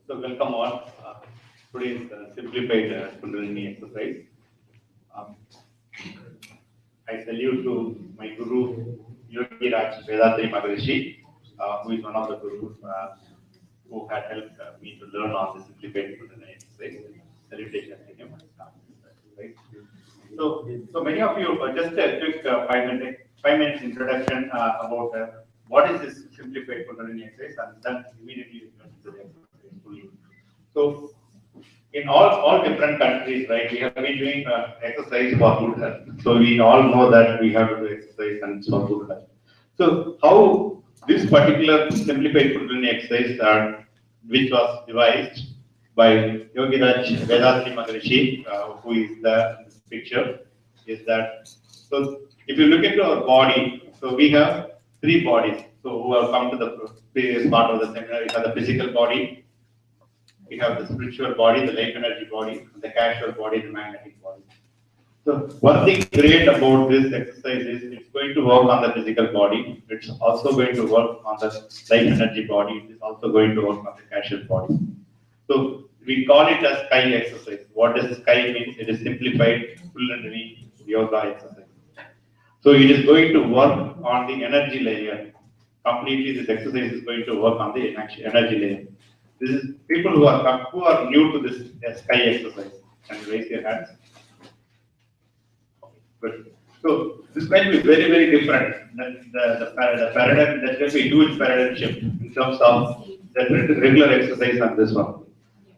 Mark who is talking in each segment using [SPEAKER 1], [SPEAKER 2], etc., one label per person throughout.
[SPEAKER 1] So welcome all. Today's simplified Kundalini exercise. Um, I salute to my guru Yogi Raj Vedatri Maharishi, who is one of the gurus who had helped me to learn on the simplified Kundalini exercise. Salutation to him. Right. So many of you, just a quick 5 minutes introduction about what is this simplified Kundalini exercise, and then immediately we go into the exercise fully. So in all different countries, right, we have been doing exercise for good health. So we all know that we have to do exercise and it's for good health. So how this particular simplified Kundalini exercise, which was devised by Yogi Raj Vedatri Maharishi, who is in this picture, is that, so if you look into our body, so we have three bodies. So who have come to the previous part of the seminar, we have the physical body, we have the spiritual body, the life energy body, and the casual body, the magnetic body. So one thing great about this exercise is it's going to work on the physical body. It's also going to work on the life energy body. It is also going to work on the casual body. So we call it as Sky exercise. What does Sky mean? It is simplified Kundalini yoga exercise. So it is going to work on the energy layer. Completely, this exercise is going to work on the energy layer. This is people who are new to this Sky exercise. Can you raise your hands? Good. So this is going to be very, very different. The paradigm, there's going to be a huge paradigm shift in terms of the regular exercise and this one.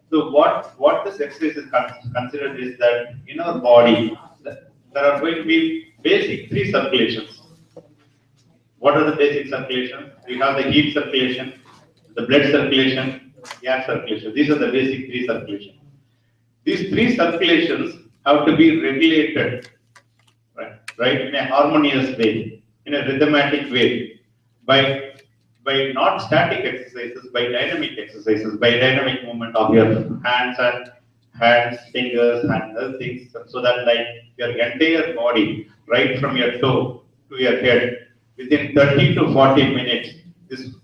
[SPEAKER 1] So what this exercise is considered is that in our body, there are going to be basic three circulations. What are the basic circulations? We have the heat circulation, the blood circulation, air circulation. These are the basic three circulations. These three circulations have to be regulated, right, in a harmonious way, in a rhythmatic way, by not static exercises, by dynamic exercises, by dynamic movement of your hands, fingers, and other things, so that like your entire body, right from your toe to your head, within 30 to 40 minutes,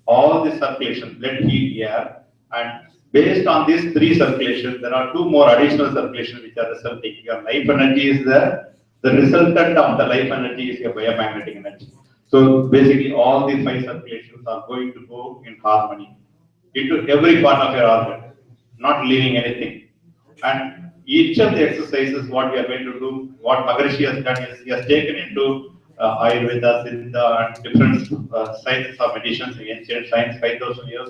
[SPEAKER 1] all this circulation, blood, heat, air, and based on these three circulations, there are two more additional circulations which are resulting. Your life energy is there. The resultant of the life energy is your biomagnetic energy. So basically, all these five circulations are going to go in harmony into every part of your organ, not leaving anything. And each of the exercises, what we are going to do, what Maharishi has done is he has taken into Ayurveda, Sundar, and different sciences of medicine, ancient science, 5,000 years.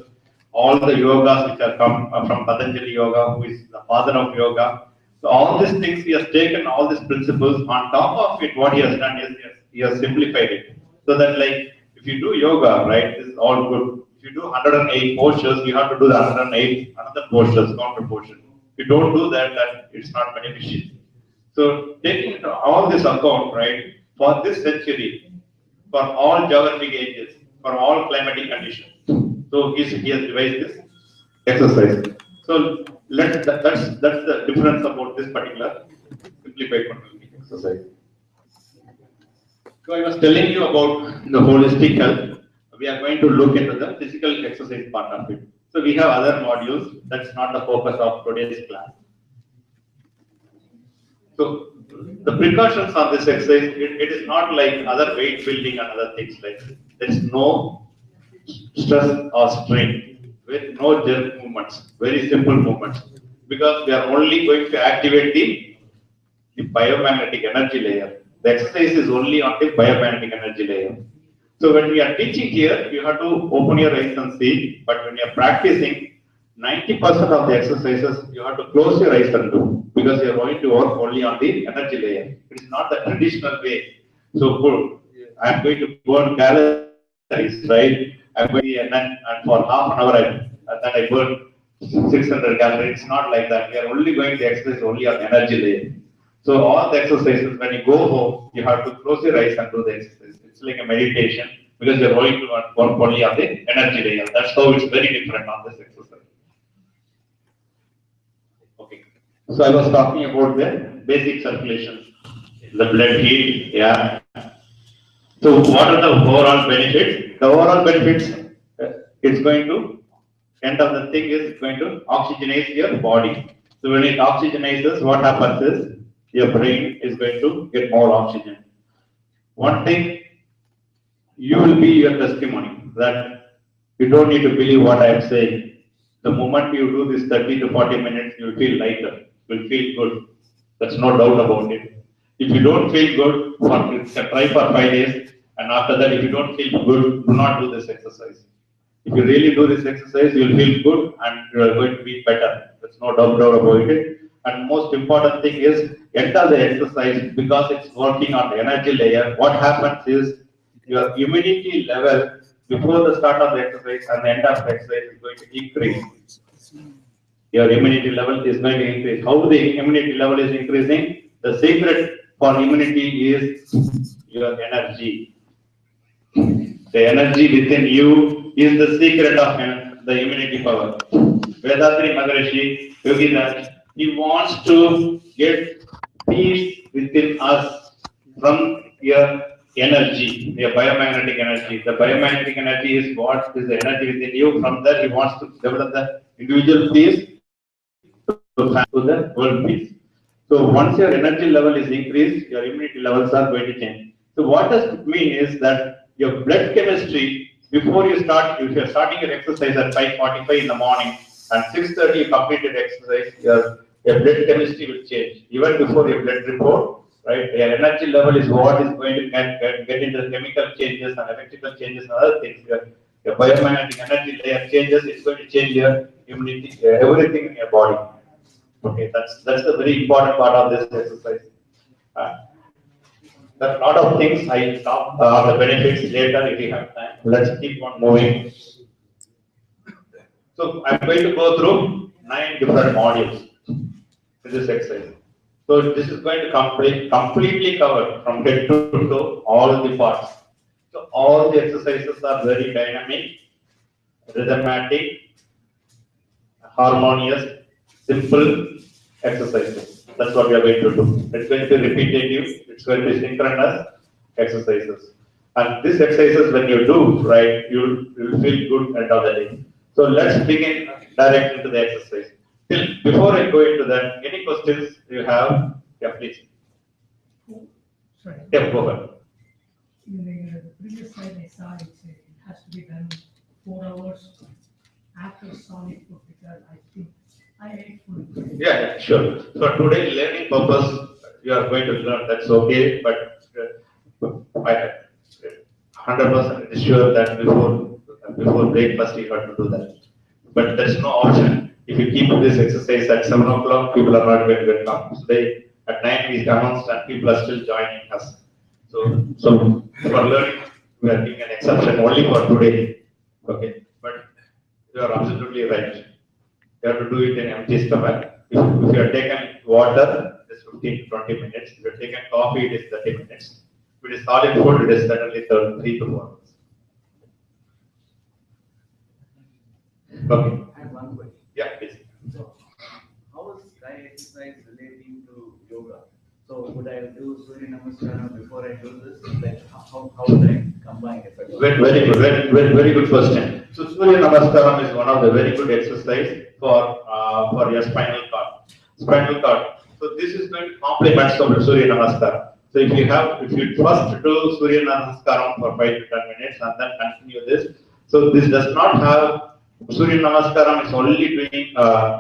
[SPEAKER 1] All the yogas which are come from Patanjali Yoga, who is the father of yoga. So all these things, he has taken all these principles. On top of it, what he has done is he has simplified it. So that like, if you do yoga, right, this is all good. If you do 108 postures, you have to do the 108 another postures, counter postures. If you don't do that, then it's not beneficial. So taking into all this account, right, for this century, for all geographic ages, for all climatic conditions. So he has devised this exercise. So that's the difference about this particular simplified Kundalini exercise. So I was telling you about the holistic health. We are going to look into the physical exercise part of it. So we have other modules. That's not the focus of today's class. So the precautions of this exercise, it is not like other weight building and other things like this. There is no stress or strain, with no jerk movements, very simple movements, because we are only going to activate the biomagnetic energy layer. The exercise is only on the biomagnetic energy layer. So when we are teaching here, you have to open your eyes and see, but when you are practicing, 90% of the exercises you have to close your eyes and do, because you are going to work only on the energy layer. It is not the traditional way. So good, I am going to burn calories, right? I'm going to, and for half an hour I burn 600 calories. It's not like that. We are only going to exercise only on energy layer. So all the exercises, when you go home, you have to close your eyes and do the exercise. It's like a meditation, because you're going to work only on the energy layer. That's how it's very different on this exercise. Okay. So I was talking about the basic circulation, the blood, heat, yeah. So what are the overall benefits? The overall benefits, it's going to End of the thing is going to oxygenate your body. So when it oxygenizes, what happens is your brain is going to get more oxygen. One thing, you will be your testimony that you don't need to believe what I am saying. The moment you do this 30 to 40 minutes, you will feel lighter, you will feel good. That's no doubt about it. If you don't feel good, try for 5 days, and after that, if you don't feel good, do not do this exercise. If you really do this exercise, you will feel good and you are going to be better. There's no doubt about it. And most important thing is, end of the exercise, because it's working on the energy layer, what happens is your immunity level before the start of the exercise and the end of the exercise is going to increase. Your immunity level is going to increase. How the immunity level is increasing? The secret for immunity is your energy. The energy within you is the secret of the immunity power. Vedatri Maharishi, Yogi, he wants to get peace within us from your energy, your biomagnetic energy. The biomagnetic energy is what is the energy within you. From there, he wants to develop the individual peace to the world peace. So once your energy level is increased, your immunity levels are going to change. So what does it mean is that your blood chemistry, before you start, if you're starting your exercise at 5:45 in the morning and 6:30 you completed exercise, your blood chemistry will change. Even before your blood report, right? Your energy level is what is going to get into the chemical changes and electrical changes and other things. Your biomagnetic energy layer changes, it's going to change your immunity, everything in your body. Okay, that's the very important part of this exercise. There are a lot of things I talk the benefits later if you have time. Let's keep on moving. So I'm going to go through 9 different modules in this exercise. So this is going to completely cover from head to toe all the parts. So all the exercises are very dynamic, rhythmatic, harmonious, simple exercises. That's what we are going to do. It's going to be repetitive, it's going to be synchronous exercises. And these exercises, when you do, right, you will feel good end of the day. So let's begin direct into the exercise. Before I go into that, any questions you have? Yeah, please.
[SPEAKER 2] Sorry.
[SPEAKER 1] Yeah, go ahead.
[SPEAKER 2] In the previous slide I saw it has to be done 4 hours after solid food because I think I ate food.
[SPEAKER 1] Yeah, sure. For today learning purpose, you are going to learn, that's okay, but I 100% sure that before breakfast you have to do that. But there's no option. If you keep this exercise at 7 o'clock, people are not going to come. Today at 9 we announced and people are still joining us. So for learning, we are giving an exception only for today. Okay, but you are absolutely right. You have to do it in empty stomach. If you have taken water, it is 15 to 20 minutes. If you have taken coffee, it is 30 minutes. If it is solid food, it is certainly 3 to 4 hours. Okay.
[SPEAKER 3] I have one question.
[SPEAKER 1] Yeah, please.
[SPEAKER 3] So, how is sky exercise relating to yoga? So, would I do Surya Namaskaram before I do this? Like, how would I combine it?
[SPEAKER 1] Very good, very good question. So, Surya Namaskaram is one of the very good exercise for your spinal cord. So, this is going to complement Surya Namaskaram. So, if you first do Surya Namaskaram for 5 to 10 minutes and then continue this. So, this does not have Surya Namaskaram is only doing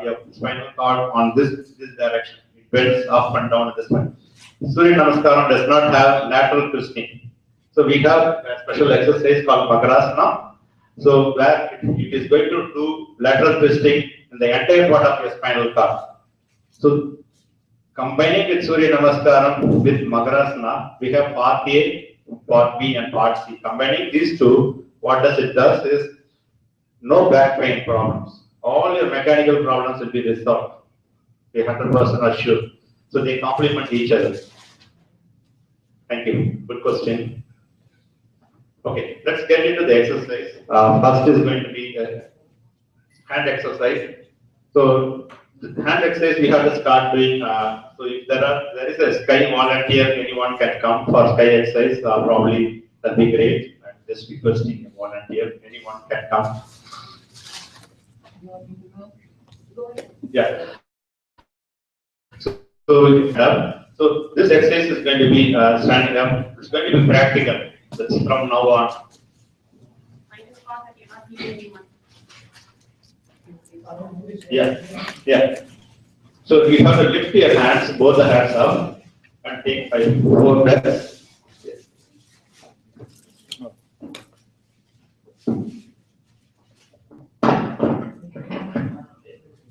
[SPEAKER 1] your spinal cord on this direction. It bends up and down the spine. Surya Namaskaram does not have lateral twisting. So we have a special exercise called Makarasana. So where it is going to do lateral twisting in the entire part of your spinal cord. So combining with Surya Namaskaram with Makarasana, we have part A, part B and part C. Combining these two, what does it does is no back pain problems. All your mechanical problems will be resolved. 100% sure. So they complement each other. Thank you. Good question. Okay, let's get into the exercise. First is going to be a hand exercise. So the hand exercise we have to start doing. So if there is a sky volunteer, anyone can come for sky exercise. Probably that'll be great. I'm just requesting a volunteer. Anyone can come. Yeah. So this exercise is going to be standing up. It's going to be practical. That's from now on.
[SPEAKER 4] I just thought that you're not giving anyone.
[SPEAKER 1] Yeah, yeah. So you have to lift your hands, both the hands up, and take 4 breaths.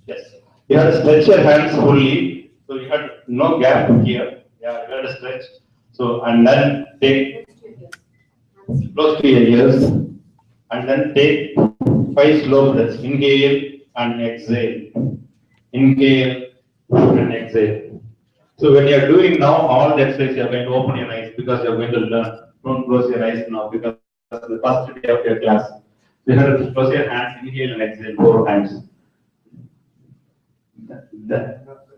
[SPEAKER 1] Yes. You have to stretch your hands fully. So you have no gap here. Yeah, you have to stretch. So and then take close to your ears, and then take 5 slow breaths. Inhale and exhale. Inhale and exhale. So when you are doing now all the exercise, you are going to open your eyes because you are going to learn. Don't close your eyes now because it's the first day of your class. You have to close your hands, inhale and exhale 4 times.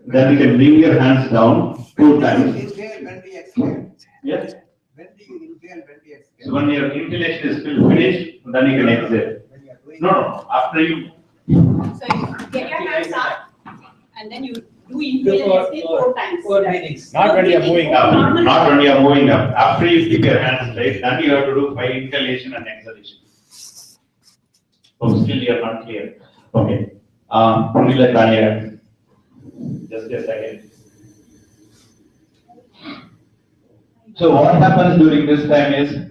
[SPEAKER 1] Then you can bring your hands down 2 times.
[SPEAKER 5] Inhale when we exhale.
[SPEAKER 1] Yes.
[SPEAKER 5] When do you inhale when we exhale?
[SPEAKER 1] So when your inhalation is still finished, then you can exhale.
[SPEAKER 5] When you are doing
[SPEAKER 1] No, after you.
[SPEAKER 4] So you get your hands up and then you do inhale and exhale 4 times.
[SPEAKER 5] 4 meetings.
[SPEAKER 1] Not when you are moving up. Not when you are moving up. After you keep your hands straight, then you have to do 5 inhalation and exhalation. Oh, still you are not clear. Okay. Pumila Tanya. Just a second. So what happens during this time is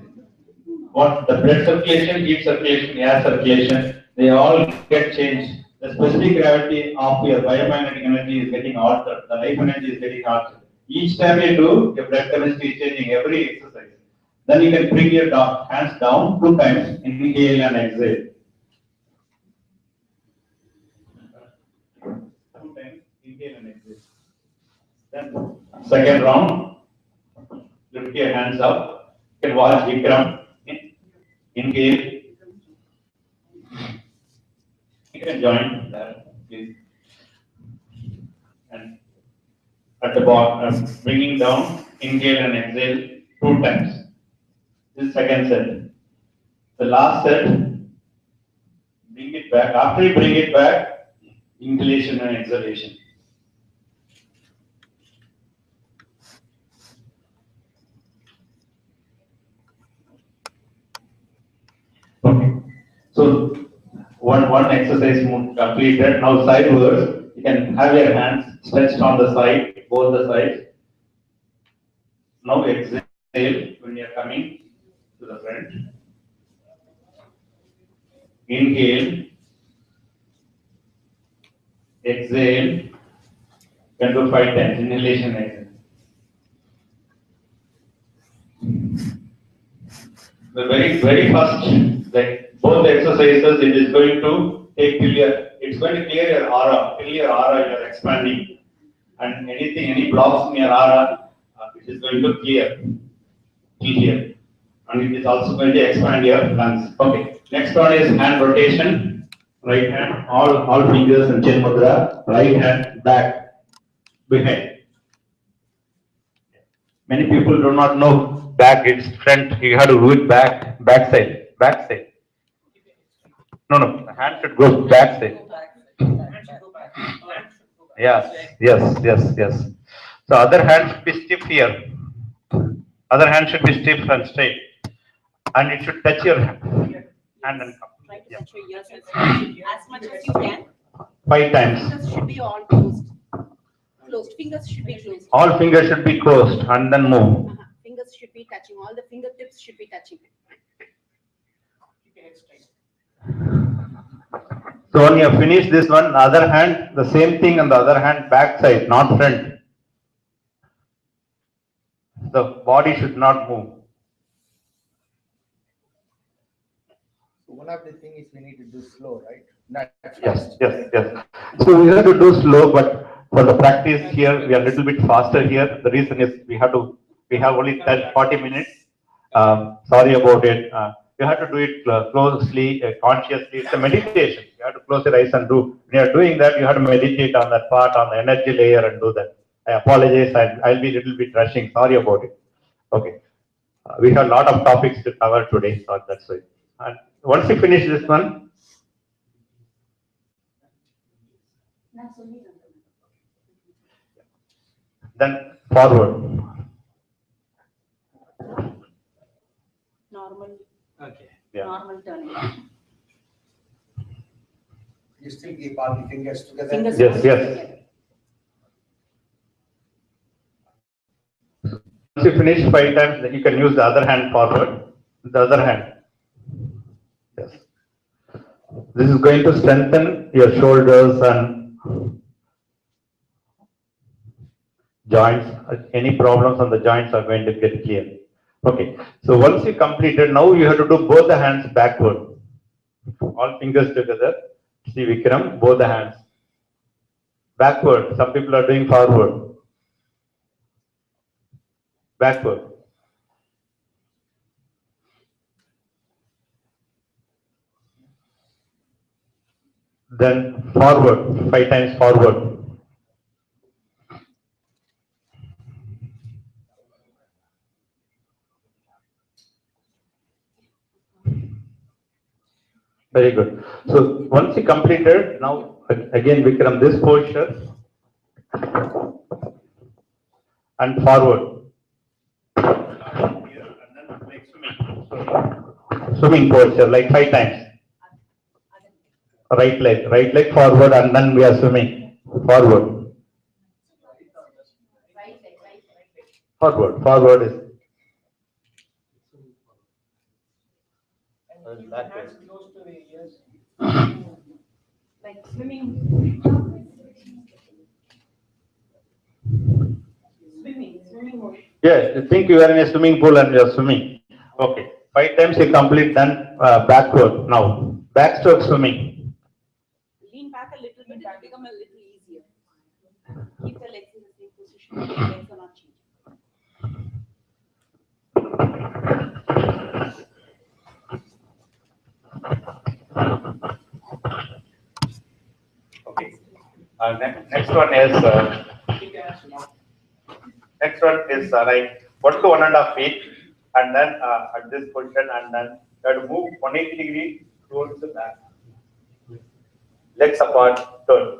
[SPEAKER 1] what the blood circulation, heat circulation, air circulation, they all get changed. The specific gravity of your biomagnetic energy is getting altered. The life energy is getting altered. Each time you do, your blood chemistry is changing every exercise. Then you can bring your hands down 2 times, inhale and exhale. 2 times, inhale and exhale. Then second round, lift your hands up. You can watch Vikram. Inhale. You can join that, please. And at the bottom, bringing down, inhale and exhale 2 times. This is second set. The last set, bring it back. After you bring it back, inhalation and exhalation. Okay. So one exercise completed. Now sidewards, you can have your hands stretched on the side, both the sides. Now exhale when you are coming to the front. Inhale, exhale. Can do 5 times. Inhalation, exhale. The very first, like both the exercises, it is going to take it's going to clear your aura. Till your aura, you are expanding, and any blocks in your aura, it is going to clear, and it is also going to expand your lungs. Okay. Next one is hand rotation. Right hand, all fingers in chin mudra. Right hand back, behind. Many people do not know back, it's front. You have to do it back side. No, the hand should go back side. Yes. So other hand should be stiff here. Other hand should be stiff and straight. And it should touch your hand and come.
[SPEAKER 4] Try to touch your ears as much as you can.
[SPEAKER 1] 5 times.
[SPEAKER 4] Fingers should be all closed. Fingers should be closed.
[SPEAKER 1] All fingers should be closed and then move.
[SPEAKER 4] Fingers should be touching. All the fingertips should be touching. Keep your head straight.
[SPEAKER 1] So when you finish this one, other hand, the same thing on the other hand, back side, not front. The body should not move.
[SPEAKER 5] One of the things is we need to do slow, right? Not
[SPEAKER 1] Yes. So we have to do slow, but for the practice here, we are a little bit faster here. The reason is we have only 40 minutes. Sorry about it. You have to do it closely, consciously. It's a meditation. You have to close your eyes and do. When you are doing that, you have to meditate on that part, on the energy layer and do that. I apologize. I'll be a little bit rushing. Sorry about it. Okay. We have a lot of topics to cover today, so that's why. And once you finish this one, then forward.
[SPEAKER 4] Normal,
[SPEAKER 3] Okay.
[SPEAKER 1] Yeah.
[SPEAKER 4] normal turning.
[SPEAKER 5] You still keep all the fingers together.
[SPEAKER 4] Fingers
[SPEAKER 1] Yes,
[SPEAKER 4] pointed
[SPEAKER 1] yes.
[SPEAKER 4] together.
[SPEAKER 1] Once you finish 5 times, then you can use the other hand forward. The other hand. Yes. This is going to strengthen your shoulders and joints. Any problems on the joints are going to get clear. Okay. So once you completed, now you have to do both the hands backward. All fingers together. See Vikram, both the hands. Backward. Some people are doing forward. Backward. Then forward. 5 times forward. Very good. So once you completed, now again Vikram, this posture and forward. Swimming posture like 5 times. Right leg forward, and then we are swimming. Forward. Forward is.
[SPEAKER 5] Hands close to the ears.
[SPEAKER 4] Like swimming. Swimming motion.
[SPEAKER 1] Yeah, think you are in a swimming pool and you are swimming. Okay. 5 times you complete, then backward. Now, backstroke swimming.
[SPEAKER 4] Lean back a little bit, it will become a little easier. Keep the legs in the same position. The legs are not changing.
[SPEAKER 1] Okay. Next one is like 1 to 1.5 feet, and then at this position, and then you have to move 180 degrees towards the back. Legs apart, turn.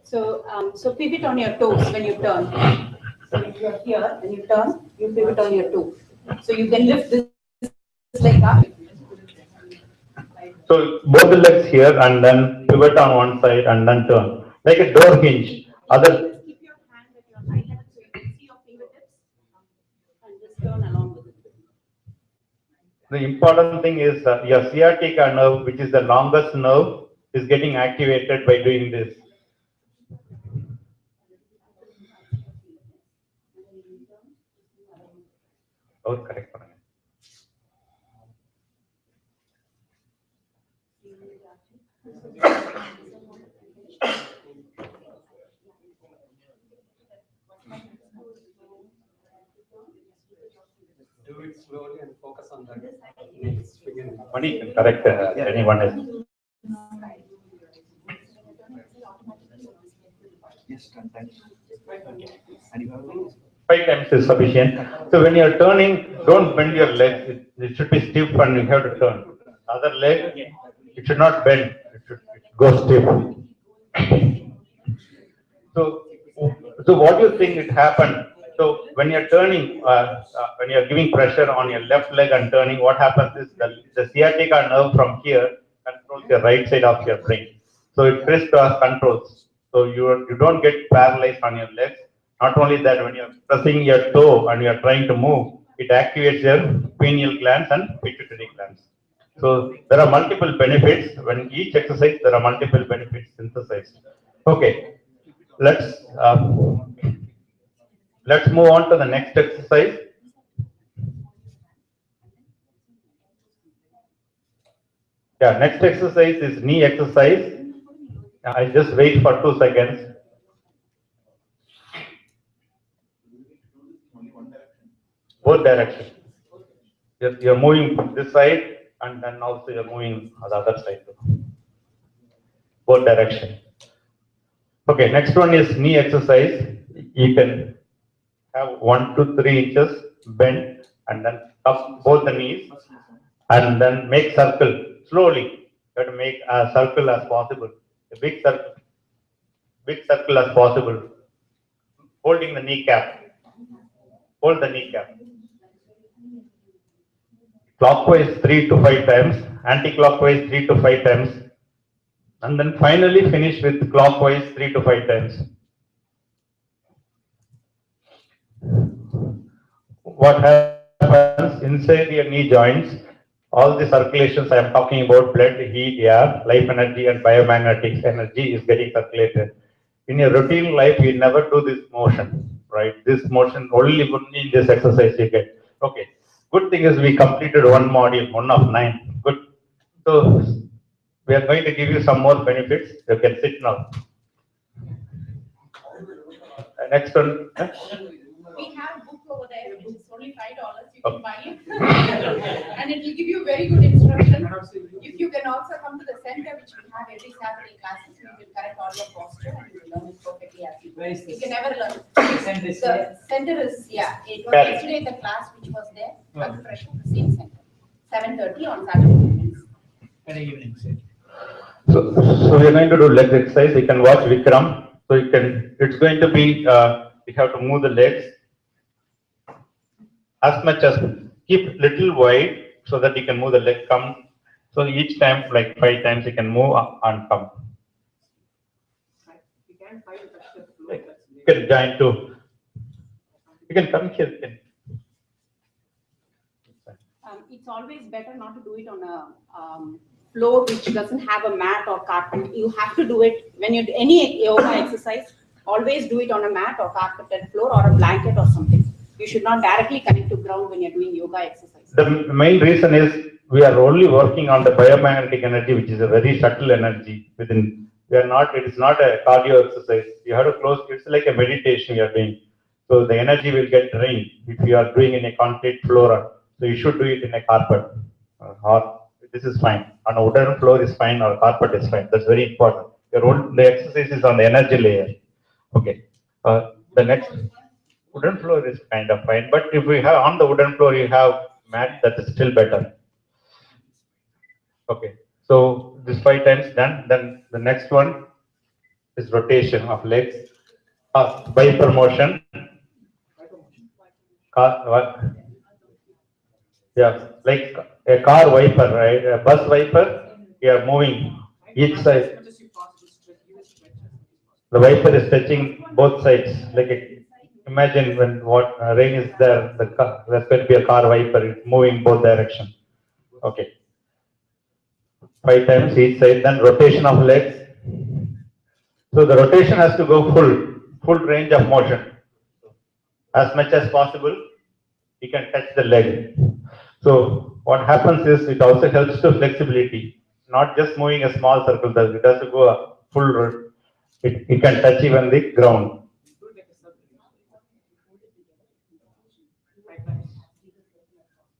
[SPEAKER 4] So pivot on your toes when you turn. So if you are here and you turn, you pivot on your toe. So you can lift this leg up.
[SPEAKER 1] So both the legs here, and then pivot on one side, and then turn like a door hinge. Other.
[SPEAKER 4] Keep your hand at your eye level so you can see your fingertips and just turn along with it.
[SPEAKER 1] The important thing is your sciatica nerve, which is the longest nerve, is getting activated by doing this. Oh, correct.
[SPEAKER 6] Do it slowly and focus on that.
[SPEAKER 1] Money can correct anyone else.
[SPEAKER 5] Yes, 10 times. And you have
[SPEAKER 1] 5 times is sufficient. So when you are turning, don't bend your legs. It should be stiff, and you have to turn. Other leg, it should not bend. It should go stiff. So what do you think it happened? So when you're turning, when you're giving pressure on your left leg and turning, what happens is the sciatica nerve from here controls your right side of your brain. So it crisscross controls. So you don't get paralyzed on your legs. Not only that, when you're pressing your toe and you're trying to move, it activates your pineal glands and pituitary glands. So there are multiple benefits. When each exercise, there are multiple benefits synthesized. Okay. Let's move on to the next exercise. Yeah, next exercise is knee exercise. I just wait for 2 seconds. Both directions. You're moving from this side, and then also you're moving on the other side. Both direction. Okay, next one is knee exercise. You can have 1 to 3 inches bend, and then up both the knees, and then make circle slowly. You have to make a circle as possible. A big circle. big circle as possible, holding the kneecap. Hold the kneecap. Clockwise 3 to 5 times, anti-clockwise 3 to 5 times, and then finally finish with clockwise 3 to 5 times. What happens inside your knee joints, all the circulations I am talking about, blood, heat, air, life energy and biomagnetic energy is getting circulated. In your routine life, you never do this motion, right? This motion only in this exercise you get. Okay. Good thing is we completed one module, 1 of 9. Good. So we are going to give you some more benefits. You can sit now. Next one.
[SPEAKER 4] We have a book over there, which is only $5. You can buy it. And it will give you very good instruction. If you can also come to the center, which we have every Saturday classes, we will correct all your posture and you will learn it perfectly as you.
[SPEAKER 7] Where is
[SPEAKER 4] You
[SPEAKER 7] this?
[SPEAKER 4] can never learn.
[SPEAKER 7] Center is
[SPEAKER 4] The center is, yeah, it was
[SPEAKER 1] Correct.
[SPEAKER 4] yesterday the class which was there, acupressure, the same center. 7:30 on Saturday evenings.
[SPEAKER 7] Very evening, sir.
[SPEAKER 1] So we are going to do leg exercise. You can watch Vikram. So you can. It's going to be. You have to move the legs as much as keep little wide so that you can move the leg. Come. So each time, like 5 times, you can move up and come.
[SPEAKER 7] You can't find the touch the floor.
[SPEAKER 1] You can join too. You can come here. You can.
[SPEAKER 4] It's always better not to do it on a floor which doesn't have a mat or carpet. You have to do it when you do any yoga exercise. Always do it on a mat or carpeted floor or a blanket or something. You should not directly connect to ground when you're doing yoga exercise.
[SPEAKER 1] The main reason is we are only working on the biomagnetic energy, which is a very subtle energy within. We are not. It is not a cardio exercise. You have to close. It's like a meditation you are doing. So the energy will get drained if you are doing in a concrete floor. So you should do it in a carpet. Or this is fine. On a wooden floor is fine, or carpet is fine. That's very important. The exercise is on the energy layer. Okay. The next wooden floor is kind of fine, but if we have on the wooden floor, you have mat, that is still better. Okay. So this 5 times done. Then the next one is rotation of legs. Viper motion. Yeah, like a car wiper, right? A bus wiper, you are moving each side. The wiper is touching both sides. Like imagine when rain is there, there's going to be a car wiper, it's moving both directions. Okay. 5 times each side, then rotation of legs. So the rotation has to go full range of motion. As much as possible, you can touch the leg. So what happens is it also helps to flexibility, not just moving a small circle. It has to go a full. It can touch even the ground.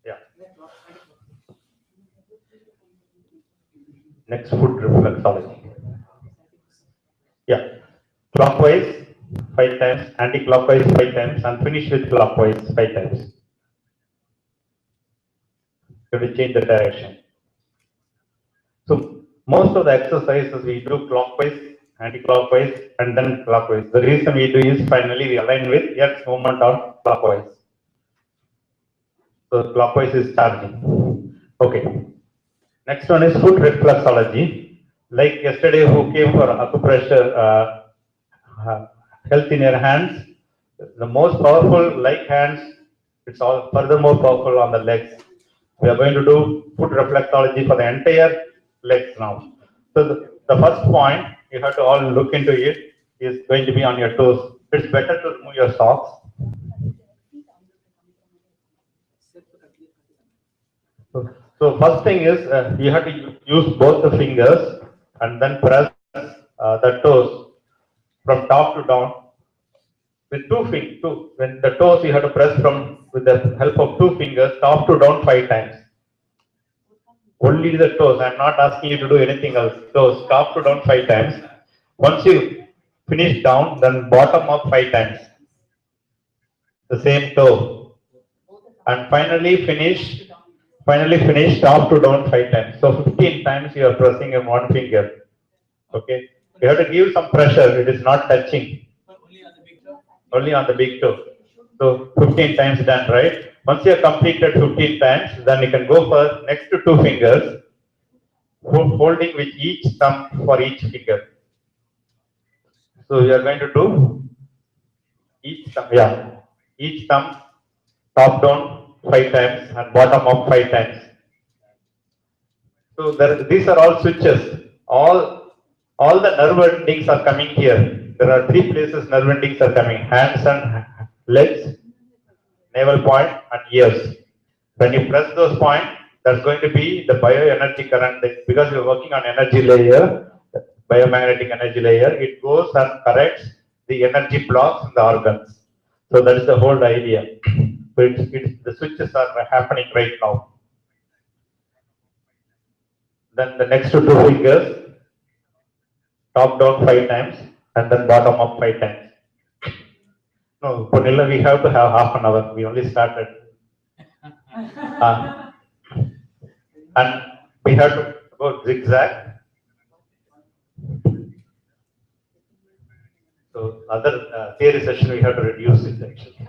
[SPEAKER 1] Yeah. Next, foot reflexology. Yeah. Clockwise 5 times, anti-clockwise 5 times, and finish with clockwise 5 times. You have to change the direction. So most of the exercises we do clockwise, anti-clockwise, and then clockwise. The reason we do is finally we align with Earth's movement on clockwise. So clockwise is charging. Okay. Next one is foot reflexology. Like yesterday, who came for acupressure, health in your hands. The most powerful, like hands, it's all furthermore powerful on the legs. We are going to do foot reflexology for the entire legs now. So the first point you have to all look into it is going to be on your toes. It's better to remove your socks. So first thing is you have to use both the fingers and then press the toes from top to down with 2 fingers. When the toes you have to press with the help of 2 fingers top to down 5 times. Only the toes. I'm not asking you to do anything else. Toes top to down 5 times. Once you finish down, then bottom up 5 times. The same toe. And finally finish top to down 5 times. So 15 times you are pressing in 1 finger. Okay. You have to give some pressure. It is not touching.
[SPEAKER 7] Only on the big toe.
[SPEAKER 1] Only on the big toe. So 15 times done, right? Once you have completed 15 times, then you can go for next to 2 fingers, holding with each thumb for each finger. So you are going to do each thumb, each thumb top down 5 times and bottom up 5 times. So these are all switches. All the nerve endings are coming here. There are 3 places nerve endings are coming: hands and legs, navel point, and ears. When you press those points, that's going to be the bioenergy current. Because you're working on energy layer, biomagnetic energy layer, it goes and corrects the energy blocks in the organs. So that is the whole idea. So the switches are happening right now. Then the next 2 fingers, top down 5 times, and then bottom up 5 times. No, Punilla, we have to have half an hour. We only started. And we have to go zigzag. So other theory session we have to reduce it actually.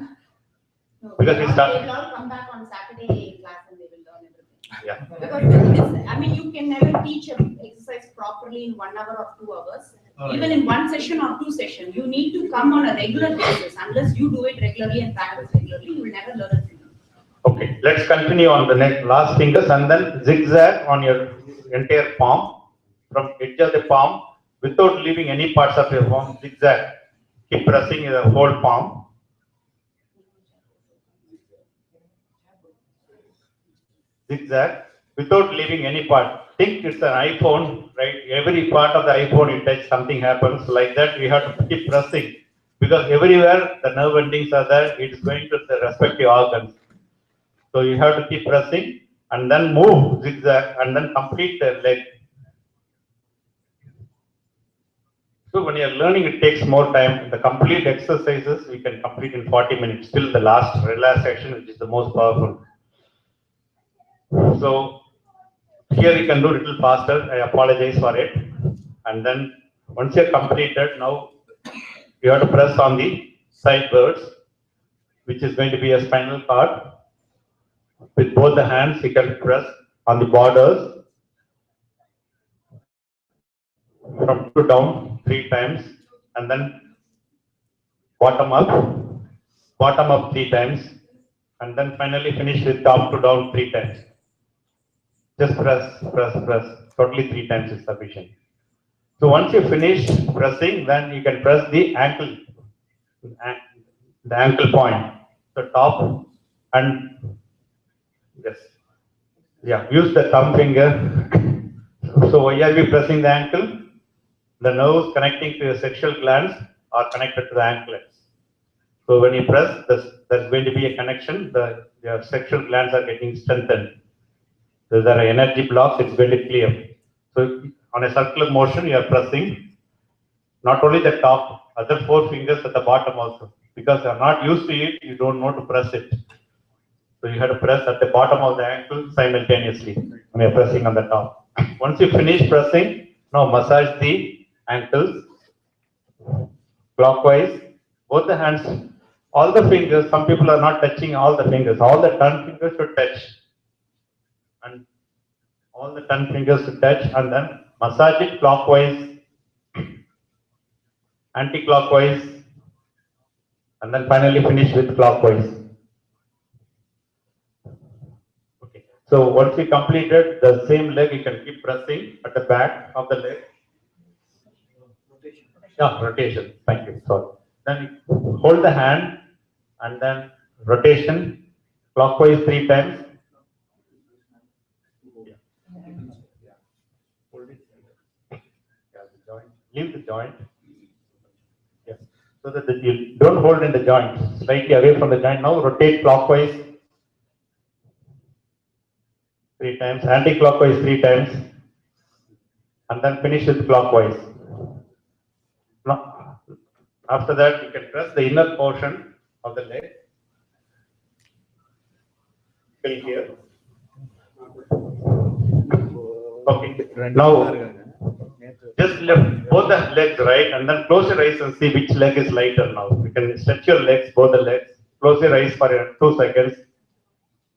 [SPEAKER 1] Because we start.
[SPEAKER 4] They will all come back on Saturday class and they will learn everything.
[SPEAKER 1] Yeah.
[SPEAKER 4] Because this, I mean, you can never teach an exercise properly in 1 hour or 2 hours. Even in 1 session or 2 sessions, you need to come on a regular basis. Unless you do it regularly and practice regularly, you will never learn it.
[SPEAKER 1] Okay, let's continue on the last fingers and then zigzag on your entire palm, from edge of the palm without leaving any parts of your palm. Zigzag. Keep pressing the whole palm. Zigzag without leaving any part. Think it's an iPhone, right? Every part of the iPhone you touch, something happens. Like that, we have to keep pressing, because everywhere the nerve endings are there, it's going to the respective organs. So you have to keep pressing and then move zigzag and then complete the leg. So when you are learning, it takes more time. The complete exercises we can complete in 40 minutes till the last relaxation, which is the most powerful. So here you can do a little faster. I apologize for it. And then once you are completed, now you have to press on the sidewards, which is going to be a spinal cord. With both the hands, you can press on the borders from up to down 3 times, and then bottom up 3 times, and then finally finish with top to down 3 times. Just press. Totally 3 times is sufficient. So once you finish pressing, then you can press the ankle point, the top, and yes, yeah, use the thumb finger. So why are we pressing the ankle? The nerves connecting to your sexual glands are connected to the anklets. So when you press, there's going to be a connection. Your sexual glands are getting strengthened. So there are energy blocks, it's going to clear. So on a circular motion, you are pressing not only the top, other 4 fingers at the bottom also. Because you are not used to it, you don't know to press it. So you have to press at the bottom of the ankle simultaneously when you are pressing on the top. Once you finish pressing, now massage the ankles clockwise, both the hands, all the fingers. Some people are not touching all the fingers. All the 10 fingers should touch. And all the 10 fingers should touch, and then massage it clockwise, anti-clockwise, and then finally finish with clockwise. Okay. So once you completed the same leg, you can keep pressing at the back of the leg. Yeah, rotation. Thank you. Sorry. Then you hold the hand and then rotation clockwise 3 times. Hold it. Yeah, the joint. Leave the joint. Yes. So that you don't hold in the joint. Slightly away from the joint. Now rotate clockwise 3 times. Anti-clockwise 3 times. And then finish with clockwise. Now, after that, you can press the inner portion of the leg till here. Okay. Now, Just lift both the legs, right, and then close your eyes and see which leg is lighter now. You can stretch your legs, both the legs. Close your eyes for 2 seconds.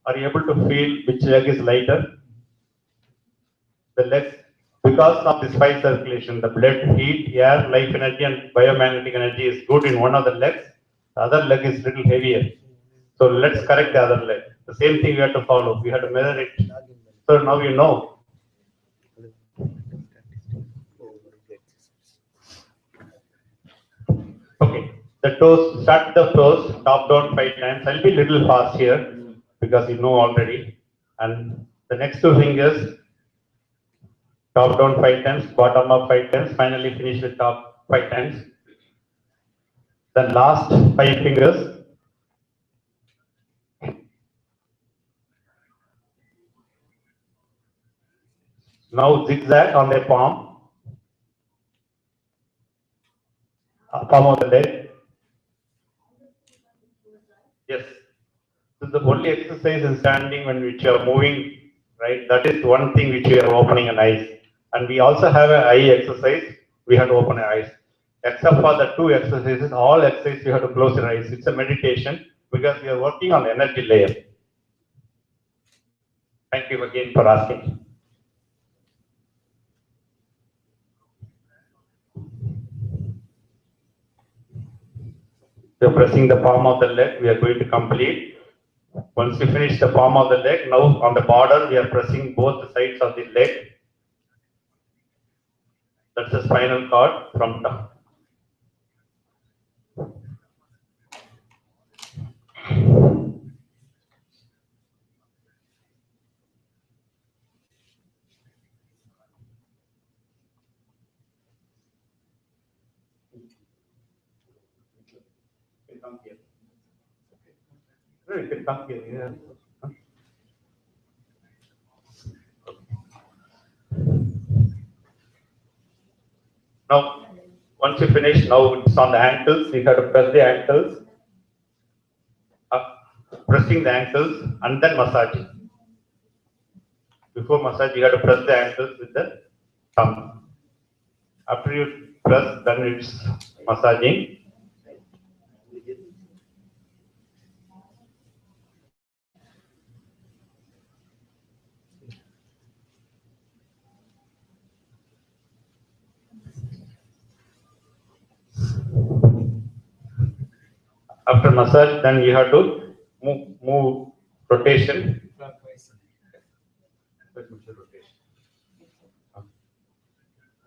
[SPEAKER 1] Are you able to feel which leg is lighter? The legs, because of this five circulation, the blood, heat, air, life energy, and biomagnetic energy is good in one of the legs. The other leg is little heavier. So let's correct the other leg. The same thing we have to follow. We have to measure it. So now you know. Okay. The toes, start the toes, top down 5 times. I'll be little fast here because you know already. And the next 2 fingers, top down 5 times, bottom up 5 times, finally finish with top 5 times. The last 5 fingers. Now zigzag on the palm of the leg. Yes. So the only exercise is standing when which you are moving, right? That is one thing which we are opening an eyes. And we also have an eye exercise. We have to open our eyes. Except for the 2 exercises, all exercises you have to close your eyes. It's a meditation because we are working on the energy layer. Thank you again for asking. We are pressing the palm of the leg. We are going to complete. Once we finish the palm of the leg, now on the border, we are pressing both the sides of the leg. That's the spinal cord from top. Come here. You can come here. Yeah. Now, once you finish, now it's on the ankles. You have to press the ankles, pressing the ankles, and then massaging. Before massage, you have to press the ankles with the thumb. After you press, then it's massaging. After massage, then you have to move rotation.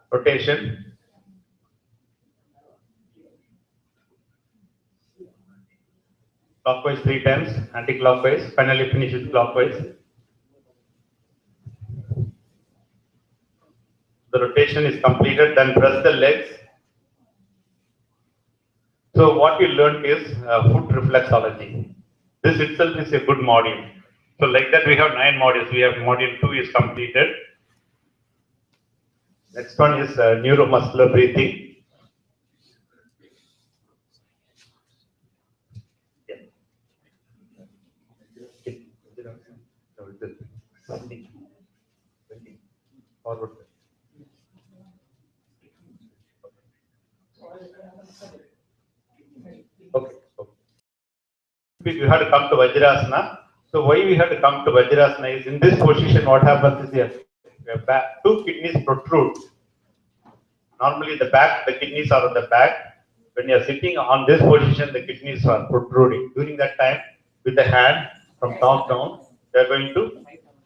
[SPEAKER 1] Rotation. Clockwise 3 times, anti-clockwise. Finally finish with clockwise. The rotation is completed, then press the legs. So what we learned is foot reflexology. This itself is a good module. So like that we have 9 modules. We have module 2 is completed. Next one is neuromuscular breathing. Forward. Okay. We have to come to Vajrasana. So why we have to come to Vajrasana is in this position what happens is here, back, 2 kidneys protrude. Normally the kidneys are on the back. When you are sitting on this position, the kidneys are protruding. During that time, with the hand from top down, they are going to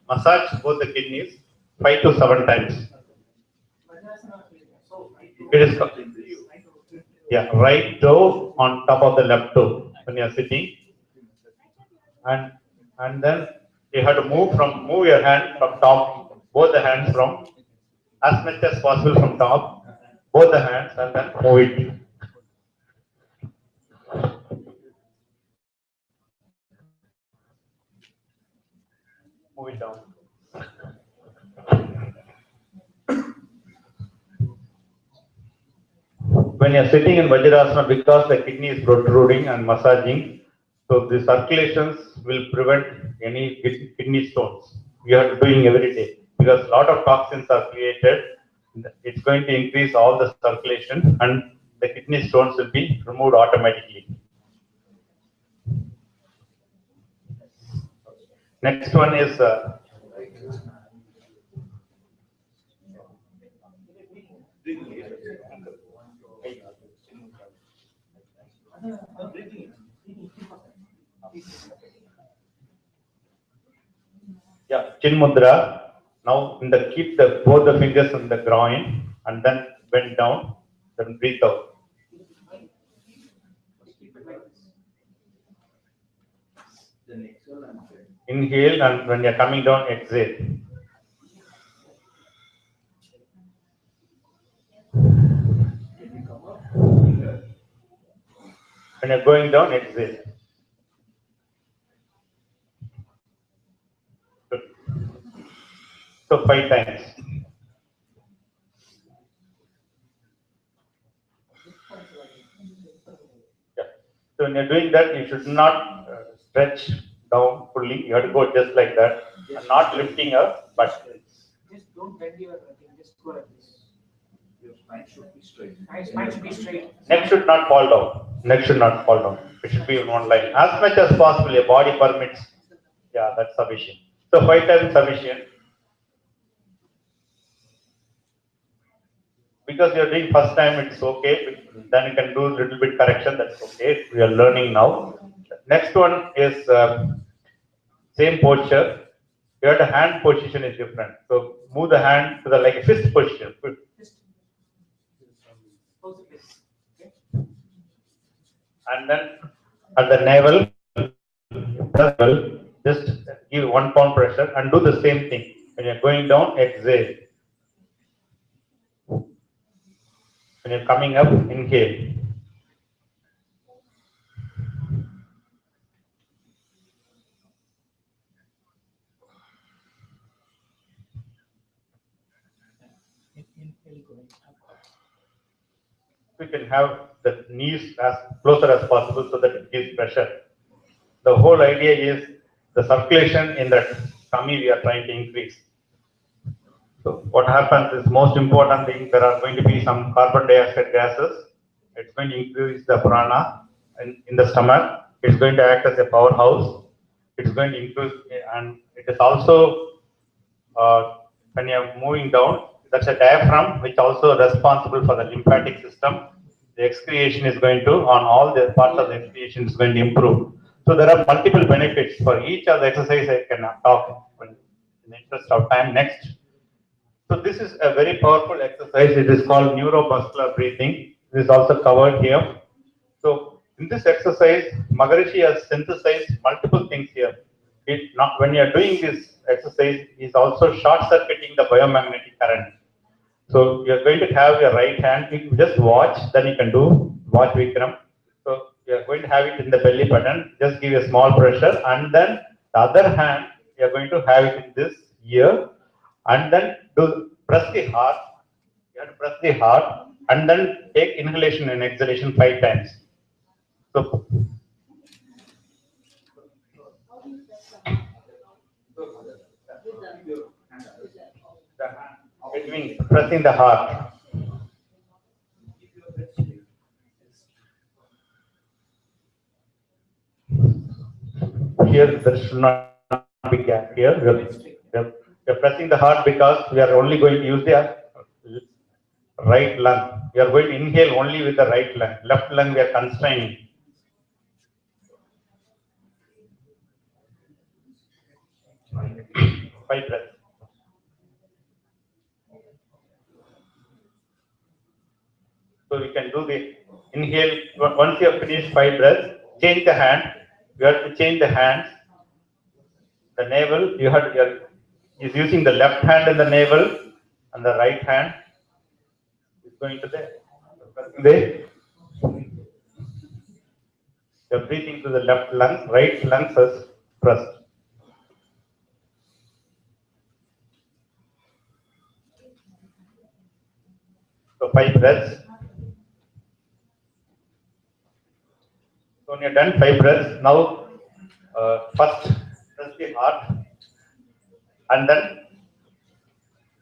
[SPEAKER 1] massage both the kidneys 5 to 7 times. It is right toe on top of the left toe when you are sitting, and then you have to move your hand from top, both the hands from as much as possible from top, both the hands, and then move it. Move it down. When you are sitting in Vajrasana, because the kidney is protruding and massaging, so the circulations will prevent any kidney stones. We are doing every day because a lot of toxins are created It's going to increase all the circulation and the kidney stones will be removed automatically. Next one is Chin Mudra. Now keep both the fingers on the groin and then bend down, then breathe out. Inhale, and when you're coming down, exhale. When you're going down, exhale. Good. So 5 times. Yeah. So when you're doing that, you should not stretch down fully. You have to go just like that, and not lifting up, but
[SPEAKER 7] Just don't bend your thing, just go like this. Your spine should be straight. Spine should be straight.
[SPEAKER 1] neck should not fall down. Neck should not fall down. It should be in one line. As much as possible, your body permits. Yeah, that's sufficient. So 5 times sufficient. Because you're doing first time, it's okay. Then you can do a little bit correction. That's okay. We are learning now. Next one is same posture. Your hand position is different. So move the hand to the like a fist position. And then at the navel, just give 1 pound pressure and do the same thing. When you're going down, exhale. When you're coming up, inhale. We can have the knees as closer as possible so that it gives pressure. The whole idea is the circulation in the tummy we are trying to increase. So what happens is most important thing, there are going to be some carbon dioxide gases. It's going to increase the prana in the stomach. It's going to act as a powerhouse. It's going to increase, and it is also when you're moving down, that's a diaphragm which also responsible for the lymphatic system. The excretion is going to, on all the parts of the excretion is going to improve. So there are multiple benefits for each of the exercise. I can talk in the interest of time. Next. So this is a very powerful exercise. It is called neuromuscular breathing. This is also covered here. So in this exercise, Maharishi has synthesized multiple things here. When you are doing this exercise, is also short-circuiting the biomagnetic current. So you are going to have your right hand. You just watch, then you can watch Vikram. So you are going to have it in the belly button. Just give a small pressure, and then the other hand you are going to have it in this ear, and then press the heart. You have to press the heart, and then take inhalation and exhalation 5 times. So between pressing the heart. Here there should not be gap here. We are pressing the heart because we are only going to use the right lung. We are going to inhale only with the right lung. Left lung we are constraining. Five breaths. So we can do the inhale. Once you have finished 5 breaths, change the hand. You have to change the hands. The navel, is using the left hand in the navel, and the right hand is going to you're breathing to the left lung, right lung is pressed. So 5 breaths. So when you're done 5 breaths, now first press the heart, and then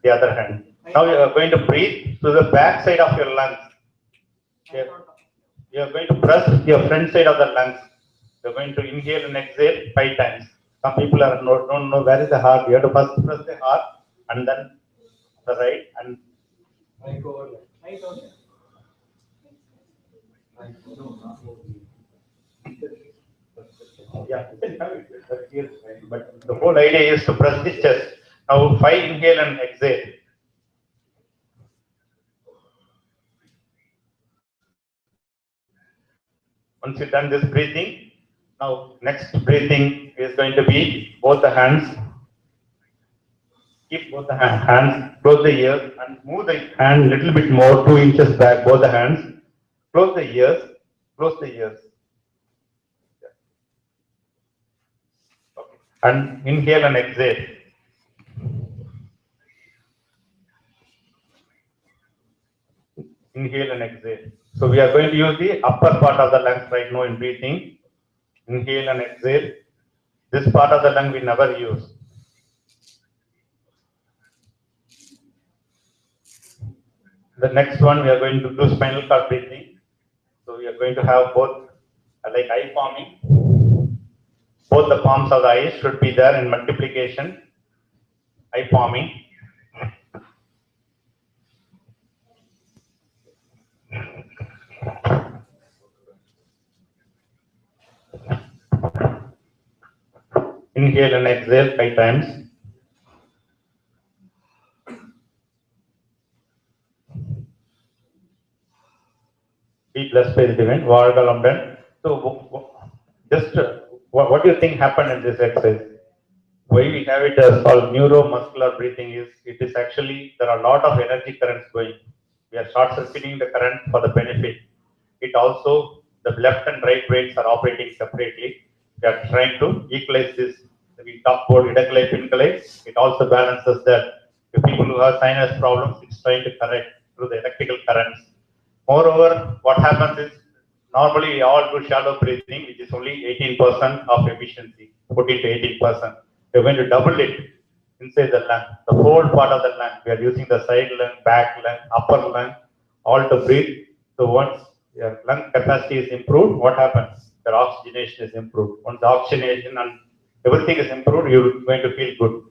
[SPEAKER 1] the other hand. Now you are going to breathe to the back side of your lungs. You are going to press your front side of the lungs. You are going to inhale and exhale 5 times. Some people don't know where is the heart. You have to first press the heart and then the right and
[SPEAKER 6] I go over there.
[SPEAKER 7] I don't know.
[SPEAKER 1] yeah, you can have it. But here, but the whole idea is to press the chest. Now 5 inhale and exhale. Once you've done this breathing, now next breathing is going to be both the hands. Keep both the hands, close the ears and move the hand little bit more, 2 inches back, both the hands. Close the ears, close the ears. Okay. And inhale and exhale. Inhale and exhale. So we are going to use the upper part of the lungs right now in breathing. Inhale and exhale. This part of the lung we never use. The next one we are going to do spinal cord breathing. So we are going to have both like eye palming. Both the palms of the eyes should be there in multiplication. Eye palming. Inhale and exhale 5 times. Be blessed by the divine. Vargalamdan. So, just what do you think happened in this exercise? Why we have it as called neuromuscular breathing is it is actually there are a lot of energy currents going. We are short circuiting the current for the benefit. It also the left and right brains are operating separately. We are trying to equalize this. We talk about idakalai, pinkalai. It also balances that. The people who have sinus problems, it's trying to correct through the electrical currents. Moreover, what happens is normally we all do shallow breathing, which is only 18% of efficiency, 14 to 18%. We're going to double it inside the lung, the whole part of the lung. We are using the side lung, back lung, upper lung, all to breathe. So once your lung capacity is improved, what happens? Your oxygenation is improved. Once the oxygenation and everything is improved, you're going to feel good.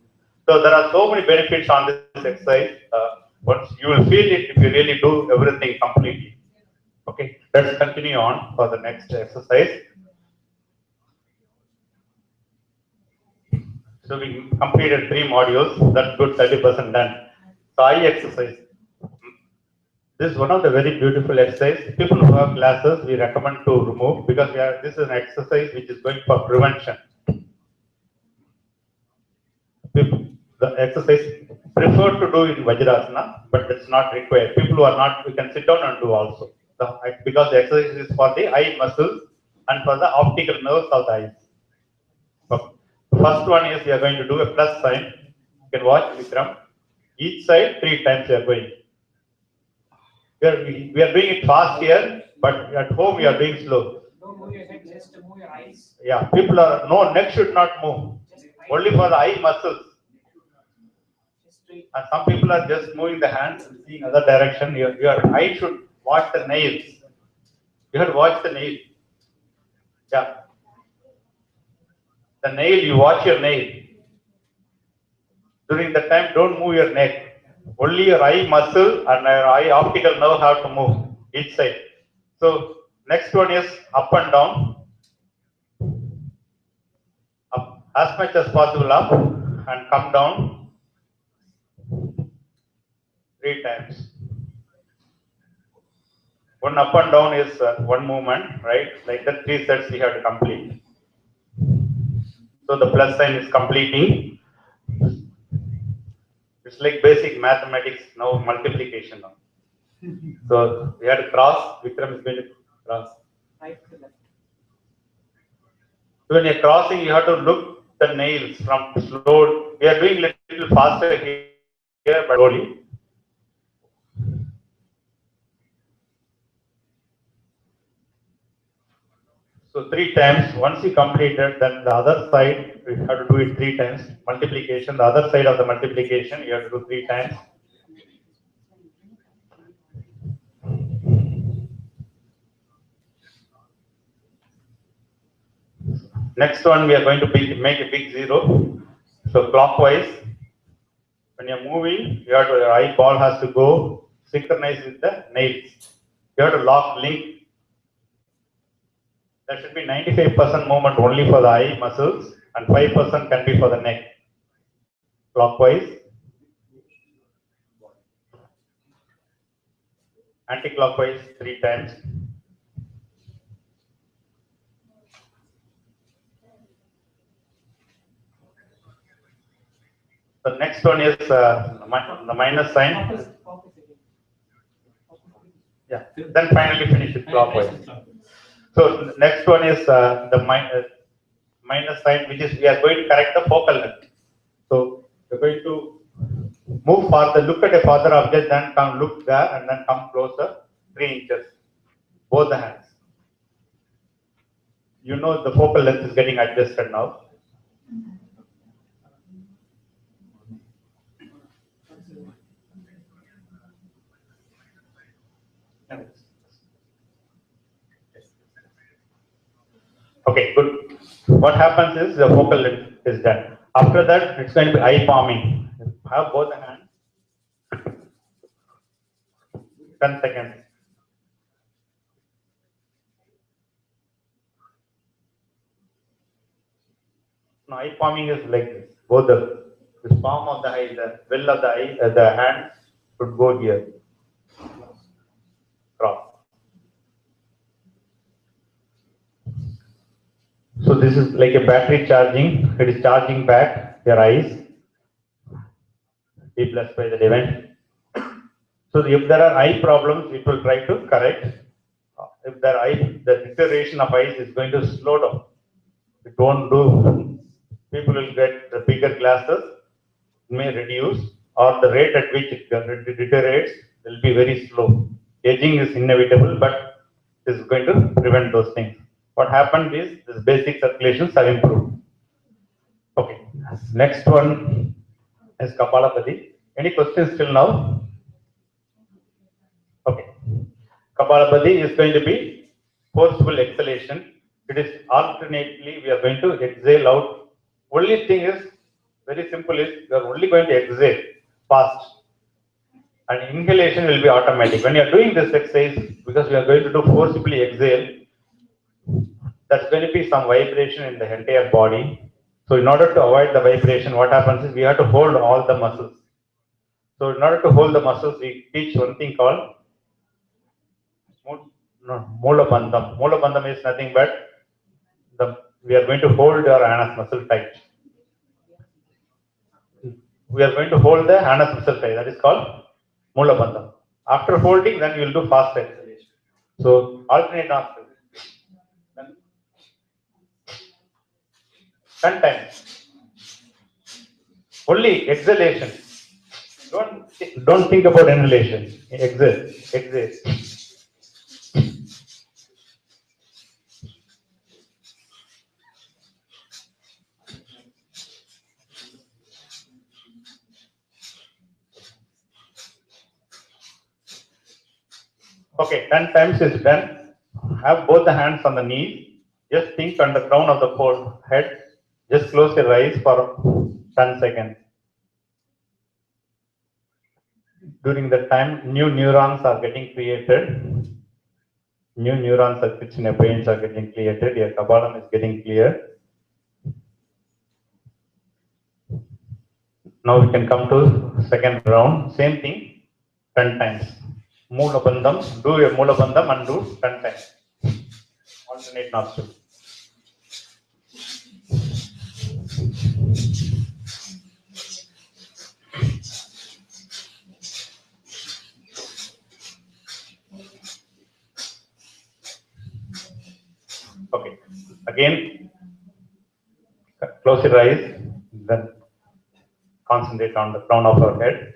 [SPEAKER 1] So there are so many benefits on this exercise. Once you will feel it if you really do everything completely. Okay, let's continue on for the next exercise. So we completed 3 modules. That's good, 30% done. So eye exercise. This is one of the very beautiful exercise. People who have glasses, we recommend to remove because this is an exercise which is going for prevention. The exercise preferred to do in Vajrasana, but it's not required. People who are not, we can sit down and do also. Because the exercise is for the eye muscles and for the optical nerves of the eyes. Okay. First one is we are going to do a plus sign. You can watch Vikram. Each side 3 times we are going. We are doing it fast here, but at home we are doing slow.
[SPEAKER 7] Don't move your head, just move your eyes.
[SPEAKER 1] Yeah, people are, no, neck should not move. Only for the eye muscles. And some people are just moving the hands and seeing other direction. Your eye should watch the nails. You have to watch the nail. Yeah. The nail, you watch your nail. During the time, don't move your neck. Only your eye muscle and your eye optical nerve have to move each side. So next one is up and down. Up as much as possible up and come down 3 times. One up and down is one movement, right? Like that 3 sets we have to complete. So the plus sign is completing. It's like basic mathematics now, multiplication now. So we had to cross. Vikram is going to cross.
[SPEAKER 7] Right to left.
[SPEAKER 1] So when you're crossing, you have to look the nails from slow. We are doing little faster here, but slowly. So 3 times. Once you complete it, then the other side we have to do it 3 times. Multiplication. The other side of the multiplication you have to do 3 times. Next one, we are going to make a big zero. So clockwise, when you're moving, your eyeball has to go synchronize with the nails. You have to link. There should be 95% movement only for the eye muscles and 5% can be for the neck. Clockwise, anti-clockwise 3 times. The next one is the minus sign. Yeah, then finally finish it clockwise. So next one is the minus sign, which is we are going to correct the focal length. So we're going to move farther, look at a farther object, then come look there and then come closer 3 inches. Both the hands. You know the focal length is getting adjusted now. Okay, good. What happens is the focal length is done. After that, it's going to be eye palming. Have both the hands. 10 seconds. Now, eye palming is like this. Both the palm of the eye, the well of the eye, the hand should go here. Cross. So this is like a battery charging. It is charging back your eyes. Be blessed by the divine. So if there are eye problems, it will try to correct. If there are the deterioration of eyes is going to slow down. It won't do. People will get the bigger glasses, may reduce, or the rate at which it deteriorates will be very slow. Aging is inevitable, but this is going to prevent those things. What happened is this basic circulations have improved. Okay, next one is Kapalabhati. Any questions till now? Okay. Kapalabhati is going to be forceful exhalation. It is alternately we are going to exhale out. Only thing is very simple is you are only going to exhale fast. And inhalation will be automatic. When you are doing this exercise, because we are going to do forcibly exhale, that's going to be some vibration in the entire body. So in order to avoid the vibration, what happens is we have to hold all the muscles. So in order to hold the muscles, we teach one thing called Mula Bandham. Mula Bandham is nothing but we are going to hold your anus muscle tight. We are going to hold the anus muscle tight. That is called Mula Bandham. After holding, then we will do fast exhalation. So alternate nostrils. 10 times. Only exhalation. Don't think about inhalation. Exhale. Exhale. Okay, 10 times is done. Have both the hands on the knees. Just think on the crown of the head. Just close your eyes for 10 seconds. During that time, new neurons are getting created. New neurons circuits in your brains are getting created. Your Kabbalam is getting clear. Now we can come to second round. Same thing, 10 times. Mula Bandham, do your Mula Bandham and do 10 times. Alternate nostril. Okay. Again, close your eyes, then concentrate on the crown of our head.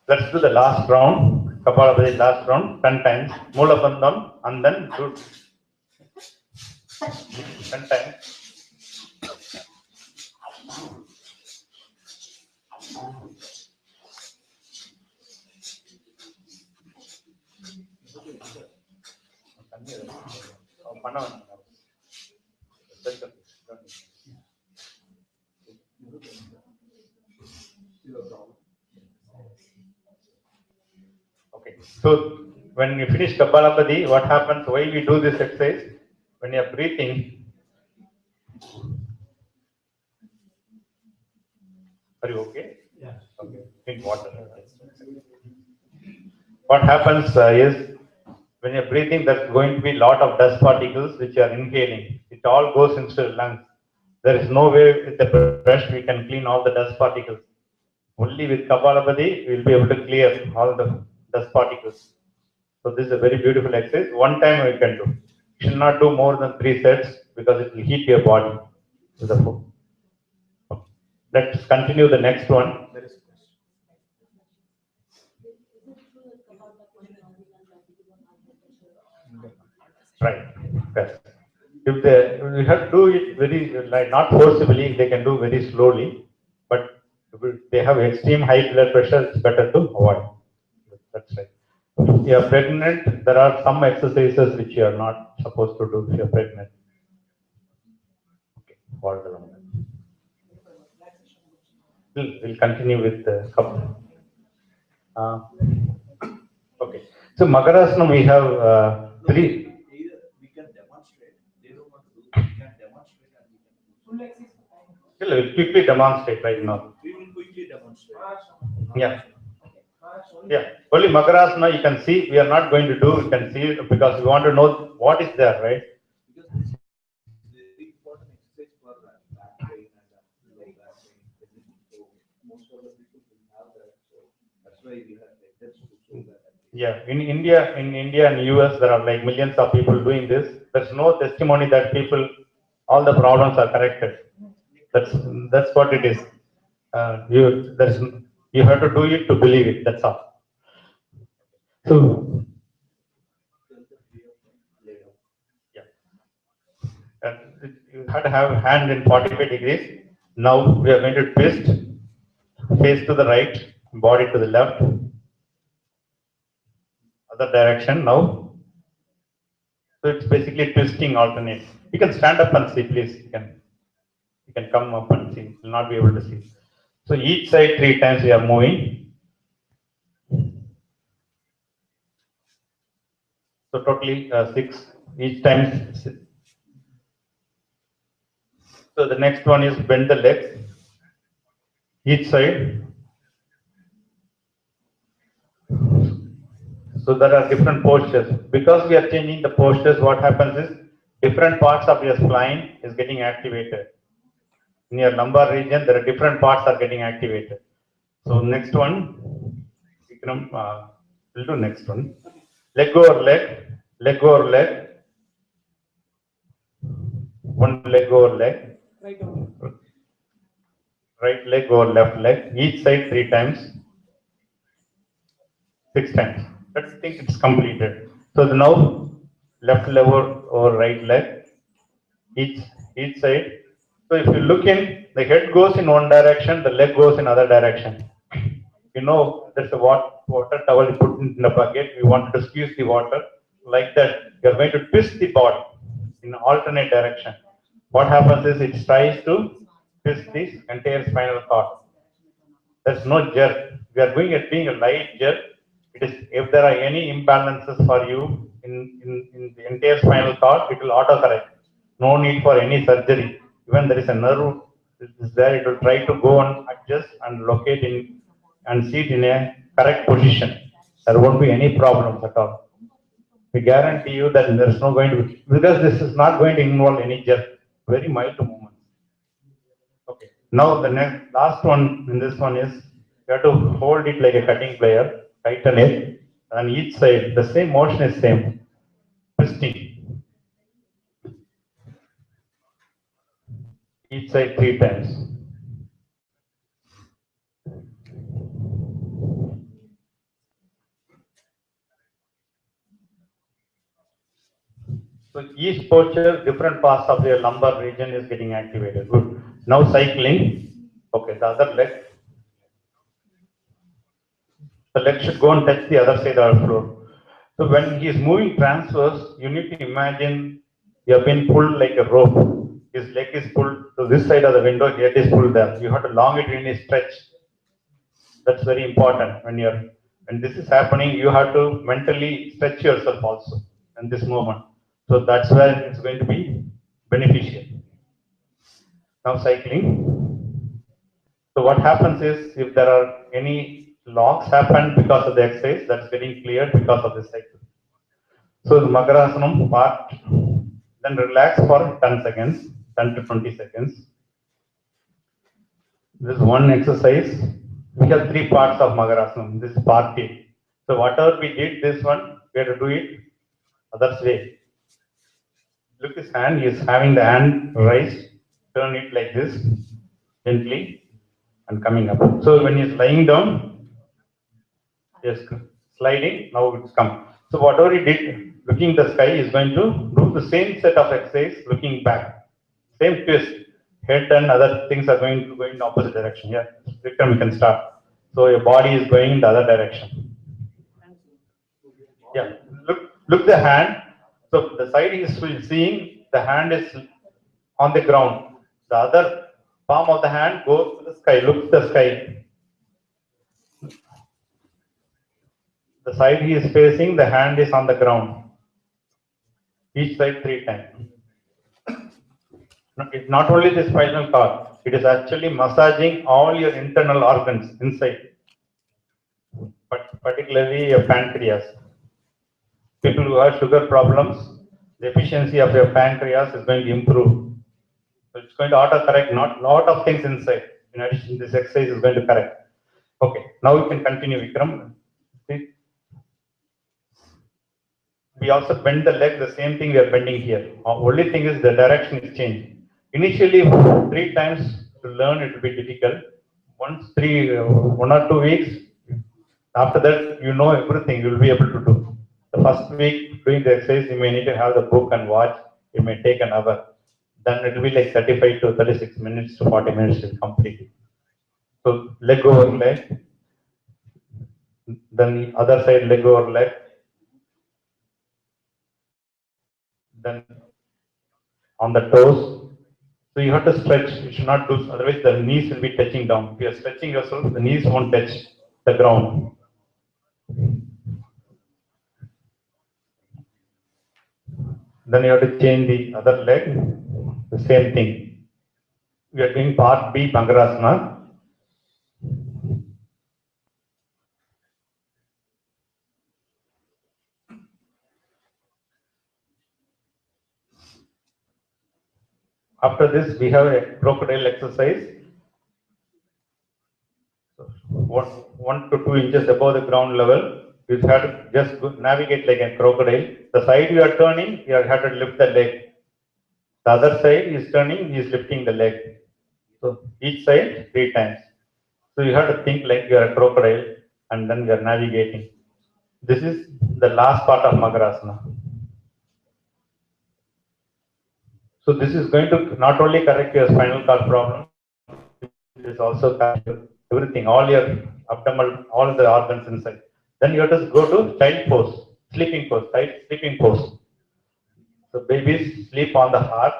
[SPEAKER 1] Let's do the last round, Kapalabhati last round, 10 times. Mula Bandham and then do 10 times. Okay. So when you finish Kapalabhati, what happens? Why we do this exercise? When you are breathing, are you okay?
[SPEAKER 6] Yeah.
[SPEAKER 1] Okay. Drink water. What happens is when you're breathing, there's going to be a lot of dust particles which you are inhaling. It all goes into the lungs. There is no way with the brush we can clean all the dust particles. Only with Kapalabhati, we will be able to clear all the dust particles. So this is a very beautiful exercise. One time we can do. You should not do more than 3 sets because it will heat your body to the food. Let's continue the next one.
[SPEAKER 5] There is a question.
[SPEAKER 1] Right. Yes. If they, we have to do it very, like, not forcibly, they can do very slowly. But if they have extreme high blood pressure, it's better to avoid. That's right. If you are pregnant, there are some exercises which you are not supposed to do if you are pregnant. Okay. Hold on. We'll continue with the couple. Okay. So Makarasana, we have 3.
[SPEAKER 3] Either we can demonstrate, they don't want to do, we can demonstrate and we can do.
[SPEAKER 7] Full exercise.
[SPEAKER 1] We'll quickly demonstrate right now.
[SPEAKER 3] We will quickly demonstrate.
[SPEAKER 1] Yeah. Yeah. Only Makarasana you can see, we are not going to do, you can see it because we want to know what is there, right?
[SPEAKER 3] Because this is very important exercise for back pain and low back pain. So most of the people will have that. So that's why we have like this to show that.
[SPEAKER 1] Yeah, in India and US, there are like millions of people doing this. There's no testimony that people, all the problems are corrected. That's what it is. You have to do it to believe it. That's all. So, yeah, you have to have hand in 45 degrees. Now we are going to twist, face to the right, body to the left, other direction now. So it's basically twisting alternate. You can stand up and see, please. You can come up and see. You will not be able to see. So each side 3 times we are moving. So totally 6 each time. So the next one is bend the legs each side. So there are different postures. Because we are changing the postures, what happens is different parts of your spine is getting activated. In your lumbar region, there are different parts are getting activated. So next one, Vikram, we'll do next one. Leg over leg, leg over leg, one leg over leg,
[SPEAKER 7] Right on.
[SPEAKER 1] right leg over left leg, each side 3 times, 6 times. Let's think it's completed. So now left leg over right leg, each side. So if you look in, the head goes in one direction, the leg goes in other direction. You know, there's a water towel you put in the bucket. We want to squeeze the water like that. You're going to twist the body in alternate direction. What happens is it tries to twist this entire spinal cord. There's no jerk. We are going at being a light jerk. It is if there are any imbalances for you in the entire spinal cord, it will autocorrect. No need for any surgery. Even there is a nerve is there, it will try to go and adjust and locate in and sit in a correct position. There won't be any problems at all. We guarantee you that there's no going to be, because this is not going to involve any jerk, very mild movement. Okay. Now the last one in this one is you have to hold it like a cutting plier, tighten it, and each side the same motion is same, twisting. Each side 3 times. So each posture, different parts of your lumbar region is getting activated. Good. Now cycling. Okay, the other leg. The leg should go and touch the other side of the floor. So when he is moving transverse, you need to imagine You have been pulled like a rope. His leg is pulled to this side of the window, head is pulled there. You have to longitudinally stretch. That's very important. When this is happening, you have to mentally stretch yourself also in this moment. So that's where it's going to be beneficial. Now cycling. So what happens is, if there are any locks happen because of the exercise, that's getting cleared because of the cycle. So the Makarasanam part, then relax for 10 seconds, 10 to 20 seconds. This is one exercise. We have 3 parts of Makarasanam. This is part A. So whatever we did this one, we have to do it other way. Look his hand, he is having the hand raised, turn it like this, gently, and coming up. So when he is lying down, yes, sliding, now it's come. So whatever he did, looking the sky, is going to do the same set of exercise, looking back. Same twist. Head and other things are going in opposite direction. Yeah, Vikram, we can start. So your body is going in the other direction. Yeah, look the hand. So the side is seeing, the hand is on the ground. The other palm of the hand goes to the sky. Look the sky. The side he is facing, the hand is on the ground. Each side 3 times. It's not only the spinal cord, it is actually massaging all your internal organs inside, but particularly your pancreas. People who have sugar problems, the efficiency of your pancreas is going to improve. So it's going to auto-correct not lot of things inside. In addition, this exercise is going to correct. Okay, now we can continue, Vikram. See? We also bend the leg, the same thing we are bending here. Only thing is the direction is changed. Initially, 3 times to learn, it will be difficult. Once 1 or 2 weeks, after that, you know everything, you will be able to do. The first week doing the exercise, you may need to have the book and watch. It may take an hour. Then it will be like 35 to 36 minutes to 40 minutes to complete it. So leg over leg, then the other side leg over leg, then on the toes. So you have to stretch. You should not do, otherwise the knees will be touching down. If you are stretching yourself, the knees won't touch the ground. Then you have to change the other leg. The same thing. We are doing part B, Pangarasana. After this, we have a crocodile exercise. 1 to 2 inches above the ground level. You have to just navigate like a crocodile. The side you are turning, you have to lift the leg. The other side is turning, he is lifting the leg. So each side 3 times. So you have to think like you are a crocodile and then you are navigating. This is the last part of Makarasana. So this is going to not only correct your spinal cord problem, it is also correct everything, all your abdominal, all the organs inside. Then you have to go to child pose, sleeping pose, sleeping pose. So babies sleep on the heart.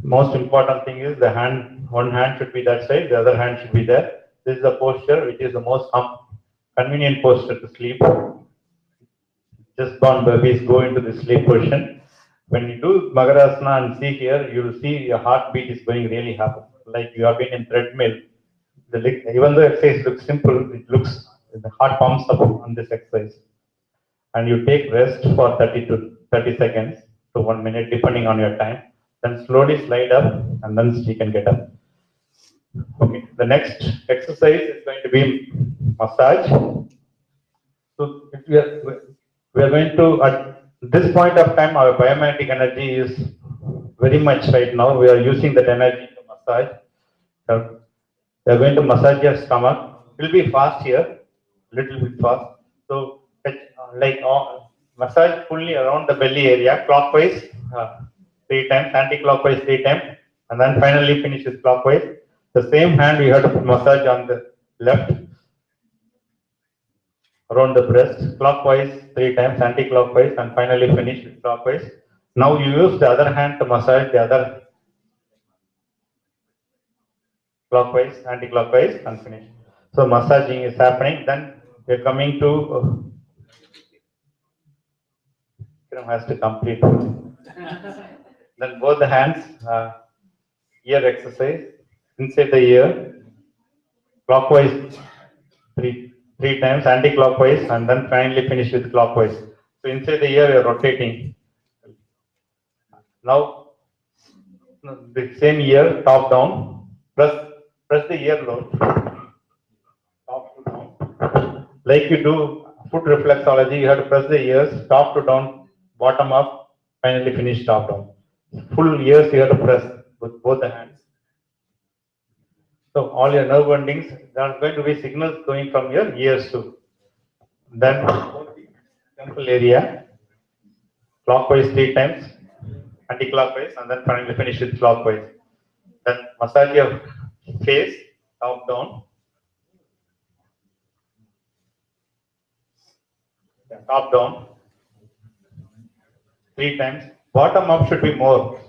[SPEAKER 1] Most important thing is the hand, one hand should be that side, the other hand should be there. This is the posture which is the most convenient posture to sleep. Just born babies go into the sleep position. When you do Makarasana and see here, you will see your heartbeat is going really happy, like you have been in treadmill. Even though exercise looks simple, it looks, the heart pumps up on this exercise. And you take rest for 30 to 30 seconds to 1 minute, depending on your time. Then slowly slide up, and then you can get up. Okay, the next exercise is going to be massage. So if we are going to, at this point of time, our biomagnetic energy is very much right now. We are using that energy to massage. So we are going to massage your stomach. It will be fast here, little bit fast. So massage fully around the belly area, clockwise 3 times, anti-clockwise 3 times, and then finally finish with clockwise. The same hand we have to massage on the left, around the breast, clockwise 3 times, anti-clockwise, and finally finish with clockwise. Now you use the other hand to massage the other clockwise, anti-clockwise, and finish. So massaging is happening. Then we're coming to has to complete. Then both the hands, ear exercise inside the ear, clockwise three times, anti-clockwise, and then finally finish with clockwise. So inside the ear you're rotating. Now the same ear, top down, press the ear lobe, top to down. Like you do foot reflexology, you have to press the ears, top to down, bottom up, finally finish top down. Full ears you have to press with both the hands. So all your nerve endings, there are going to be signals going from your ears too. Then temple area, clockwise 3 times, anti-clockwise, and then finally finish with clockwise. Then massage your face, top down, top down, 3 times. Bottom up should be more.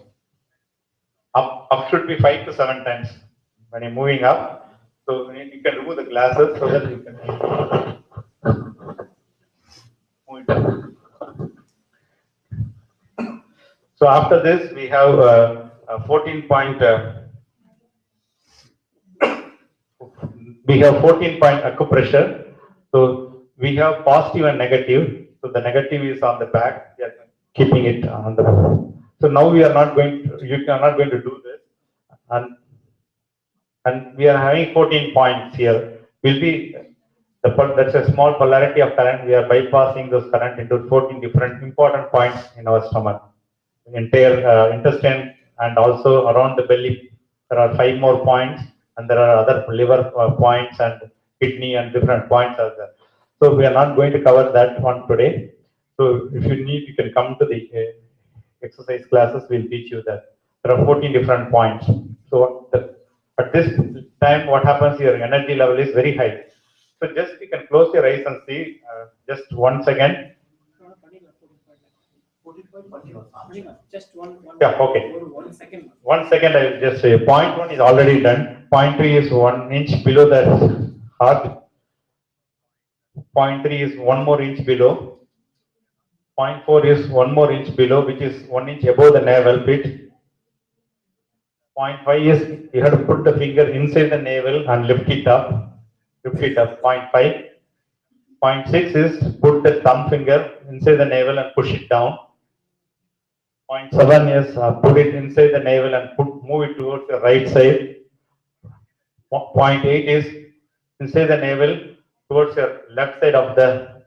[SPEAKER 1] Up should be 5 to 7 times when you're moving up. So you can remove the glasses so that you can move it up. So after this, we have a 14-point. We have 14-point acupressure. So we have positive and negative. So the negative is on the back. We are keeping it on the. So now we are not going. You are not going to do this, and we are having 14 points here. Will be that's a small polarity of current. We are bypassing those current into 14 different important points in our stomach, entire intestine, and also around the belly. There are 5 more points, and there are other liver points and kidney and different points are there. So we are not going to cover that one today. So if you need, you can come to the exercise classes. We'll teach you that. There are 14 different points. So at this time, what happens? Your energy level is very high. So just you can close your eyes and see. Just 1 second.
[SPEAKER 7] Just one.
[SPEAKER 1] Yeah, okay.
[SPEAKER 7] 1 second.
[SPEAKER 1] 1 second, I will just say. Point 1 is already done. Point 2 is 1 inch below the heart. Point 3 is 1 more inch below. Point 4 is 1 more inch below, which is 1 inch above the navel pit. Point 5 is you have to put the finger inside the navel and lift it up. Lift it up. Point 5. Point 6 is put the thumb finger inside the navel and push it down. Point 7 is put it inside the navel and move it towards the right side. Point 8 is inside the navel towards your left side of the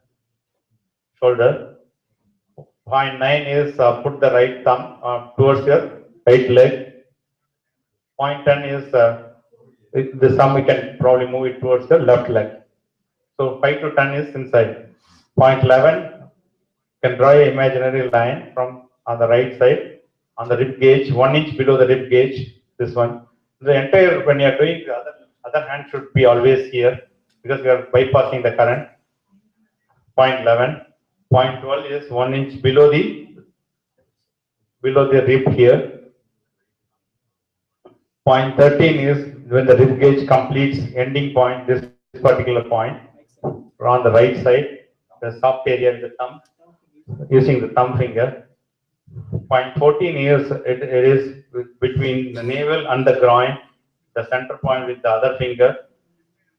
[SPEAKER 1] shoulder. Point 9 is put the right thumb towards your right leg. Point 10 is the thumb we can probably move it towards the left leg. So 5 to 10 is inside. Point 11, can draw an imaginary line from on the right side on the rib cage, 1 inch below the rib cage. This one. The entire when you are doing the other hand should be always here because we are bypassing the current. Point 11. Point 12 is 1 inch below the rib here. Point 13 is when the rib cage completes ending point, this particular point on the right side, the soft area in the thumb, using the thumb finger. Point 14 is it is between the navel and the groin, the center point with the other finger.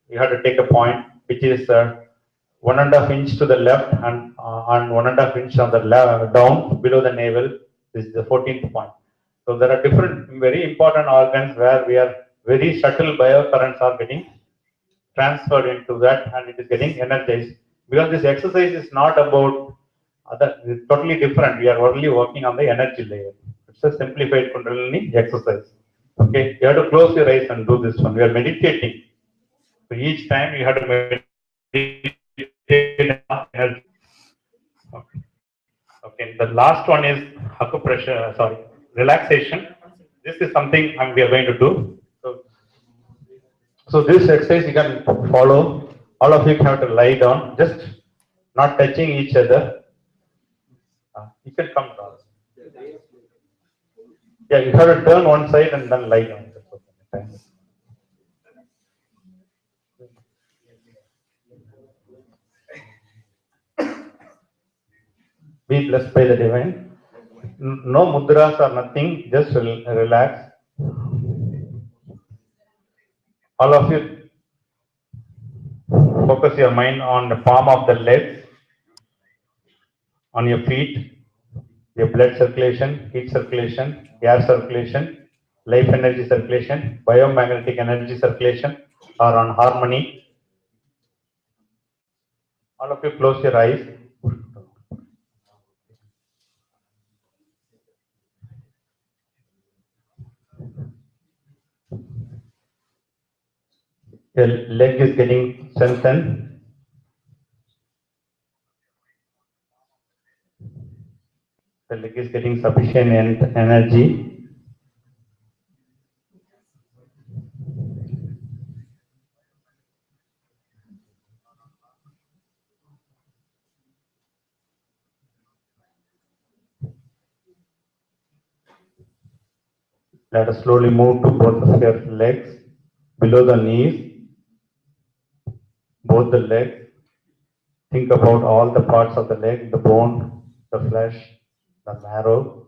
[SPEAKER 1] You have to take a point which is 1.5 inch to the left and 1.5 inch on the left, down below the navel. This is the 14th point. So there are different very important organs where we are very subtle biocurrents are getting transferred into that and it is getting energized. Because this exercise is not about it's totally different. We are only working on the energy layer. It's a simplified Kundalini exercise. Okay, you have to close your eyes and do this one. We are meditating. So each time you have to meditate energy. Okay. Okay. The last one is acupressure. Sorry, relaxation. This is something we are going to do. So this exercise you can follow. All of you have to lie down, just not touching each other. You can come down. Yeah, you have to turn one side and then lie down. That's okay. Be blessed by the divine. No mudras or nothing, just relax. All of you focus your mind on the palm of the legs, on your feet, your blood circulation, heat circulation, air circulation, life energy circulation, biomagnetic energy circulation are on harmony. All of you close your eyes. Your leg is getting strengthened. The leg is getting sufficient energy. Let us slowly move to both of your legs, below the knees, both the legs. Think about all the parts of the leg, the bone, the flesh, the marrow,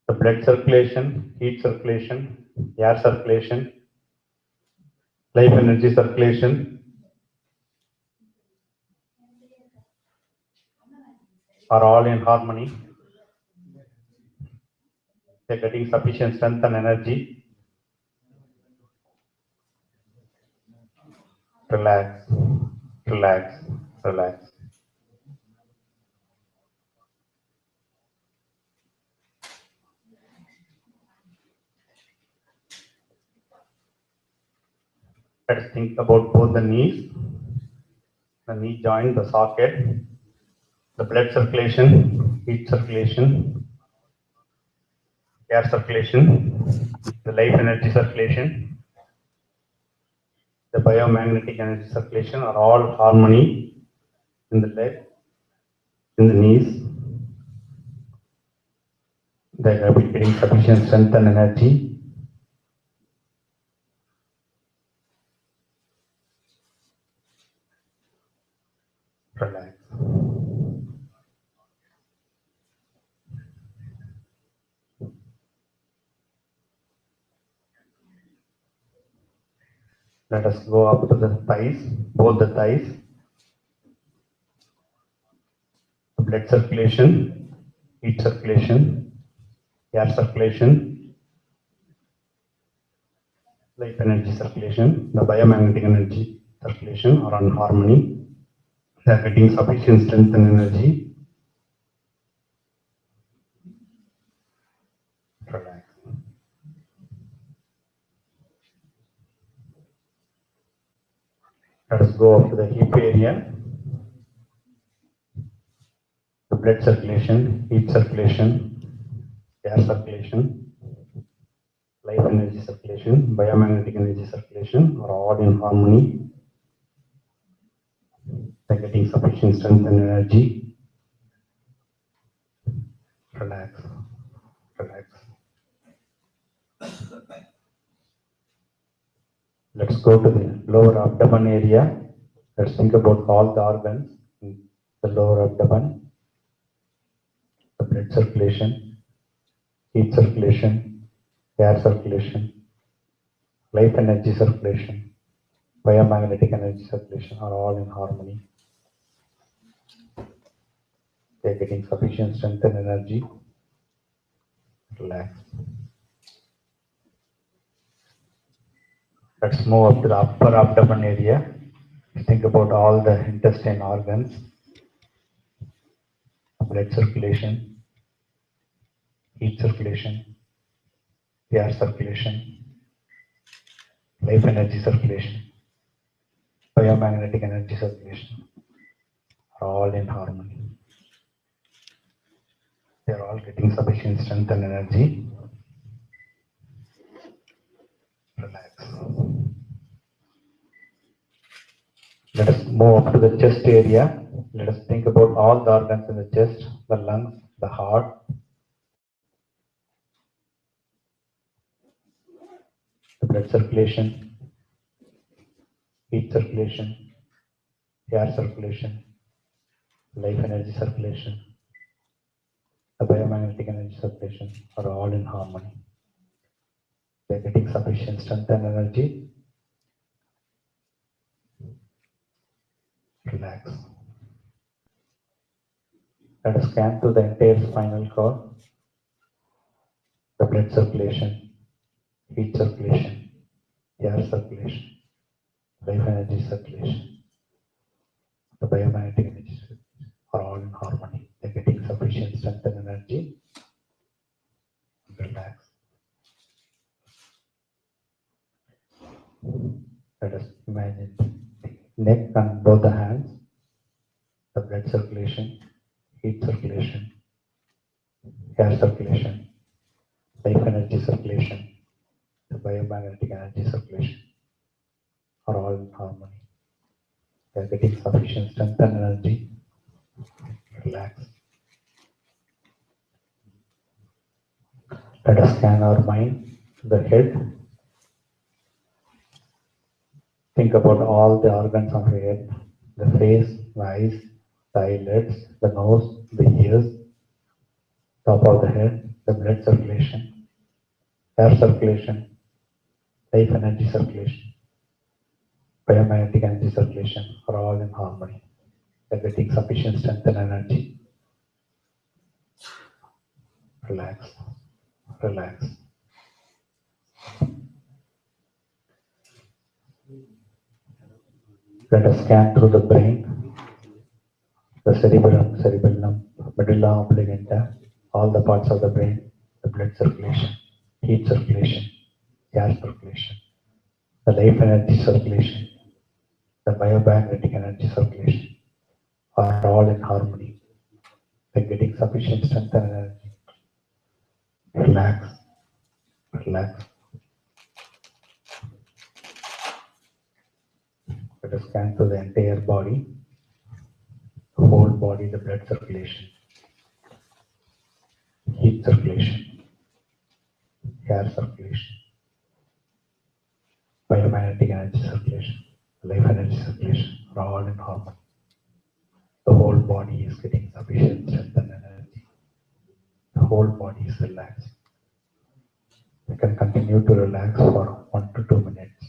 [SPEAKER 1] the blood circulation, heat circulation, air circulation, life energy circulation are all in harmony. They are getting sufficient strength and energy. Relax, relax, relax. Let's think about both the knees, the knee joint, the socket, the blood circulation, heat circulation, air circulation, the life energy circulation, the biomagnetic energy circulation are all harmony in the leg, in the knees. They are getting sufficient strength and energy. Relax. Let us go up to the thighs, both the thighs. The blood circulation, heat circulation, air circulation, life energy circulation, the biomagnetic energy circulation are on harmony. They are getting sufficient strength and energy. Relax. Let us go up to the hip area. The blood circulation, heat circulation, air circulation, life energy circulation, biomagnetic energy circulation are all in harmony. They are getting sufficient strength and energy. Relax. Relax. Let's go to the lower abdomen area. Let's think about all the organs in the lower abdomen. The blood circulation, heat circulation, air circulation, life energy circulation, biomagnetic energy circulation are all in harmony. They are getting sufficient strength and energy. Relax. Let's move up to the upper abdomen area. Think about all the intestine organs, blood circulation, heat circulation, air circulation, life energy circulation, biomagnetic energy circulation are all in harmony. They are all getting sufficient strength and energy. Relax. Let us move up to the chest area. Let us think about all the organs in the chest, the lungs, the heart,
[SPEAKER 8] the blood circulation, heat circulation, air circulation, life energy circulation, the biomagnetic energy circulation are all in harmony. They are getting sufficient strength and energy. Relax. Let us scan through the entire spinal cord, the blood circulation, heat circulation, air circulation, life energy circulation, the biomagnetic energy circulation are all in harmony. They are getting sufficient strength and energy. Relax. Let us imagine neck and both the hands, the blood circulation, heat circulation, air circulation, life energy circulation, the biomagnetic energy circulation are all in harmony. They are getting sufficient strength and energy. Relax. Let us scan our mind, the head. Think about all the organs of your head, the face, the eyes, the eyelids, the nose, the ears, top of the head, the blood circulation, air circulation, life energy circulation, biomagnetic energy circulation are all in harmony. They are getting sufficient strength and energy. Relax. Relax. Let us scan through the brain, the cerebellum, medulla oblongata, all the parts of the brain, the blood circulation, heat circulation, air circulation, the life energy circulation, the biomagnetic energy circulation are all in harmony. They're getting sufficient strength and energy. Relax. Relax. Let us scan through the entire body, the whole body, the blood circulation, heat circulation, air circulation, biomagnetic energy circulation, life energy circulation are all in harmony. The whole body is getting sufficient strength and energy. The whole body is relaxed. You can continue to relax for 1 to 2 minutes.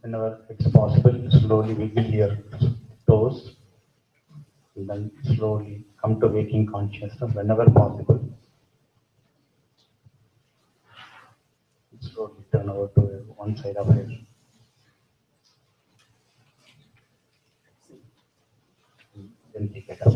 [SPEAKER 8] Whenever it's possible, slowly wiggle your toes, and then slowly come to waking consciousness whenever possible. Slowly turn over to one side of it. Then take it up.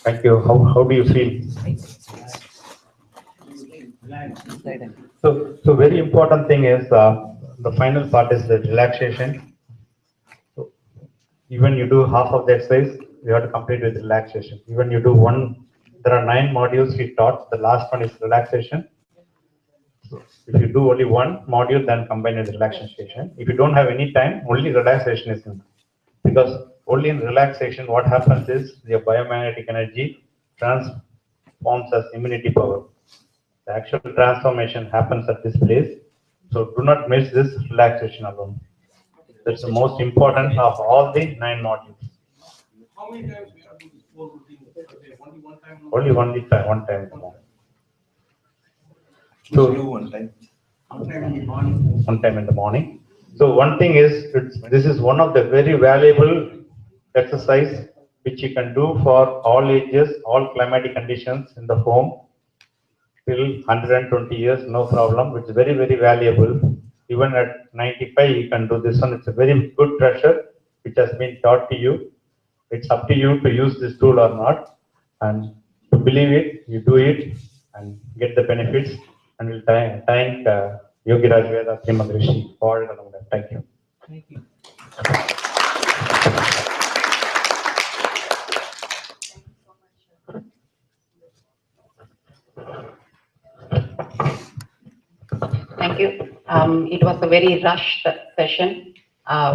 [SPEAKER 8] Thank you. How do you feel? So very important thing is the final part is the relaxation. So even you do half of the exercise, you have to complete with relaxation. Even you do one, there are 9 modules we taught. The last one is relaxation. So if you do only one module, then combine with relaxation. If you don't have any time, only relaxation is enough. Because only in relaxation, what happens is your biomagnetic energy transforms as immunity power. The actual transformation happens at this place. So do not miss this relaxation alone. That's the most important of all the 9 modules.
[SPEAKER 9] How many times we have to do this whole routine per day? Only one time?
[SPEAKER 8] Only one time in the morning.
[SPEAKER 3] So do one time.
[SPEAKER 9] One time in the morning.
[SPEAKER 8] One time in the morning. So one thing is, this is one of the very valuable exercise which you can do for all ages, all climatic conditions in the home till 120 years, no problem. It's very, very valuable. Even at 95, you can do this one. It's a very good treasure which has been taught to you. It's up to you to use this tool or not. And to believe it, you do it and get the benefits. And we'll thank Yogi Ayurveda Maharishi for it. Thank you.
[SPEAKER 7] Thank you.
[SPEAKER 4] Thank you. It was a very rushed session.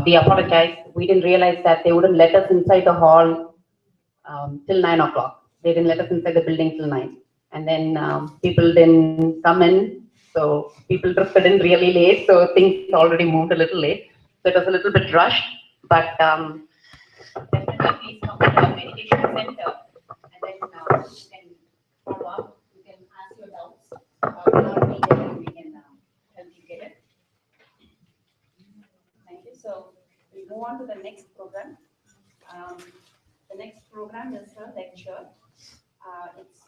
[SPEAKER 4] We apologize. We didn't realize that they wouldn't let us inside the hall till 9 o'clock. They didn't let us inside the building till 9. And then people didn't come in. So people drifted in really late. So things already moved a little late. So it was a little bit rushed. But definitely please come to our meditation center. And then you can follow up. You can ask your doubts. We can help you get it. Thank you. So we move on to the next program. The next program is a lecture. It's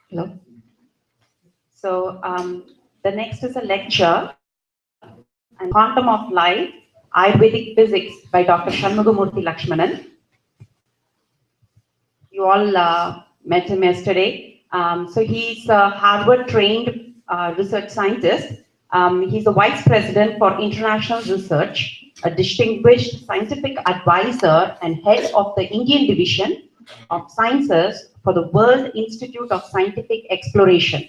[SPEAKER 4] hello. So the next is a lecture and Quantum of Life, Ayurvedic Physics by Dr. Shanmugamurthy Lakshmanan. You all met him yesterday. So he's a Harvard-trained research scientist. He's a vice president for international research, a distinguished scientific advisor and head of the Indian division of sciences for the World Institute of Scientific Exploration.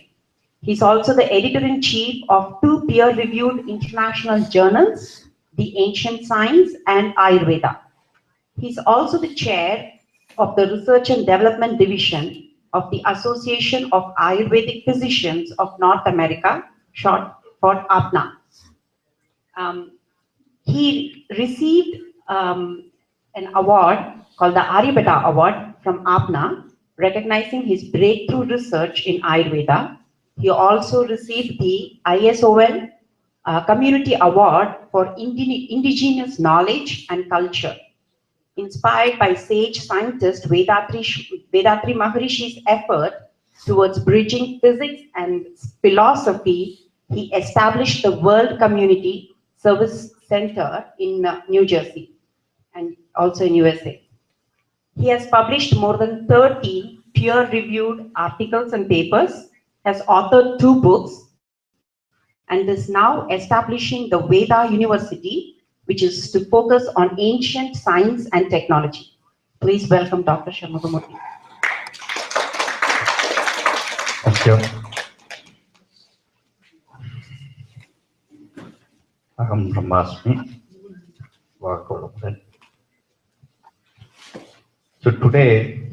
[SPEAKER 4] He's also the editor-in-chief of 2 peer-reviewed international journals, The Ancient Science and Ayurveda. He's also the chair of the Research and Development Division of the Association of Ayurvedic Physicians of North America, short for APNA. He received an award called the Ayurveda Award from APNA, recognizing his breakthrough research in Ayurveda. He also received the ISOL Community Award for Indigenous Knowledge and Culture. Inspired by sage scientist Vedatri Maharishi's effort towards bridging physics and philosophy, he established the World Community Service Center in New Jersey and also in USA. He has published more than 30 peer-reviewed articles and papers, has authored 2 books, and is now establishing the Veda University, which is to focus on ancient science and technology. Please welcome Dr. Shanmugamurthy.
[SPEAKER 8] Thank you. Aham Brahmasmi. So today,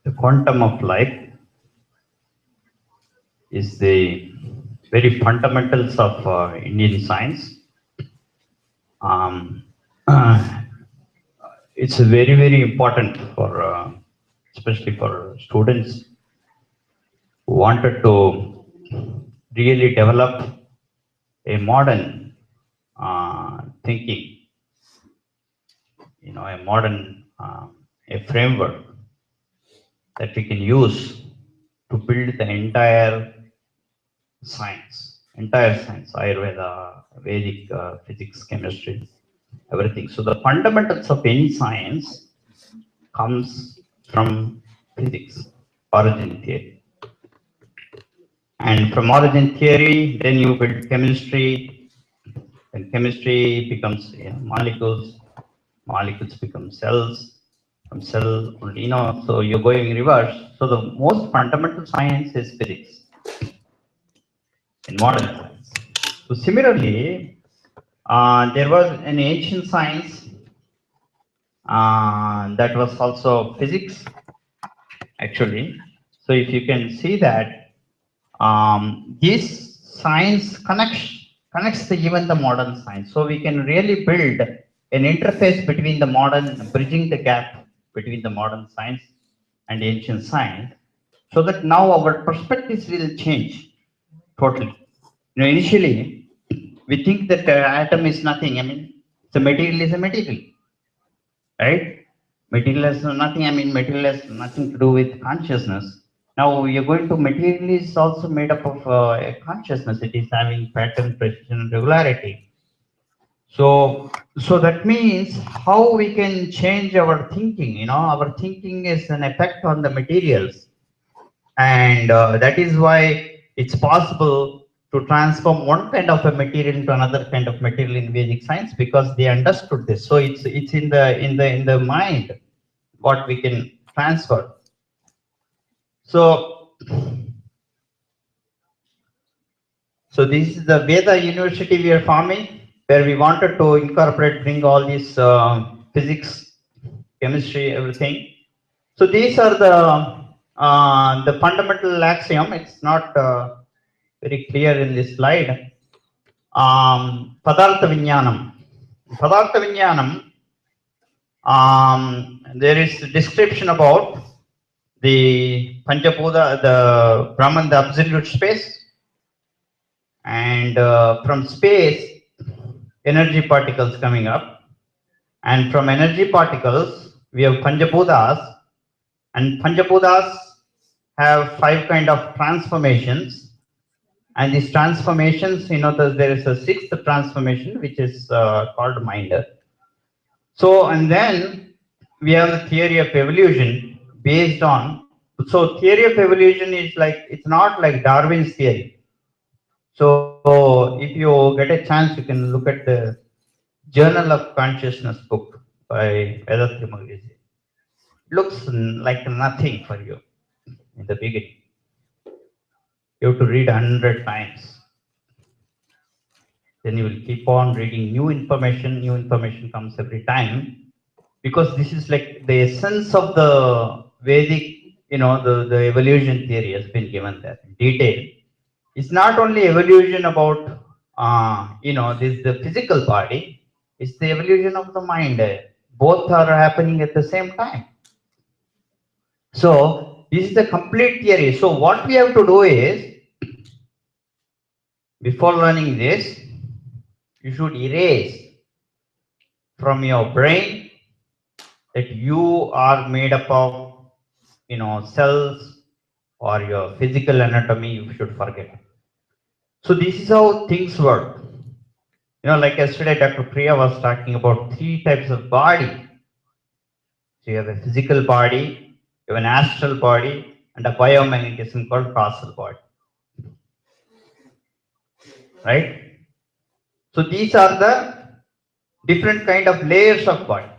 [SPEAKER 8] the quantum of life is the very fundamentals of Indian science. It's very, very important for, especially for students who wanted to really develop a modern thinking, a modern a framework that we can use to build the entire science, Ayurveda, Vedic, physics, chemistry, everything. So the fundamentals of any science comes from physics, origin theory. And from origin theory, then you build chemistry, and chemistry becomes molecules, molecules become cells, from cell, so you're going in reverse. So the most fundamental science is physics in modern science. So similarly,
[SPEAKER 10] There was an ancient science that was also physics, actually. So if you can see that, this science connects even the modern science. So we can really build an interface between the modern, bridging the gap between the modern science and ancient science, so that now our perspectives will change totally. Initially, we think that the atom is nothing. I mean, the material is a material, right? Material has nothing. I mean, material has nothing to do with consciousness. Now we are going to material is also made up of a consciousness. It is having pattern, precision, and regularity. So that means how we can change our thinking. Our thinking is an effect on the materials, and that is why it's possible to transform one kind of a material into another kind of material in Vedic science, because they understood this. So it's in the mind what we can transfer. So this is the Veda University we are forming, where we wanted to bring all these physics, chemistry, everything. So these are the fundamental axiom. It's not very clear in this slide. Padartha Vinyanam. Padartha Vinyanam, there is a description about the Panchabhuta, the Brahman, the absolute space, and from space, energy particles coming up, and from energy particles, we have Panchabhutas, and Panchabhutas have 5 kind of transformations, and these transformations, there is a 6th transformation, which is called mind. So, and then we have the theory of evolution based on, so theory of evolution is like, it's not like Darwin's theory. So if you get a chance, you can look at the Journal of Consciousness book by Priyatarsshini. Looks like nothing for you in the beginning. You have to read 100 times. Then you will keep on reading new information comes every time. Because this is like the essence of the Vedic, the evolution theory has been given there in detail. It's not only evolution about, the physical body, it's the evolution of the mind. Both are happening at the same time. So this is the complete theory. So what we have to do is, before learning this, you should erase from your brain that you are made up of, cells, or your physical anatomy. You should forget. So this is how things work. Like yesterday, Dr. Priya was talking about 3 types of body. So you have a physical body, you have an astral body, and a biomagnetism called causal body. Right? So these are the different kind of layers of body.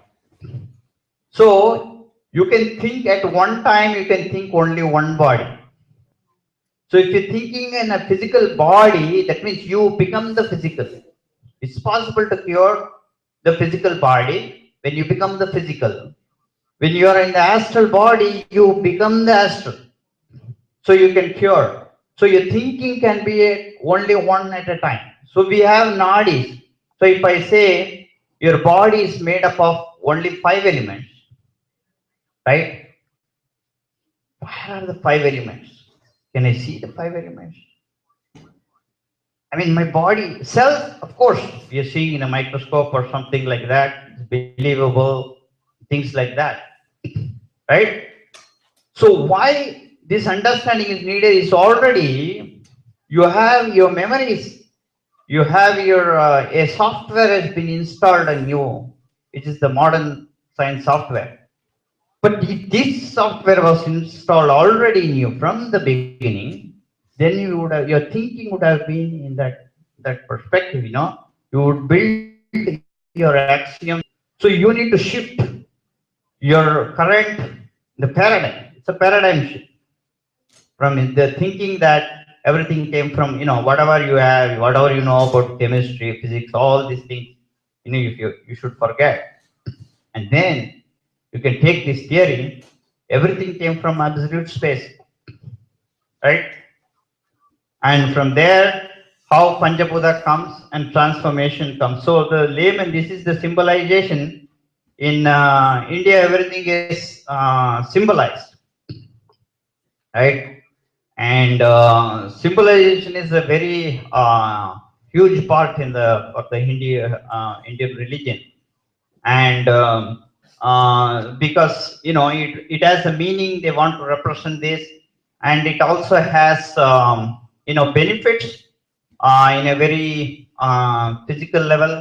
[SPEAKER 10] So you can think at one time, you can think only one body. So if you're thinking in a physical body, that means you become the physical. It's possible to cure the physical body when you become the physical. When you are in the astral body, you become the astral. So you can cure. So your thinking can be only one at a time. So we have nadis. So if I say your body is made up of only 5 elements, right? Where are the 5 elements? Can I see the 5 elements? I mean, my body, cells, of course, we are seeing in a microscope or something like that, it's believable, things like that, right? So why this understanding is needed is already, you have your memories, you have your, a software has been installed anew, which is the modern science software. But if this software was installed already in you from the beginning, then you would have, your thinking would have been in that perspective, you would build your axiom. So you need to shift your the paradigm. It's a paradigm shift from the thinking that everything came from, whatever you have, whatever you know about chemistry, physics, all these things, if you should forget. And then you can take this theory, everything came from absolute space, right? And from there, how Panchabhuta comes and transformation comes. So the layman, this is the symbolization. In India, everything is symbolized, right? And symbolization is a very huge part in of the Indian religion. And because it has a meaning, they want to represent this, and it also has benefits in a very physical level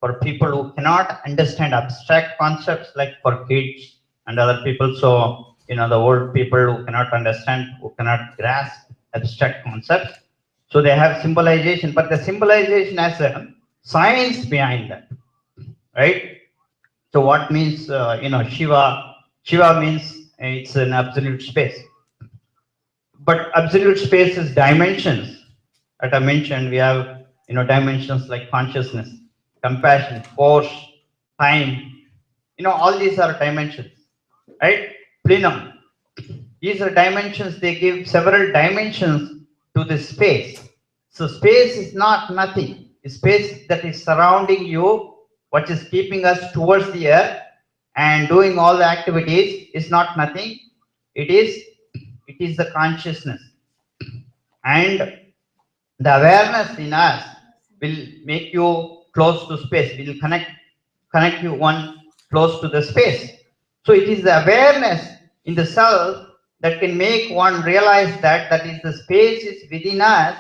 [SPEAKER 10] for people who cannot understand abstract concepts, like for kids and other people. So the old people who cannot understand, who cannot grasp abstract concepts, so they have symbolization, but the symbolization has a science behind that, right? So what means, Shiva? Shiva means it's an absolute space. But absolute space is dimensions. As I mentioned, we have, dimensions like consciousness, compassion, force, time. All these are dimensions, right? Plenum. These are dimensions. They give several dimensions to this space. So space is not nothing. The space that is surrounding you, what is keeping us towards the earth and doing all the activities, is not nothing. It is the consciousness. And the awareness in us will make you close to space, will connect you one close to the space. So it is the awareness in the self that can make one realize that is the space is within us,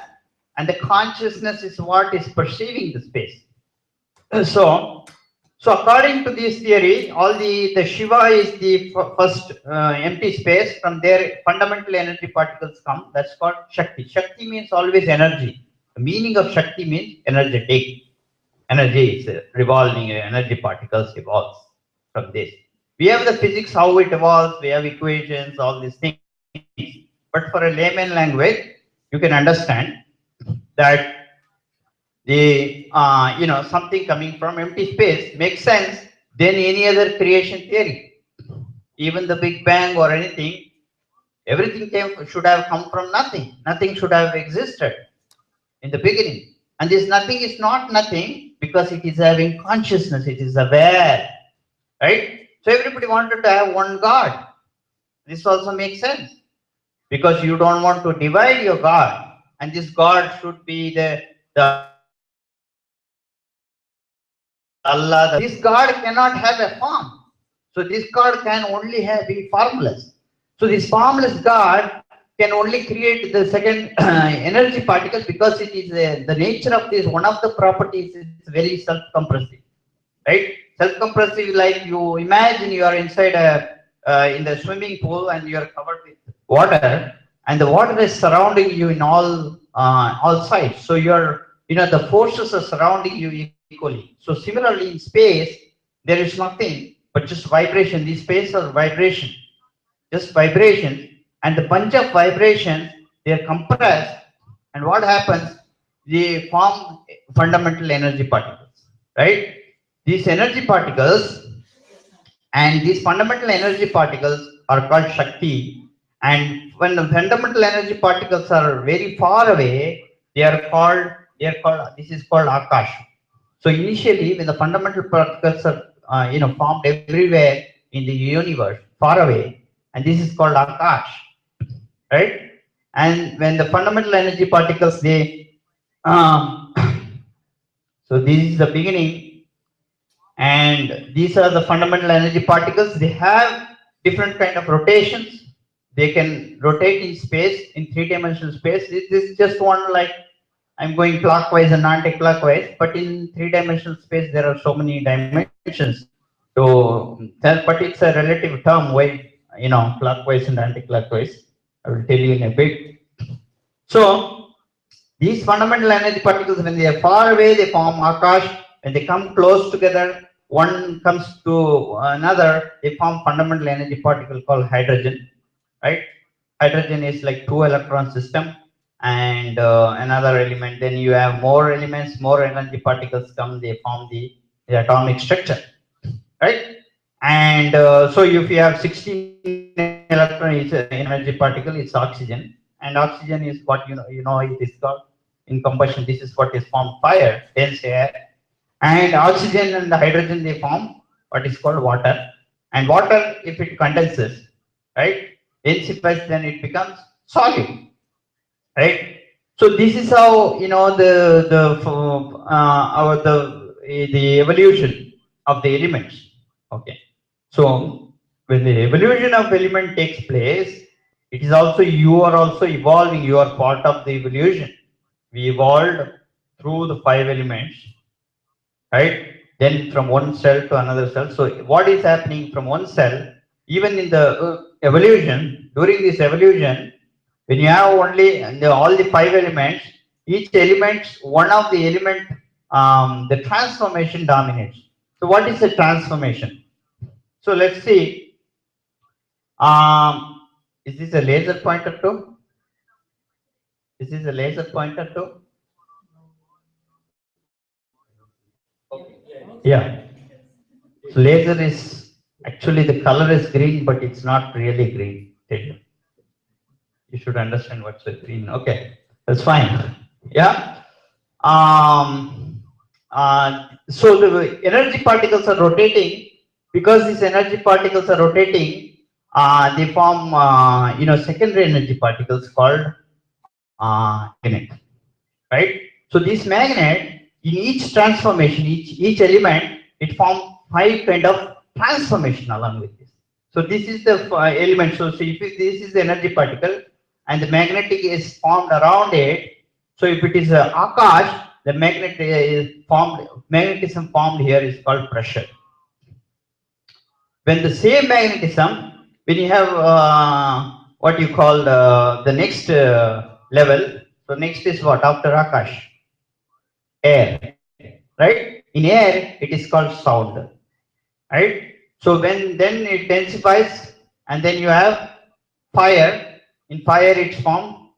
[SPEAKER 10] and the consciousness is what is perceiving the space. So according to this theory, all the Shiva is the first empty space. From there, fundamental energy particles come. That's called Shakti. Shakti means always energy. The meaning of Shakti means energetic. Energy is revolving, energy particles evolves from this. We have the physics, how it evolves, we have equations, all these things. But for a layman language, you can understand that the something coming from empty space makes sense than any other creation theory. Even the Big Bang or anything, everything should have come from nothing. Nothing should have existed in the beginning. And this nothing is not nothing because it is having consciousness, it is aware, right? So everybody wanted to have one God. This also makes sense because you don't want to divide your God, and this God should be the Allah. This God cannot have a form. So this God can only be formless. So this formless God can only create the second energy particles because it is the nature of this. One of the properties is very self-compressive, right? Self-compressive, like you imagine you are inside in the swimming pool and you are covered with water, and the water is surrounding you in all sides. So the forces are surrounding you equally. So similarly in space, there is nothing but just vibration. These space are vibration, just vibration, and the bunch of vibrations, they are compressed, and what happens? They form fundamental energy particles, right? These energy particles and these fundamental energy particles are called Shakti. And when the fundamental energy particles are very far away, this is called Akash. So initially, when the fundamental particles are formed everywhere in the universe, far away, and this is called Akash, right? And when the fundamental energy particles so this is the beginning, and these are the fundamental energy particles. They have different kind of rotations. They can rotate in space, in three-dimensional space. This is just one, like I'm going clockwise and anti-clockwise, but in three-dimensional space there are so many dimensions. So, but it's a relative term. Why clockwise and anti-clockwise? I will tell you in a bit. So these fundamental energy particles, when they are far away, they form Akash. When they come close together, one comes to another, they form fundamental energy particle called hydrogen, right? Hydrogen is like 2 electron system, and another element. Then you have more elements, more energy particles come, they form the atomic structure, right? And so if you have 16 electron is an energy particle, it's oxygen, and oxygen is what it is called in combustion. This is what is formed fire, dense air, and oxygen and the hydrogen they form what is called water. And water, if it condenses, right, densifies, then it becomes solid, right? So this is how the evolution of the elements. Okay. So when the evolution of element takes place, it is also you are also evolving. You are part of the evolution. We evolved through the 5 elements, right? Then from one cell to another cell. So what is happening from one cell, even in the evolution, during this evolution, when you have only all the 5 elements, each element, one of the element, the transformation dominates. So what is the transformation? So let's see. Is this a laser pointer too? Is this a laser pointer too? Yeah. So laser is actually the color is green, but it's not really green. You should understand what's the green. Okay, that's fine. Yeah. So the energy particles are rotating. Because these energy particles are rotating, they form secondary energy particles called magnet, right? So this magnet, in each transformation, each element, it forms 5 kind of transformation along with this. So this is the element. So if this is the energy particle and the magnetic is formed around it, so if it is Akash, the magnet is formed, magnetism formed here is called pressure. When the same magnetism, when you have what you call the next level, so next is what after Akash? Air, right? In air, it is called sound, right? So when then it densifies, and then you have fire. In fire, it's formed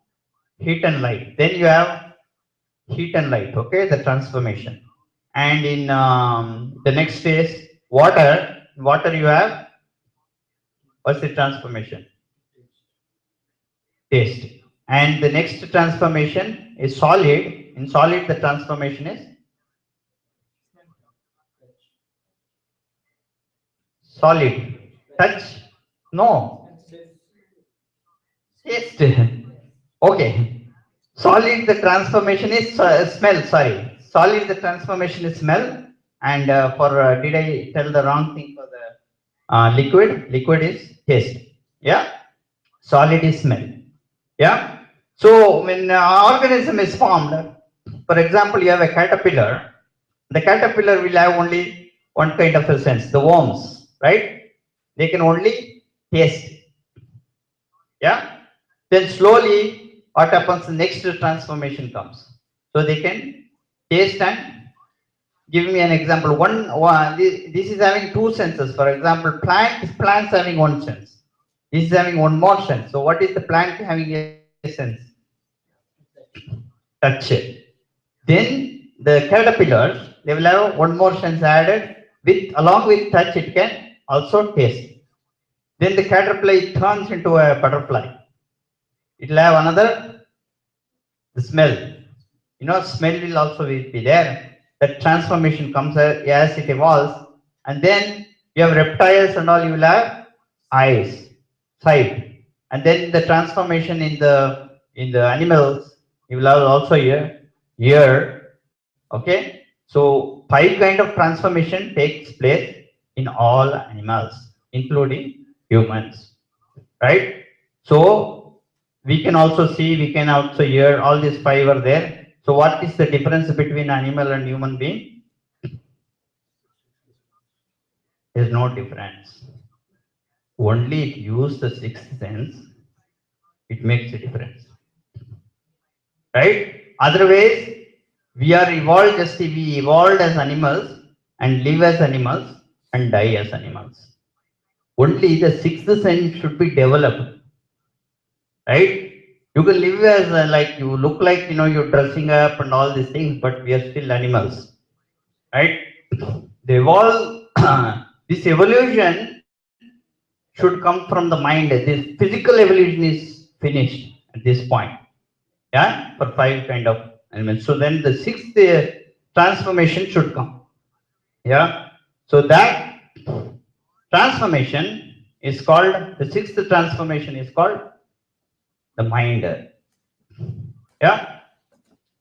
[SPEAKER 10] heat and light. Then you have heat and light, okay, the transformation. And in the next phase, water. Water you have, what's the transformation? Taste. And the next transformation is solid. In solid, the transformation is solid. Touch? No. Taste. Okay. Solid, the transformation is smell. Sorry. Solid, the transformation is smell. And did I tell the wrong thing for the liquid? Liquid is taste. Yeah. Solid is smell. Yeah. So when organism is formed, for example, you have a caterpillar. The caterpillar will have only one kind of a sense, the worms, right? They can only taste. Yeah. Then slowly, what happens? The next transformation comes. So they can taste and give me an example. This is having 2 senses. For example, plants having 1 sense. This is having 1 more sense. So what is the plant having a sense? Touch. Then the caterpillars, they will have 1 more sense added. Along with touch, it can also taste. Then the caterpillar turns into a butterfly. It will have another, the smell. Smell will also be there. That transformation comes as it evolves. And then you have reptiles and all, you will have eyes, sight. And then the transformation in the animals, you will have also ear. Okay. So 5 kind of transformation takes place in all animals, including humans, right? So we can also see, we can also hear, all these 5 are there. So what is the difference between animal and human being? There is no difference. Only if you use the 6th sense, it makes a difference, right? Otherwise, we evolved as animals and live as animals and die as animals. Only the 6th sense should be developed, right? You can live as like you look like, you're dressing up and all these things, but we are still animals, right? They evolve. This evolution should come from the mind. This physical evolution is finished at this point. Yeah, for 5 kind of elements. So then the 6th transformation should come. Yeah. So that transformation is called, the 6th transformation is called the mind. Yeah.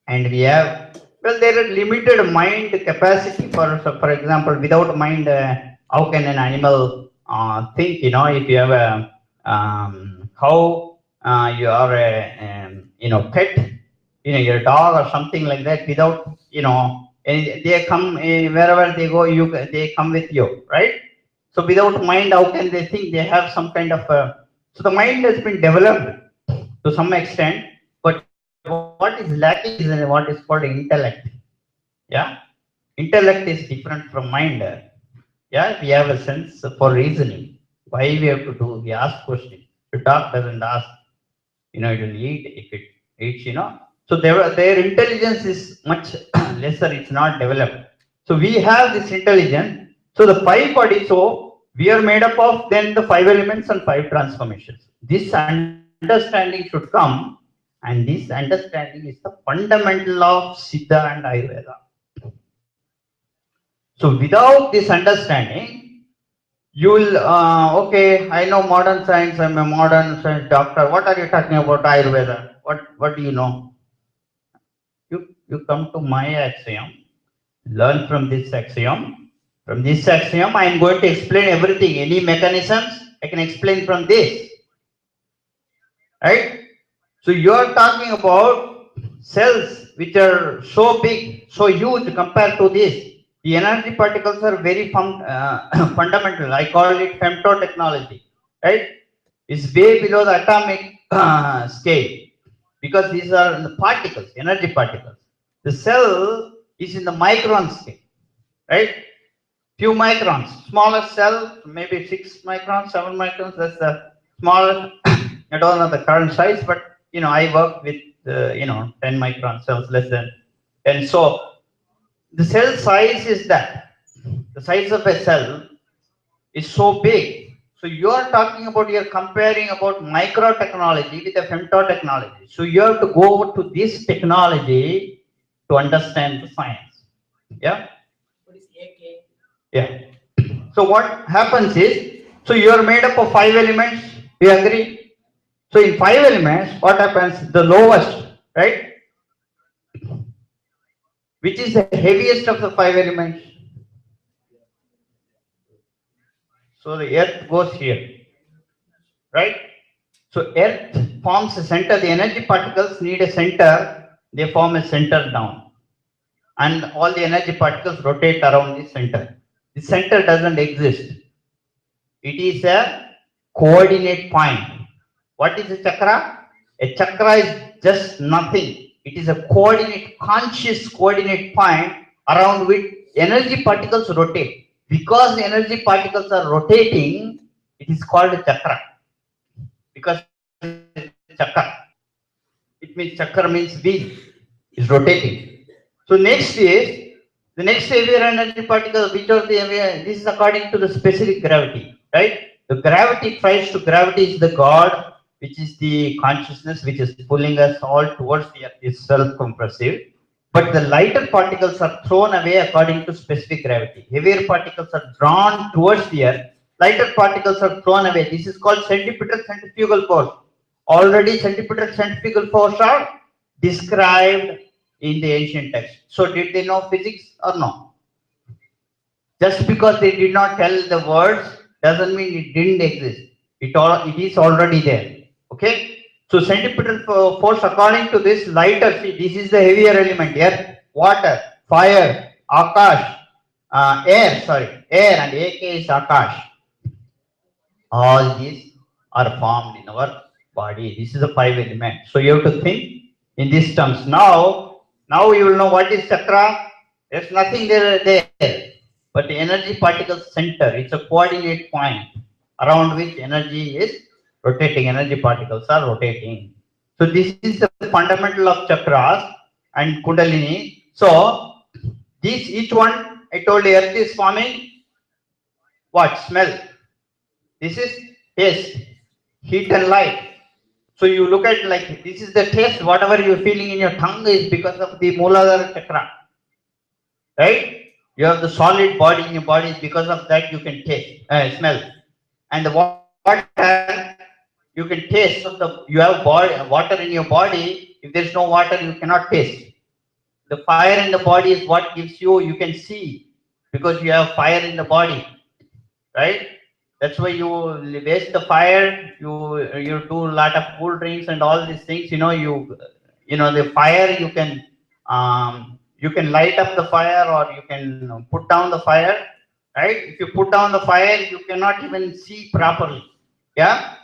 [SPEAKER 10] And we have, well, there is limited mind capacity. For example, without mind, how can an animal think? If you have a how you are a pet, your dog or something like that, without they come wherever they go, they come with you, right? So without mind, how can they think? They have some kind of so the mind has been developed to some extent, but what is lacking is what is called intellect. Yeah, intellect is different from mind. Yeah, we have a sense for reasoning. Why we have to do? We ask questions. The dog doesn't ask. It will eat if it eats. So their intelligence is much lesser. It's not developed. So we have this intelligence. So the 5 bodies. So we are made up of then the 5 elements and 5 transformations. This understanding should come, and this understanding is the fundamental of Siddha and Ayurveda. So without this understanding, you will, okay, I know modern science, I'm a modern science doctor. What are you talking about Ayurveda? What do you know? You come to my axiom, learn from this axiom. From this axiom, I am going to explain everything. Any mechanisms, I can explain from this. Right? So you are talking about cells which are so big, so huge compared to this. The energy particles are very fundamental. I call it femtotechnology, right? It's way below the atomic scale, because these are the particles, energy particles. The cell is in the micron scale, right? Few microns, smallest cell, maybe 6 microns, 7 microns. That's the smallest. I don't know the current size, but I work with 10 micron cells, less than. And so the cell size is that. The size of a cell is so big. So you are comparing about micro technology with the femto technology. So you have to go to this technology to understand the science. Yeah.
[SPEAKER 7] What is AK?
[SPEAKER 10] Yeah. So what happens is, so you are made up of 5 elements. We agree. So in 5 elements, what happens? The lowest, right? Which is the heaviest of the 5 elements? So the earth goes here, right? So earth forms a center. The energy particles need a center. They form a center down. And all the energy particles rotate around the center. The center doesn't exist. It is a coordinate point. What is a chakra? A chakra is just nothing. It is a conscious coordinate point around which energy particles rotate. Because the energy particles are rotating, it is called a chakra. Because chakra, it means chakra means wheel, is rotating. So next is the next heavier energy particle, which are the heavier. This is according to the specific gravity, right? The gravity is the God, which is the consciousness which is pulling us all towards the earth, is self-compressive. But the lighter particles are thrown away according to specific gravity. Heavier particles are drawn towards the earth. Lighter particles are thrown away. This is called centrifugal force. Already centripetal centrifugal force are described in the ancient text. So did they know physics or no? Just because they did not tell the words doesn't mean it didn't exist. It is already there. Okay. So centripetal force, according to this lighter, see, this is the heavier element here: water, fire, akash, air, and AK is akash. All these are formed in our body. This is the 5 elements. So you have to think in these terms. Now you will know what is chakra. There's nothing there. But the energy particle center, it's a coordinate point around which energy is rotating. Energy particles are rotating. So this is the fundamental of chakras and Kundalini. So this each one, I told you, earth is forming what? Smell. This is taste, heat and light. So you look at like this is the taste, whatever you're feeling in your tongue is because of the Mooladhara chakra. Right? You have the solid body in your body, because of that you can taste, smell. And the water, you can taste. So you have water in your body. If there's no water, you cannot taste. The fire in the body is what gives you can see, because you have fire in the body, right? That's why you waste the fire. You do a lot of cool drinks and all these things. The fire you can light up the fire, or you can put down the fire, right? If you put down the fire, you cannot even see properly. Yeah.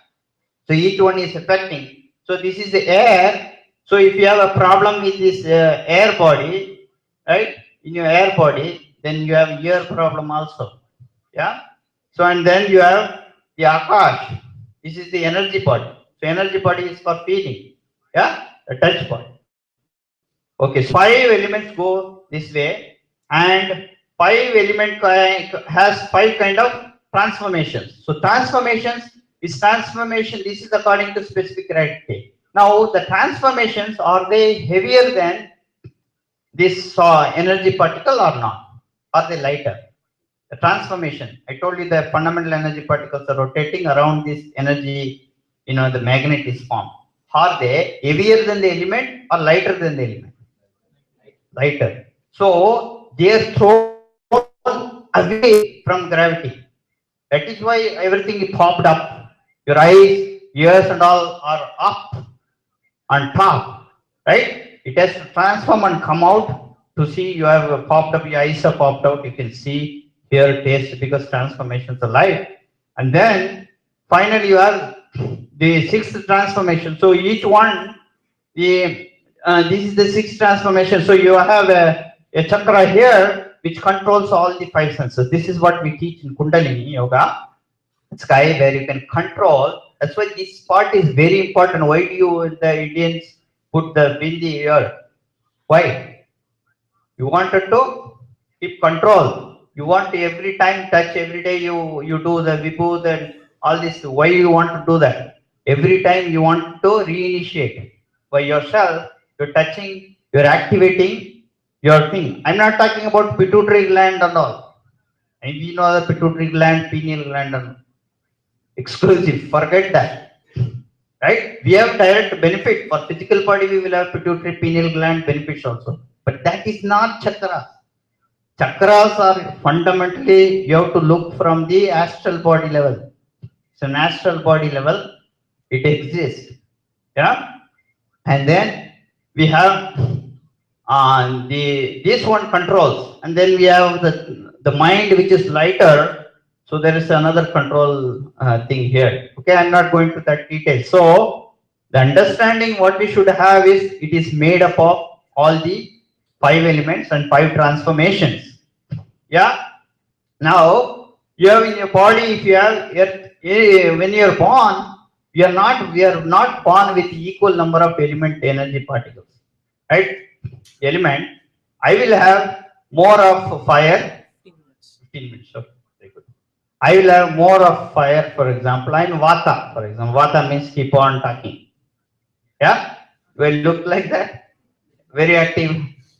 [SPEAKER 10] So each one is affecting. So this is the air. So if you have a problem with this air body, right? In your air body, then you have ear problem also. Yeah. So and then you have the akash. This is the energy body. So energy body is for feeling. Yeah. The touch body. Okay. So 5 elements go this way, and 5 element has 5 kind of transformations. So transformations is transformation. This is according to specific criteria. Now the transformations, are they heavier than this energy particle or not? Are they lighter? The transformation, I told you the fundamental energy particles are rotating around this energy, the magnet is formed. Are they heavier than the element or lighter than the element? Lighter. So they are thrown away from gravity. That is why everything is popped up. Your eyes, ears and all are up on top, right? It has to transform and come out to see. You have popped up, your eyes are popped out, you can see, hear, taste, because transformations are light. And then finally you have the 6th transformation. So each one, this is the 6th transformation. So you have a chakra here which controls all the 5 senses. This is what we teach in Kundalini Yoga. Sky, where you can control. That's why this part is very important. Why do you, the Indians, put the bindi here? Why? You wanted to keep control. You want to every time touch, every day you do the vibhuti and all this. Why you want to do that? Every time you want to reinitiate by yourself. You're touching, you're activating your thing. I'm not talking about pituitary gland and all. And we know the pituitary gland, pineal gland and all. Exclusive, forget that, right? We have direct benefit for physical body. We will have pituitary, pineal gland benefits also, but that is not chakras. Chakras are fundamentally, you have to look from the astral body level. So an astral body level, it exists, yeah. And then we have this one controls, and then we have the mind, which is lighter. So there is another control thing here. Okay, I'm not going to that detail. So the understanding what we should have is, it is made up of all the 5 elements and 5 transformations. Yeah. Now you have in your body, if you have when you are born, we are not born with equal number of element energy particles, right? Element, I will have more of fire. 15 minutes. Okay, very good. I will have more of fire, for example. I'm Vata, for example. Vata means keep on talking. Yeah? Will look like that. Very active.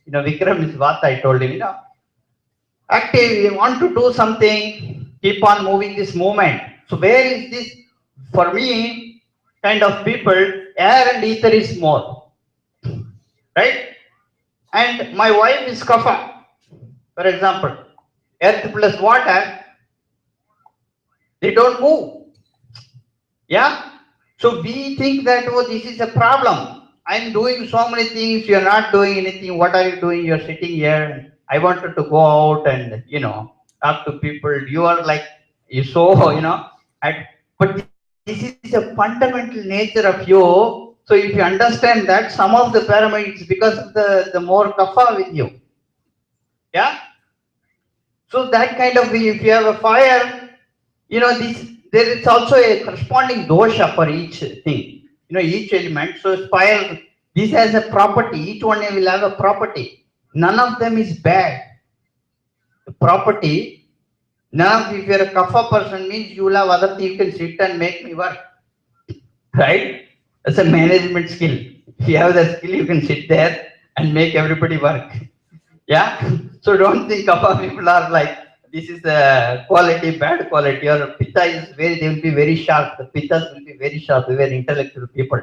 [SPEAKER 10] Vikram is Vata, I told him, active, you want to do something, keep on moving this movement. So where is this? For me, kind of people, air and ether is more. Right? And my wife is Kapha, for example. Earth plus water, they don't move. Yeah? So we think that, oh, this is a problem. I'm doing so many things, you're not doing anything. What are you doing? You're sitting here. I wanted to go out and, talk to people. You are like, but this is a fundamental nature of you. So if you understand that, some of the pyramids, because of the more kapha with you. Yeah? So that kind of, if you have a fire, there is also a corresponding dosha for each thing. each element. So fire, this has a property, each one will have a property. None of them is bad. The property, if you're a kapha person, means you will have other things, you can sit and make me work. Right? That's a management skill. If you have that skill, you can sit there and make everybody work. Yeah? So don't think kapha people are like, this is the quality, bad quality, or pitta is they will be very sharp. The pittas will be very sharp, very intellectual people.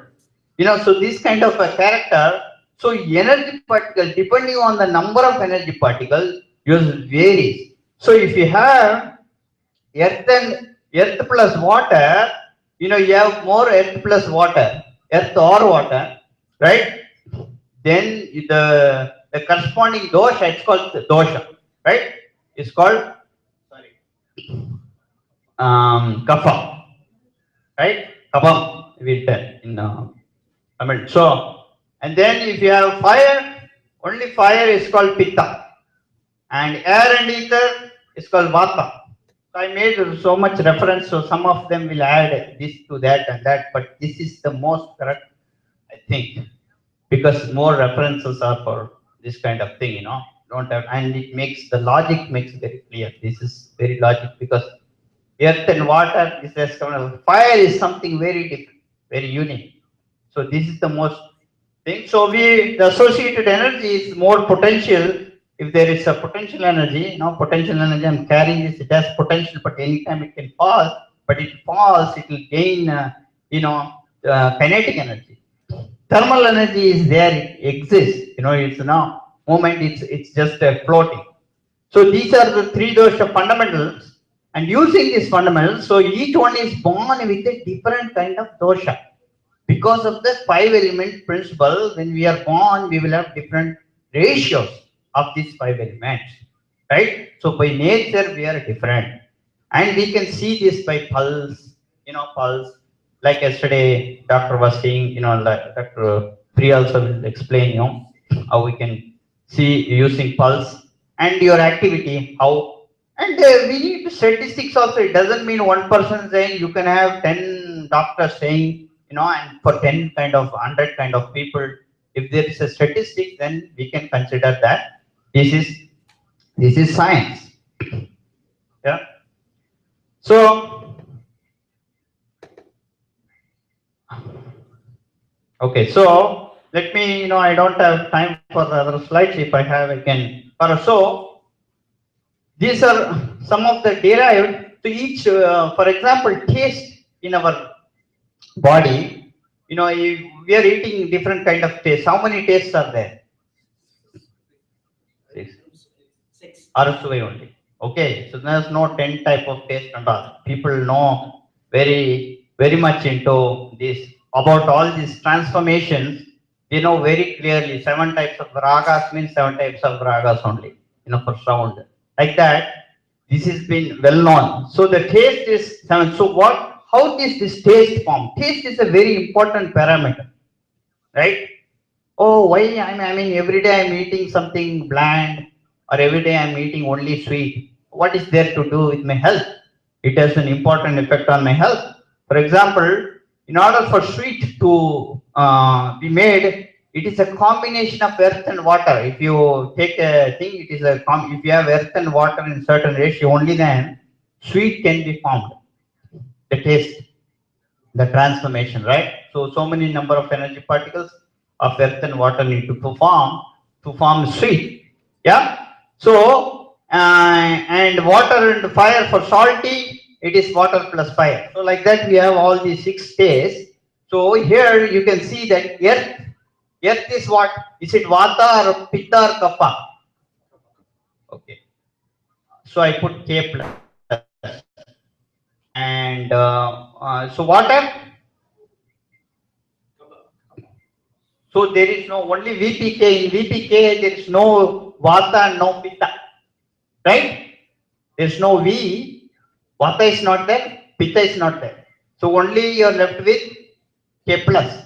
[SPEAKER 10] So this kind of a character, so energy particle, depending on the number of energy particles, yours varies. So if you have earth plus water, you have more earth plus water, earth or water, right? Then the corresponding dosha, it's called dosha, right? It's called kapha, right? Kapam, we tell in Tamil. So, and then if you have fire, only fire is called pitta, and air and ether is called vata. So I made so much reference, so some of them will add this to that and that, but this is the most correct, I think, because more references are for this kind of thing, don't have, and it makes the logic makes very clear. This is very logic because earth and water is just fire is something very different, very unique. So this is the most thing. So the associated energy is more potential. If there is a potential energy, potential energy, I'm carrying this, it has potential, but anytime it can fall, but it falls, it will gain, kinetic energy. Thermal energy is there, it exists, it's now moment, it's just floating. So these are the three dosha fundamentals. And using these fundamentals, so each one is born with a different kind of dosha. Because of the 5 element principle, when we are born, we will have different ratios of these 5 elements. Right? So by nature, we are different. And we can see this by pulse, pulse. Like yesterday, doctor was saying, like Dr. Priya also will explain, how we can see using pulse and your activity, how. And we need statistics also. It doesn't mean one person saying you can have 10 doctors saying, and for 10 kind of 100 kind of people, if there is a statistic, then we can consider that this is science. Yeah. So, okay. So let me, I don't have time for the other slides. If I have, I can. So these are some of the derived to each. For example, taste in our body. If we are eating different kind of taste. How many tastes are there? 6. Arasuvai only. Okay, so there's no 10 type of taste and all. People know very much into this, about all these transformations. They know very clearly 7 types of ragas means 7 types of ragas only, for sound. Like that, this has been well known. So the taste is 7. So how is this taste form? Taste is a very important parameter, right? Oh, why every day I'm eating something bland, or every day I'm eating only sweet. What is there to do with my health? It has an important effect on my health. For example, in order for sweet to be made, it is a combination of earth and water. If you take a thing, it is if you have earth and water in certain ratio, only then sweet can be formed. The taste, the transformation, right? So many number of energy particles of earth and water need to form sweet. Yeah. So and water and fire for salty, it is water plus fire. So like that, we have all these 6 states. So here you can see that earth is what? Is it vata or pitta or kapha? Okay. So I put K plus. And so water. So there is no only VPK. In VPK, there is no vata and no pitta. Right? There is no V. Vata is not there. Pitta is not there. So only you are left with K plus.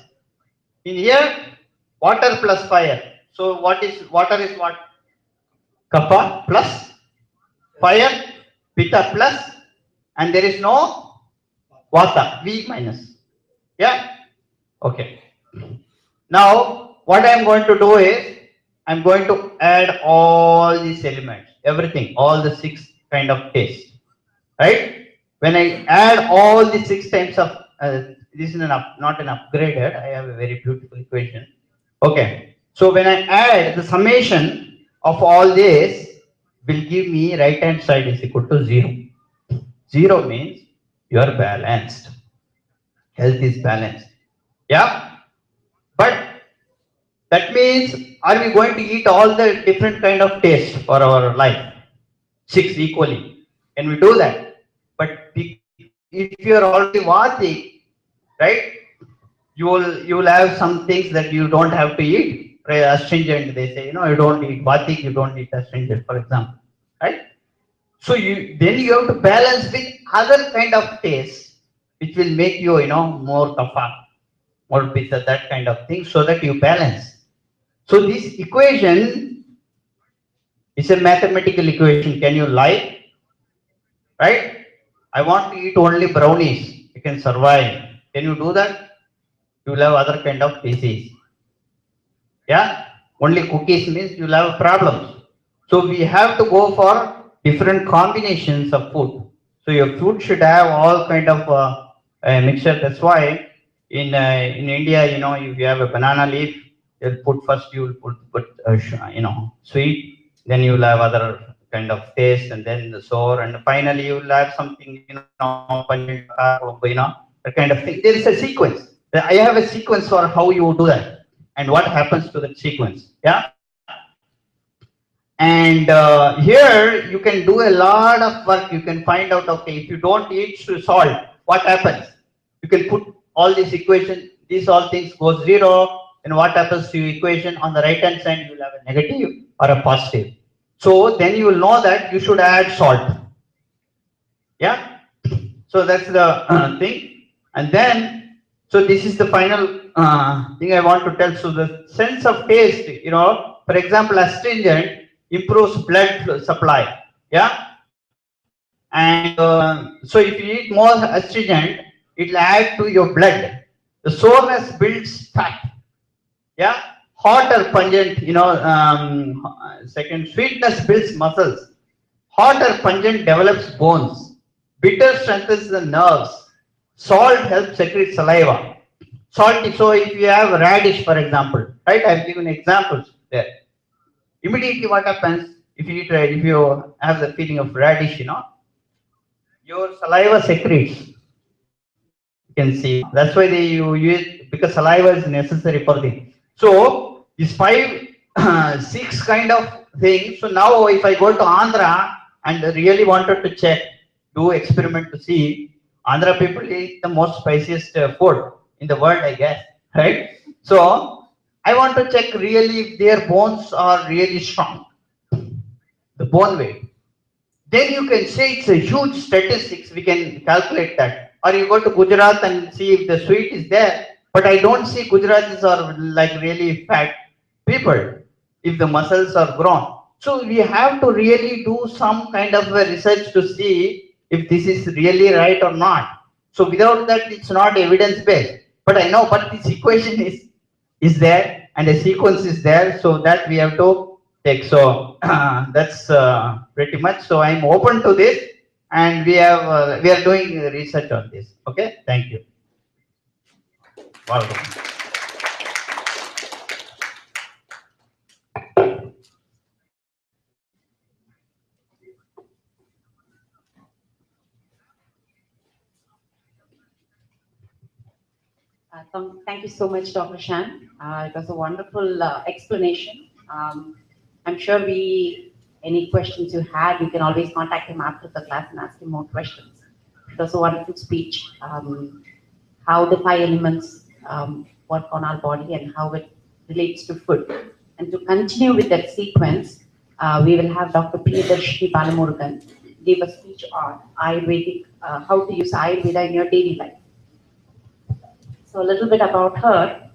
[SPEAKER 10] In here, water plus fire. So water is what? Kapha plus fire, pitta plus, and there is no vata, V minus. Yeah. Okay. Now, what I am going to do is, I am going to add all these elements, everything, all the 6 kind of taste, right? When I add all the 6 types of, this is not an upgraded, I have a very beautiful equation. Okay. So when I add the summation of all this will give me right hand side is equal to 0. 0 means you are balanced. Health is balanced. Yeah. But that means, are we going to eat all the different kind of taste for our life? 6 equally. Can we do that? But if you are already Vati, right? You will have some things that you don't have to eat. Right? Astringent, they say, you don't eat Vati, you don't eat astringent, for example. Right? So then you have to balance with other kind of taste, which will make you, more kapha, more pitta, that kind of thing, so that you balance. So this equation is a mathematical equation. Can you lie? Right? I want to eat only brownies. You can survive. Can you do that? You will have other kind of disease. Yeah? Only cookies means you will have problems. So we have to go for different combinations of food. So your food should have all kind of mixture. That's why in India, if you have a banana leaf, you'll put first you will put sweet, then you will have other kind of taste, and then the sour, and finally you will have something pungent, that kind of thing. There is a sequence. I have a sequence for how you do that and what happens to the sequence. Yeah. And here you can do a lot of work. You can find out, okay, if you don't eat salt, what happens? You can put all these equations, these all things go 0, and what happens to your equation on the right hand side, you will have a negative or a positive. So then you will know that you should add salt. Yeah. So that's the thing. And then, so this is the final thing I want to tell. So the sense of taste, for example, astringent improves blood supply. Yeah. And so if you eat more astringent, it will add to your blood. The soreness builds fat. Yeah. Hot or pungent, second, sweetness builds muscles. Hot or pungent develops bones. Bitter strengthens the nerves. Salt helps secrete saliva. Salty, so if you have radish, for example, right? I've given examples there. Immediately what happens if you eat, if you have the feeling of radish, your saliva secretes. You can see that's why you use, because saliva is necessary for the. So these 5, 6 kind of things. So now if I go to Andhra and really wanted to check, do experiment to see, Andhra people eat the most spiciest food in the world, I guess, right? So I want to check really if their bones are really strong, the bone weight. Then you can say it's a huge statistics, we can calculate that. Or you go to Gujarat and see if the sweet is there, but I don't see Gujaratis are like really fat people if the muscles are grown. So we have to really do some kind of a research to see if this is really right or not. So without that, it's not evidence based. But I know, but this equation is there and a sequence is there, so that we have to take. So that's pretty much. So I'm open to this, and we are doing research on this. Okay, thank you. Welcome.
[SPEAKER 4] Thank you so much, Dr. Shan. It was a wonderful explanation. I'm sure any questions you had, you can always contact him after the class and ask him more questions. It was a wonderful speech. How the 5 elements work on our body and how it relates to food. And to continue with that sequence, we will have Dr. Priyatarsshini Balamurugen give a speech on Ayurvedic, how to use Ayurveda in your daily life. So a little bit about her.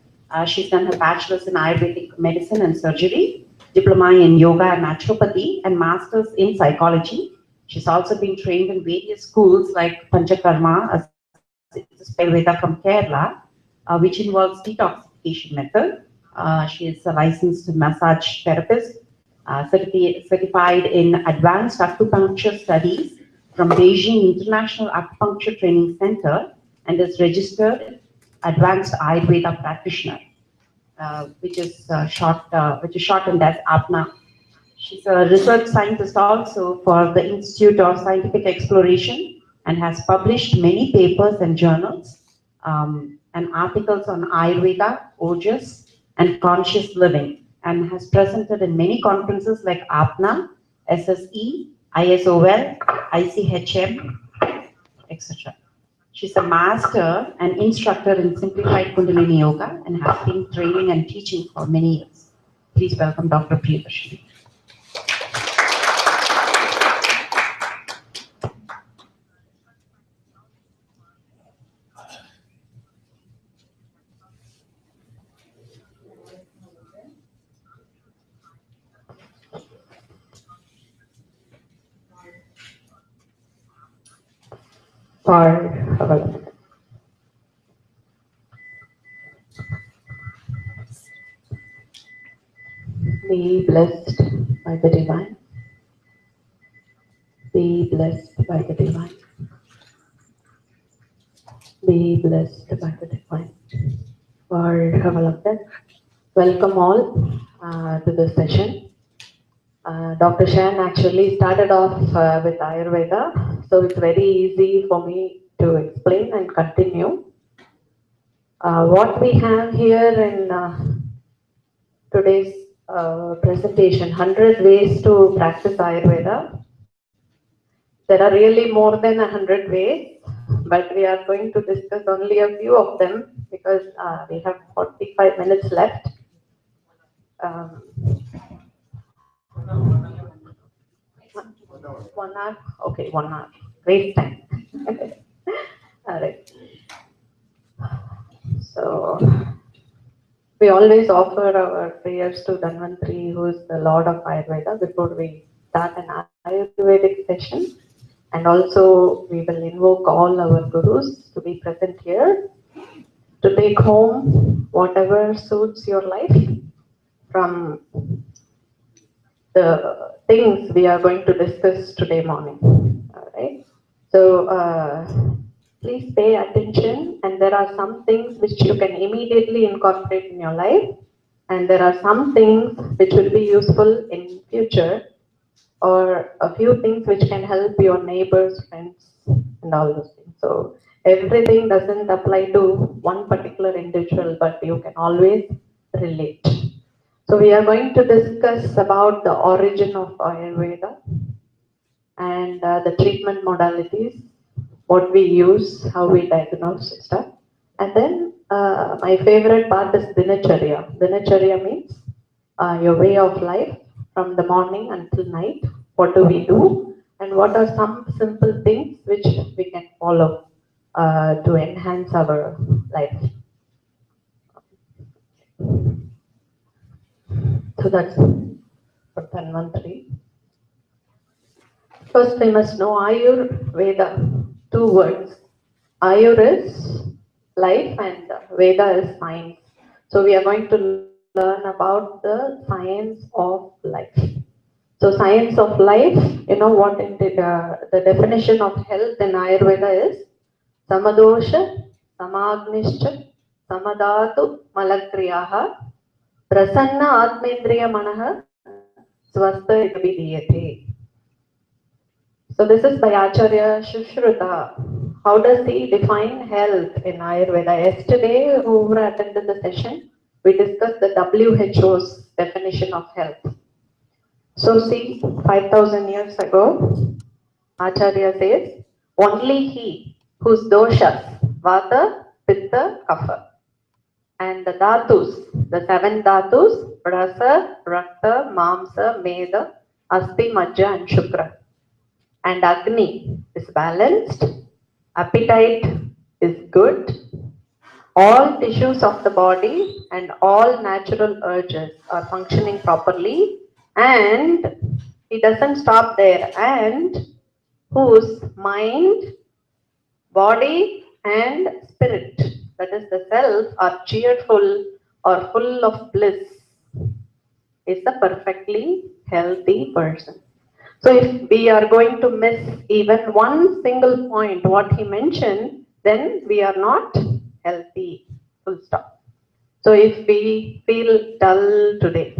[SPEAKER 4] She's done her bachelor's in Ayurvedic medicine and surgery, diploma in yoga and naturopathy, and master's in psychology. She's also been trained in various schools like Panchakarma, Ayurveda from Kerala, which involves detoxification method. She is a licensed massage therapist, certified in advanced acupuncture studies from Beijing International Acupuncture Training Center, and is registered advanced Ayurveda practitioner, which is shortened as APNA. She's a research scientist also for the Institute of Scientific Exploration, and has published many papers and journals and articles on Ayurveda, Ojas, and conscious living, and has presented in many conferences like APNA, SSE, ISOL, ICHM, etc. She's a master and instructor in Simplified Kundalini Yoga and has been training and teaching for many years. Please welcome Dr. Priyatarsshini. Be blessed by the divine. Be blessed by the divine. Be blessed by the divine. Welcome all to this session. Dr. Shan actually started off with Ayurveda, so it's very easy for me to explain and continue. What we have here in today's presentation, 100 ways to practice Ayurveda. There are really more than 100 ways, but we are going to discuss only a few of them because we have 45 minutes left. 1 hour? Okay, 1 hour. Great time. All right. So, we always offer our prayers to Dhanvantri, who is the Lord of Ayurveda, before we start an Ayurvedic session. And also, we will invoke all our gurus to be present here to take home whatever suits your life from the things we are going to discuss today morning. All right. So, please pay attention, and there are some things which you can immediately incorporate in your life, and there are some things which will be useful in future, or a few things which can help your neighbors, friends, and all those things. So everything doesn't apply to one particular individual, but you can always relate. So we are going to discuss about the origin of Ayurveda and the treatment modalities, what we use, how we diagnose stuff. And then my favorite part is Dinacharya. Dinacharya means your way of life from the morning until night. What do we do? And what are some simple things which we can follow to enhance our life? So that's for Dhanvantri. First, we must know Ayurveda. 2 words. Ayur is life and Veda is science. So we are going to learn about the science of life. So science of life, you know what the definition of health in Ayurveda is? Samadosha, Samagnischa, Samadhatu, Malakriyaha, Prasanna Atmendriya Manaha, Swastha Vidiyate. So this is by Acharya Shushruta. How does he define health in Ayurveda? Yesterday, whoever attended the session, we discussed the WHO's definition of health. So see, 5,000 years ago, Acharya says, only he whose doshas, Vata, Pitta, Kapha, and the dhatus, the 7 dhatus, Rasa, Rakta, Mamsa, Meda, Asti, Majja, and Shukra, and Agni is balanced, appetite is good, all tissues of the body and all natural urges are functioning properly, and he doesn't stop there, and whose mind, body and spirit
[SPEAKER 11] that is the self, are cheerful or full of bliss, is a perfectly healthy person. So if we are going to miss even one single point, what he mentioned, then we are not healthy, full stop. So if we feel dull today,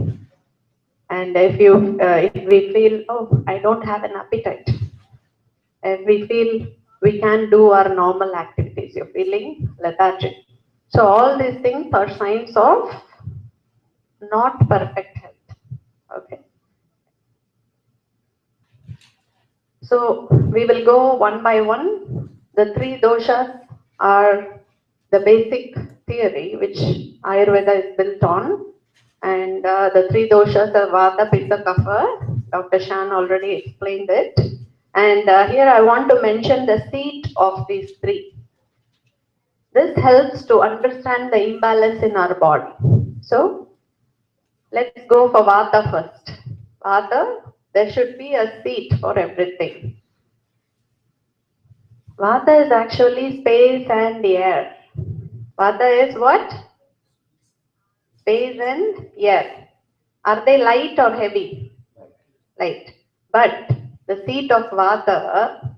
[SPEAKER 11] and if we feel, oh, I don't have an appetite, if we feel we can't do our normal activities, you're feeling lethargic. So all these things are signs of not perfect health. Okay. So we will go one by one. The three doshas are the basic theory which Ayurveda is built on. And the three doshas are Vata, Pitta, Kapha. Dr. Shan already explained it. And here I want to mention the seat of these three. This helps to understand the imbalance in our body. So let's go for Vata first. Vata, there should be a seat for everything. Vata is actually space and air. Vata is what? Space and air. Are they light or heavy? Light. But the seat of Vata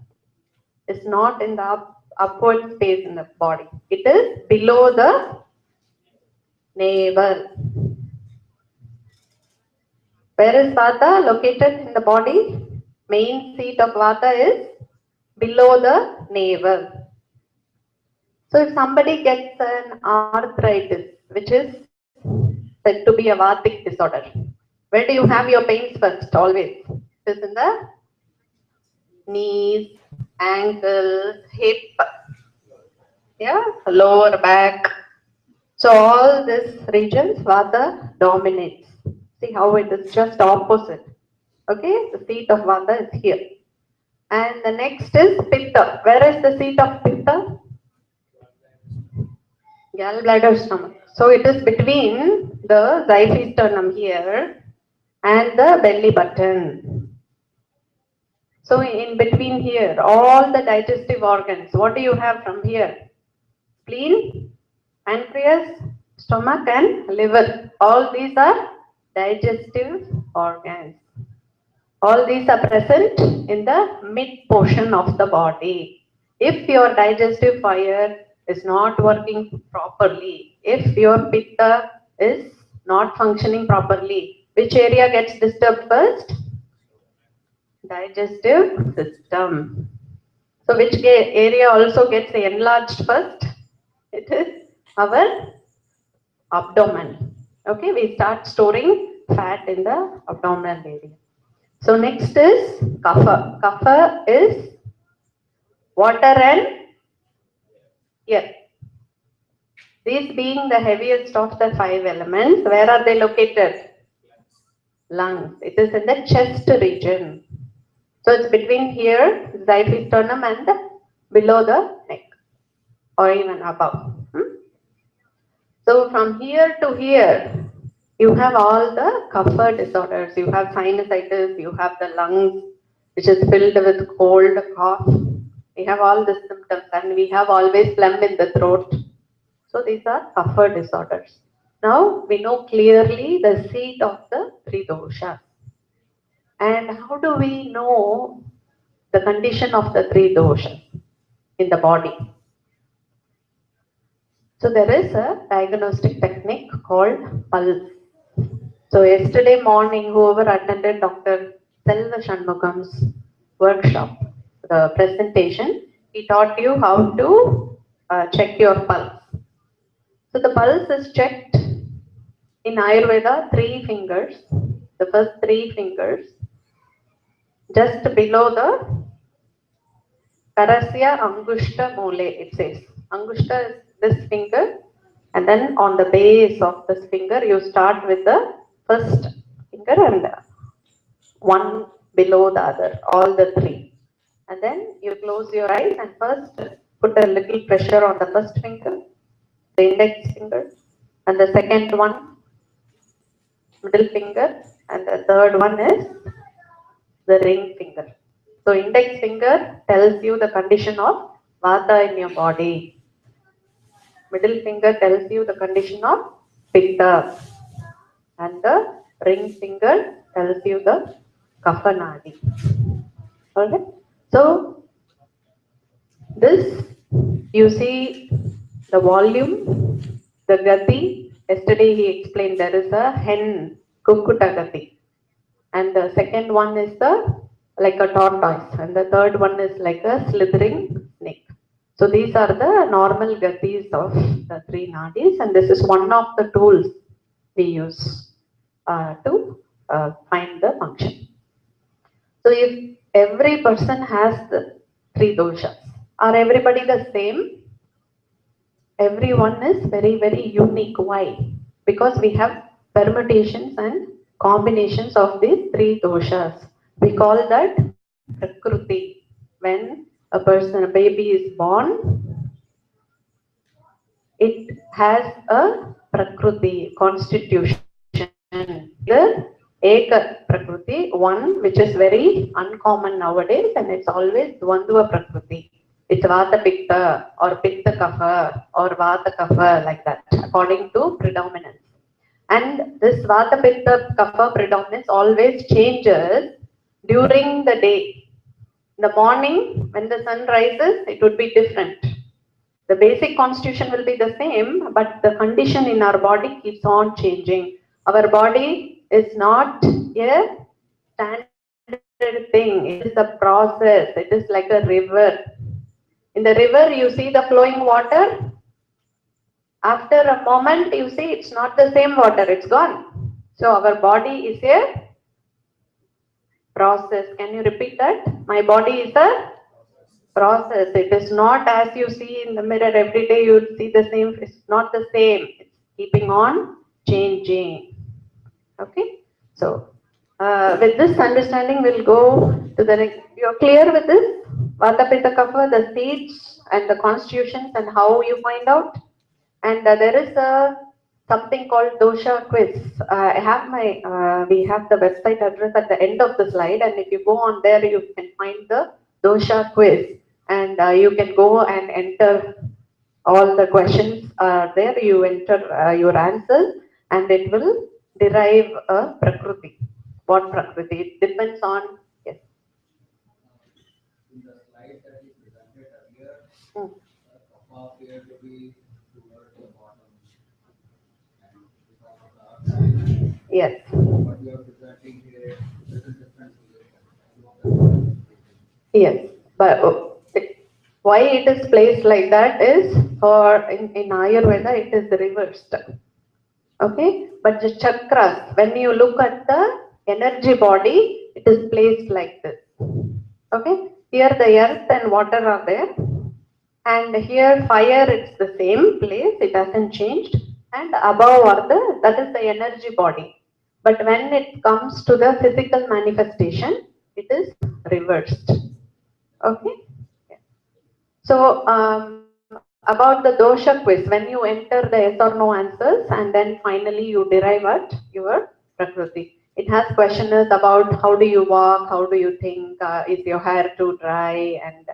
[SPEAKER 11] is not in the upward space in the body. It is below the navel. Where is Vata located in the body? Main seat of Vata is below the navel. So if somebody gets an arthritis, which is said to be a Vatic disorder, where do you have your pains first? Always. It is in the knees, ankles, hip, yeah, lower back. So all these regions, Vata dominates. See how it is just opposite. Okay, the seat of Vata is here. And the next is Pitta. Where is the seat of Pitta? Gallbladder, stomach. So it is between the xyphisternum here and the belly button. So in between here, all the digestive organs, what do you have from here? Spleen, pancreas, stomach and liver. All these are digestive organs. All these are present in the mid portion of the body. If your digestive fire is not working properly, if your pitta is not functioning properly, which area gets disturbed first? Digestive system. So which area also gets enlarged first? It is our abdomen. Okay, we start storing fat in the abdominal area. So next is Kapha. Kapha is water and air. These being the heaviest of the five elements, where are they located? Lungs. It is in the chest region. So it's between here, xyphisternum, and below the neck, or even above. So from here to here, you have all the Kapha disorders. You have sinusitis, you have the lungs, which is filled with cold, cough. We have all the symptoms, and we have always phlegm in the throat. So these are Kapha disorders. Now we know clearly the seat of the three doshas. And how do we know the condition of the three doshas in the body? So there is a diagnostic technique called pulse. So yesterday morning, whoever attended Dr. Selva Shanmugam's workshop, the presentation, he taught you how to check your pulse. So the pulse is checked in Ayurveda, 3 fingers, the first 3 fingers, just below the Karasya Angushta Mole, it says. Angushta is this finger, and then on the base of this finger, you start with the first finger and one below the other, all the 3. And then you close your eyes and first put a little pressure on the first finger, the index finger, and the second one, middle finger, and the third one is the ring finger. So index finger tells you the condition of Vata in your body. middle finger tells you the condition of Pitta, and the ring finger tells you the Kapha Nadi. Okay, so this you see the volume, the gati. Yesterday he explained there is a hen Kukkuta gati, and the second one is the like a tortoise, and the third one is like a slithering snake. So these are the normal gatis of the three nadis, and this is one of the tools we use to find the function. So if every person has the three doshas, are everybody the same? Everyone is very, very unique. Why? Because we have permutations and combinations of these three doshas. We call that Prakruti. When a person, a baby is born, it has a Prakruti, constitution. The Eka Prakruti, one which is very uncommon nowadays, and it's always Dvandva Prakruti. It's Vata Pitta or Pitta Kapha or Vata Kapha, like that, according to predominance. And this Vata Pitta Kapha predominance always changes during the day. In the morning, when the sun rises, it would be different. The basic constitution will be the same, but the condition in our body keeps on changing. Our body is not a standard thing. It is a process. It is like a river. In the river, you see the flowing water. After a moment, you see it's not the same water. It's gone. So our body is a process. Can you repeat that? My body is a process. It is not as you see in the mirror every day. You see the same. It's not the same. It's keeping on changing. Okay. So with this understanding, we'll go to the next. You're clear with this? Vata Pitta Kapha, the seeds and the constitutions and how you find out. And there is a something called dosha quiz. I have my we have the website address at the end of the slide, and if you go on there, you can find the dosha quiz, and you can go and enter all the questions there. You enter your answers, and it will derive a Prakruti. What Prakruti? It depends on, yes.
[SPEAKER 3] In the slide that you presented earlier,
[SPEAKER 11] Hmm.
[SPEAKER 3] Kapha appeared to be towards the bottom, and because of the outside,
[SPEAKER 11] Yes.
[SPEAKER 3] what you are presenting here is a different relation.
[SPEAKER 11] Yes, but why it is placed like that is for in Ayurveda it is reversed. Okay, but the chakras, when you look at the energy body, it is placed like this. Okay, here the earth and water are there, and here fire, it's the same place, it hasn't changed, and above are that is the energy body. But when it comes to the physical manifestation, it is reversed. Okay. So about the dosha quiz, when you enter the yes or no answers, and then finally you derive at your Prakriti. It has questions about how do you walk, how do you think, is your hair too dry, and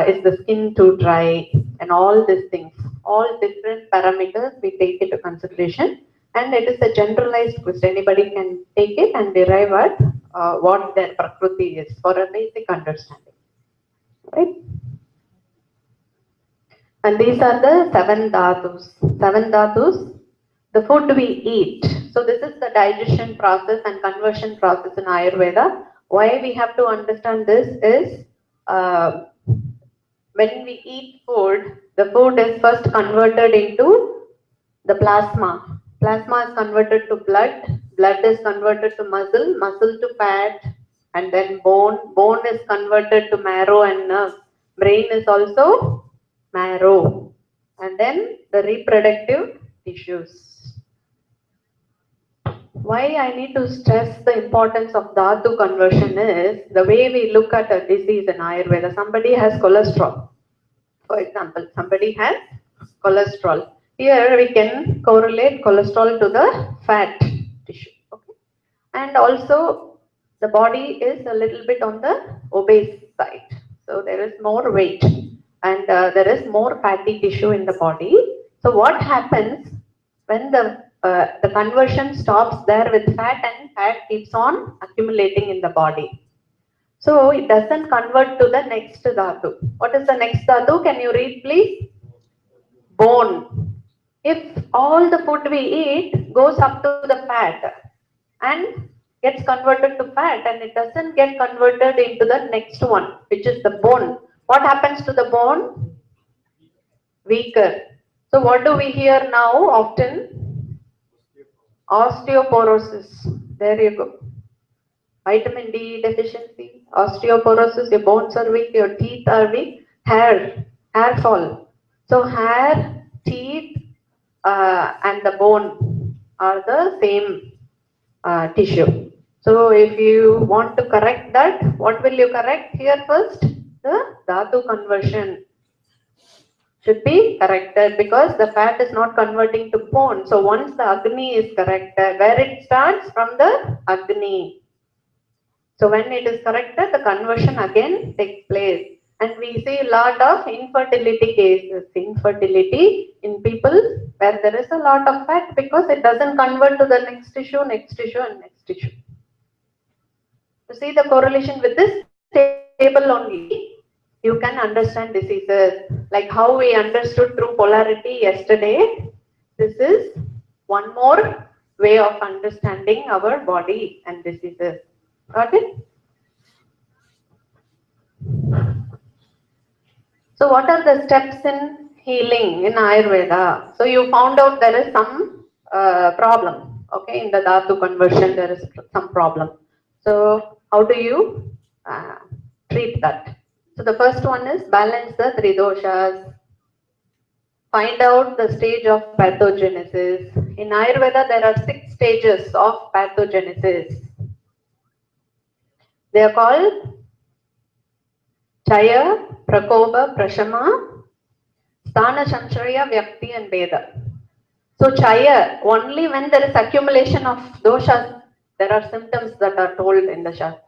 [SPEAKER 11] is the skin too dry, and all these things, all different parameters we take into consideration, and it is a generalized quiz. Anybody can take it and derive at what their Prakriti is for a basic understanding, right? And these are the seven dhatus. Seven dhatus, the food we eat. So this is the digestion process and conversion process in Ayurveda. Why we have to understand this is when we eat food, the food is first converted into the plasma. Plasma is converted to blood. Blood is converted to muscle. Muscle to fat, and then bone. Bone is converted to marrow and nerve. Brain is also marrow, and then the reproductive tissues. Why I need to stress the importance of dhatu conversion is the way we look at a disease in Ayurveda. Somebody has cholesterol, for example, somebody has cholesterol. Here we can correlate cholesterol to the fat tissue. Okay? And also the body is a little bit on the obese side. So there is more weight. and there is more fatty tissue in the body. So what happens when the conversion stops there with fat, and fat keeps on accumulating in the body? So it doesn't convert to the next dhatu. What is the next dhatu? Can you read, please? Bone. If all the food we eat goes up to the fat and gets converted to fat, and it doesn't get converted into the next one, which is the bone, what happens to the bone? Weaker. So what do we hear now often? Osteoporosis. There you go. Vitamin D deficiency, osteoporosis, your bones are weak, your teeth are weak, hair fall. So hair, teeth, and the bone are the same tissue. So if you want to correct that, what will you correct here first? The dhatu conversion should be corrected, because the fat is not converting to bone. So once the Agni is corrected, where it starts? From the Agni. So when it is corrected, the conversion again takes place. And we see a lot of infertility cases. Infertility in people where there is a lot of fat, because it doesn't convert to the next tissue, and next tissue. To see the correlation with this table only, you can understand diseases. Like how we understood through polarity yesterday, this is one more way of understanding our body and diseases. Got it? So what are the steps in healing in Ayurveda? So you found out there is some problem, okay, in the dhatu conversion there is some problem. So how do you treat that? So the first one is balance the three doshas. Find out the stage of pathogenesis. In Ayurveda there are 6 stages of pathogenesis. They are called Chaya, Prakopa, Prashama, Sthana, Shamshraya, Vyakti and Veda. So Chaya, only when there is accumulation of doshas, there are symptoms that are told in the Shastra.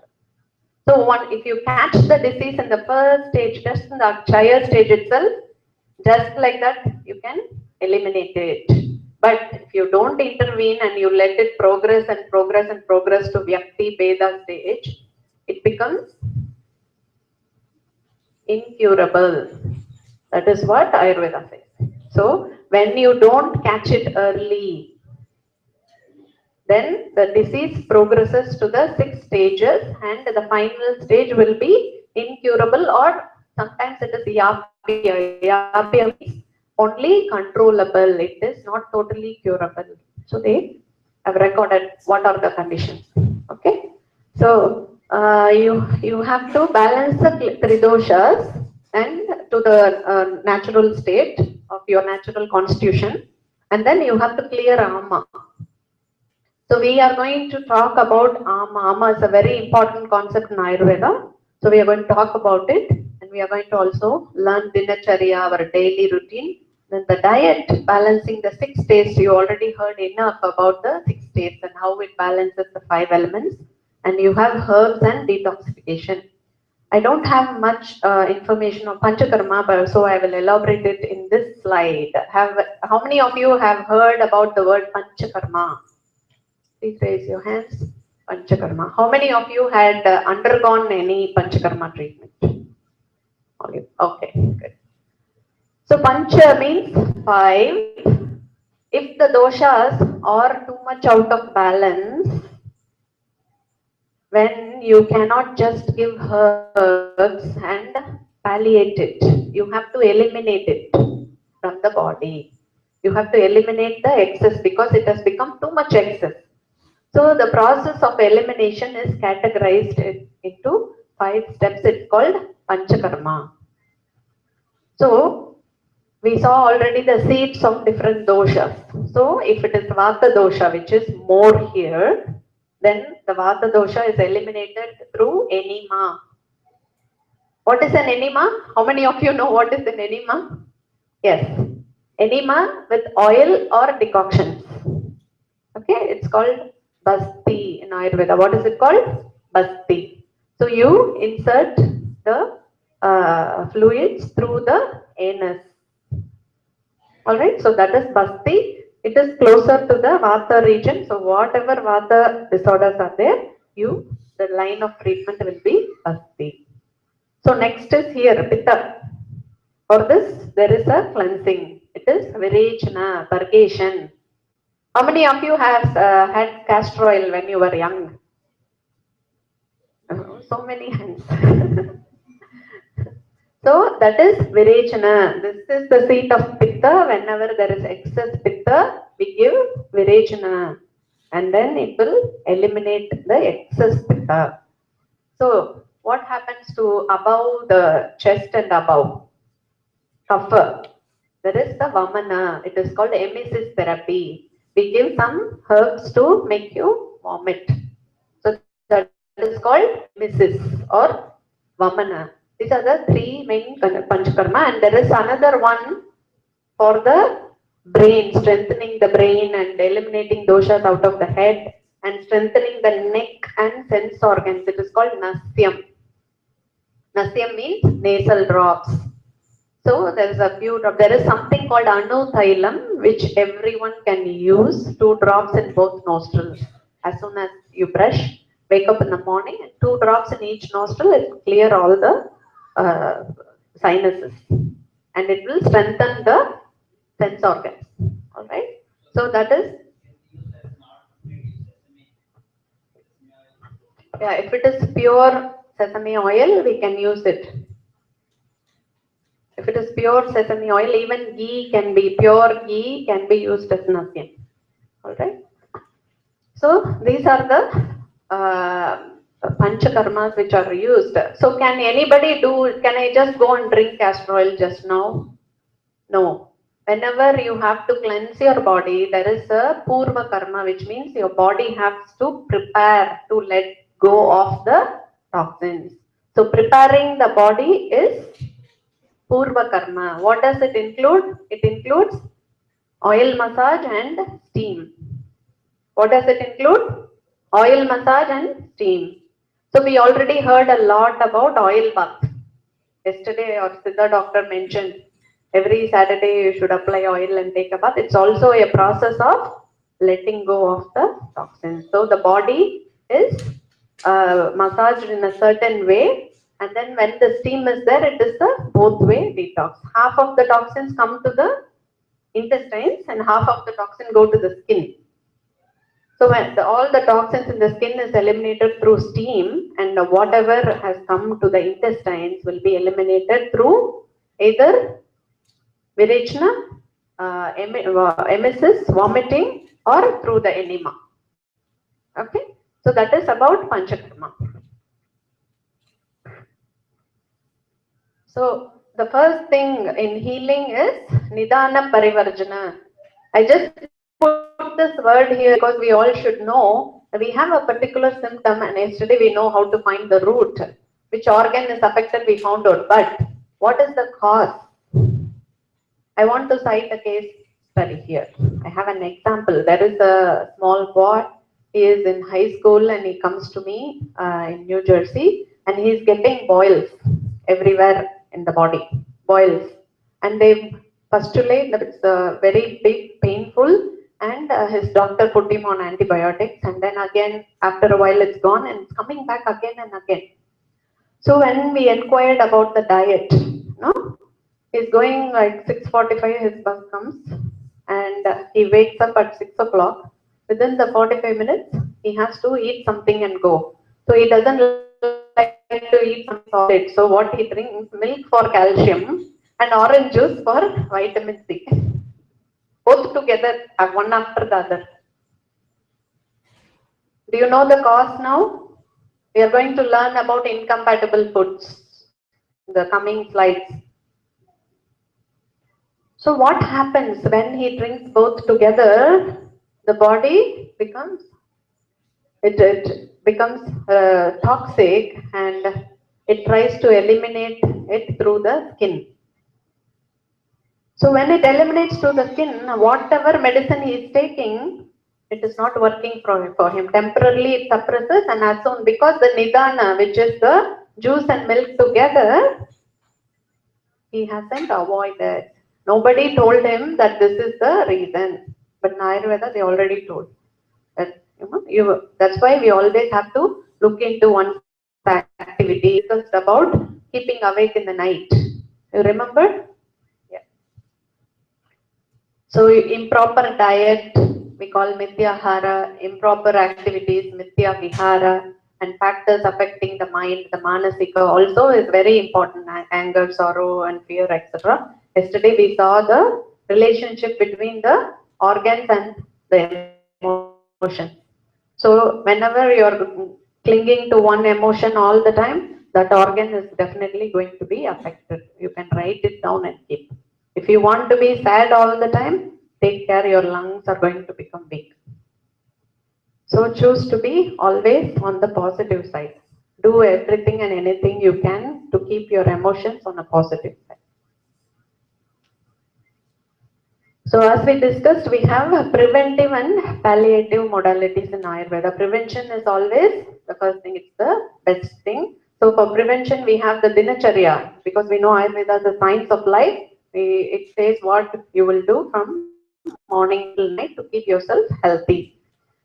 [SPEAKER 11] So if you catch the disease in the first stage, just in the Chaya stage itself, just like that, you can eliminate it. But if you don't intervene and you let it progress and progress and progress to Vyakti, Veda stage, it becomes incurable. That is what Ayurveda says. So when you don't catch it early, then the disease progresses to the 6 stages, and the final stage will be incurable, or sometimes it is yapya. Yapya means only controllable. It is not totally curable. So they have recorded what are the conditions. Okay. So you have to balance the three doshas and to the natural state of your natural constitution, and then you have to clear ama. So we are going to talk about ama. Ama is a very important concept in Ayurveda. So we are going to talk about it, and we are going to also learn dinacharya, our daily routine. Then the diet, balancing the 6 states. You already heard enough about the 6 states and how it balances the 5 elements. And you have herbs and detoxification. I don't have much information on Panchakarma, but so I will elaborate it in this slide. How many of you have heard about the word Panchakarma? Please raise your hands. Panchakarma. How many of you had undergone any Panchakarma treatment? Okay, good. So Pancha means 5. If the doshas are too much out of balance, when you cannot just give herbs and palliate it, you have to eliminate it from the body. You have to eliminate the excess because it has become too much excess. So the process of elimination is categorized into 5 steps. It's called Panchakarma. So we saw already the seeds of different doshas. So if it is Vata dosha, which is more here, then the Vata dosha is eliminated through enema. What is an enema? How many of you know what is an enema? Yes. Enema with oil or decoctions. Okay, it's called Basti in Ayurveda. What is it called? Basti. So you insert the fluids through the anus. Alright, so that is Basti. It is closer to the Vata region. So whatever Vata disorders are there, the line of treatment will be Basti. So next is here, Pitta. For this, there is a cleansing. It is Virechana, purgation. How many of you have had castor oil when you were young? So many hands. So that is Virechana. This is the seat of Pitta. Whenever there is excess Pitta, we give Virechana. And then it will eliminate the excess Pitta. So what happens to above the chest and above? Kapha. There is the Vamana. It is called emesis therapy. We give some herbs to make you vomit. So that is called emesis or Vamana. These are the three main Panchakarma, and there is another one for the brain, strengthening the brain and eliminating doshas out of the head and strengthening the neck and sense organs. It is called Nasyam. Nasyam means nasal drops. So there is a few drops. There is something called Anu Thailam, which everyone can use, 2 drops in both nostrils. As soon as you brush, wake up in the morning, and 2 drops in each nostril, it will clear all the sinuses, and it will strengthen the sense organs. All right. So that is, yeah. If it is pure sesame oil, we can use it. If it is pure sesame oil, even ghee can be pure ghee can be used as Nasyam. All right. So these are the Panchakarmas which are used. So can anybody do, can I just go and drink castor oil just now? No. Whenever you have to cleanse your body, there is a Purva Karma, which means your body has to prepare to let go of the toxins. So preparing the body is Purva Karma. What does it include? It includes oil massage and steam. What does it include? Oil massage and steam. So we already heard a lot about oil bath. Yesterday our Siddha doctor mentioned every Saturday you should apply oil and take a bath. It's also a process of letting go of the toxins. So the body is massaged in a certain way, and then when the steam is there, it is the both way detox. Half of the toxins come to the intestines and half of the toxin go to the skin. So when all the toxins in the skin is eliminated through steam, and whatever has come to the intestines will be eliminated through either Virechana, emesis, vomiting, or through the enema. Okay, so that is about Panchakarma. So the first thing in healing is Nidana Parivarjana. I just put this word here because we all should know we have a particular symptom, and yesterday we know how to find the root. Which organ is affected, we found out. But what is the cause? I want to cite a case study here. I have an example. There is a small boy. He is in high school and he comes to me in New Jersey, and he is getting boils everywhere in the body. Boils. And they postulate that it's very big, painful, and his doctor put him on antibiotics, and then again after a while it's gone and it's coming back again and again. So when we inquired about the diet, no, he's going like 6:45, his bus comes, and he wakes up at 6 o'clock. Within the 45 minutes, he has to eat something and go. So he doesn't like to eat some solid. So what he drinks, milk for calcium and orange juice for vitamin C. Both together, one after the other. Do you know the cause now? We are going to learn about incompatible foods in the coming slides. So what happens when he drinks both together? The body becomes toxic, and it tries to eliminate it through the skin. So when it eliminates through the skin, whatever medicine he is taking, it is not working for him. Temporarily it suppresses, and as soon, because the nidana, which is the juice and milk together, He hasn't avoided. Nobody told him that this is the reason. But in Ayurveda, they already told. That, that's why we always have to look into one's activity. It's about keeping awake in the night. You remember? Yeah. So improper diet, we call Mityahara, improper activities, Mithya Vihara, and factors affecting the mind, the Manasika also is very important, anger, sorrow, and fear, etc. Yesterday we saw the relationship between the organs and the emotion. So whenever you're clinging to one emotion all the time, that organ is definitely going to be affected. You can write it down and keep. If you want to be sad all the time, take care, your lungs are going to become weak. So choose to be always on the positive side. Do everything and anything you can to keep your emotions on a positive side. So as we discussed, we have preventive and palliative modalities in Ayurveda. Prevention is always the first thing, it's the best thing. So for prevention, we have the Dinacharya, because we know Ayurveda is the science of life. It says what you will do from morning till night to keep yourself healthy.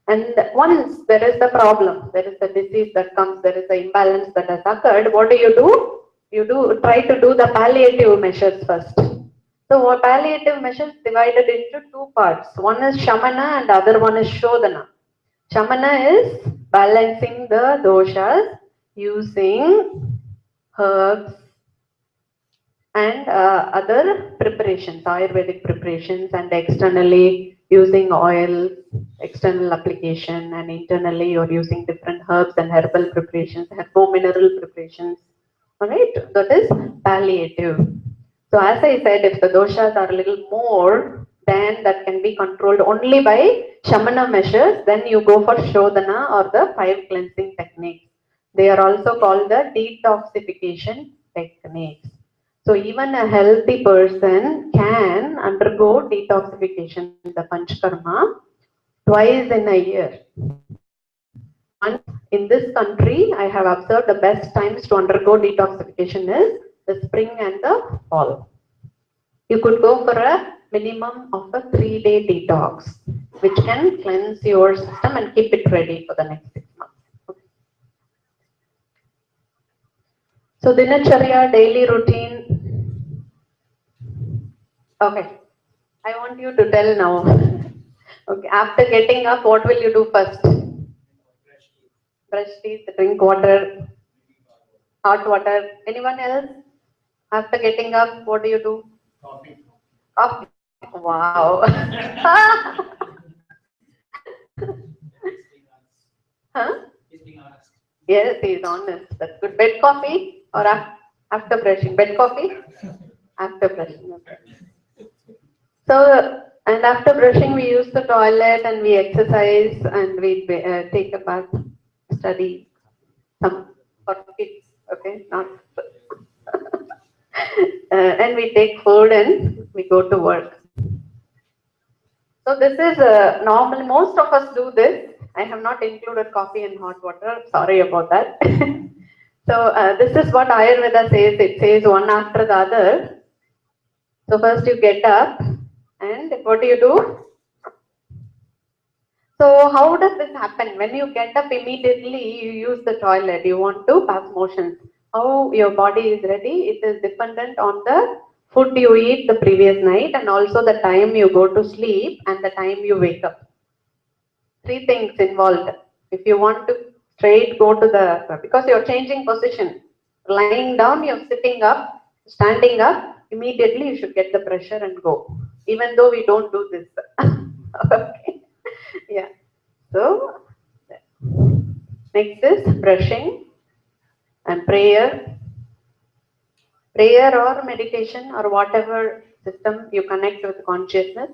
[SPEAKER 11] And once there is the problem, there is the disease that comes, there is the imbalance that has occurred, what do? You try to do the palliative measures first. So palliative measures divided into two parts. One is Shamana and the other one is Shodhana. Shamana is balancing the doshas using herbs and other preparations, Ayurvedic preparations, and externally using oil, external application, and internally you're using different herbs and herbal preparations, herbo-mineral preparations. Alright, that is palliative. So as I said, if the doshas are a little more, then that can be controlled only by Shamana measures, then you go for Shodhana or the 5 cleansing techniques. They are also called the detoxification techniques. So even a healthy person can undergo detoxification, the Panchkarma, twice in a year. Once in this country, I have observed the best times to undergo detoxification is the spring and the fall. You could go for a minimum of a 3-day detox, which can cleanse your system and keep it ready for the next 6 months. Okay. So Dinacharya, daily routine. Okay, I want you to tell now. Okay, after getting up, what will you do first? Brush teeth, drink water, hot water. Anyone else? After getting up, what do you do?
[SPEAKER 9] Coffee.
[SPEAKER 11] Coffee. Wow. Huh? Yes, he is honest. That's good. Bed coffee or after brushing? Bed coffee? After brushing. Okay. So, and after brushing, we use the toilet and we exercise and we take a bath, study, some for kids, okay, not. And we take food and we go to work. So this is normal. Most of us do this. I have not included coffee and hot water. Sorry about that. So this is what Ayurveda says. It says one after the other. So first you get up. And what do? So how does this happen? When you get up immediately, you use the toilet. You want to pass motions. How your body is ready? It is dependent on the food you eat the previous night and also the time you go to sleep and the time you wake up. 3 things involved. If you want to straight go to the, because you're changing position. Lying down, you're sitting up, standing up, immediately you should get the pressure and go. Even though we don't do this. Okay. Yeah. So, next is brushing and prayer. Prayer or meditation or whatever system you connect with consciousness.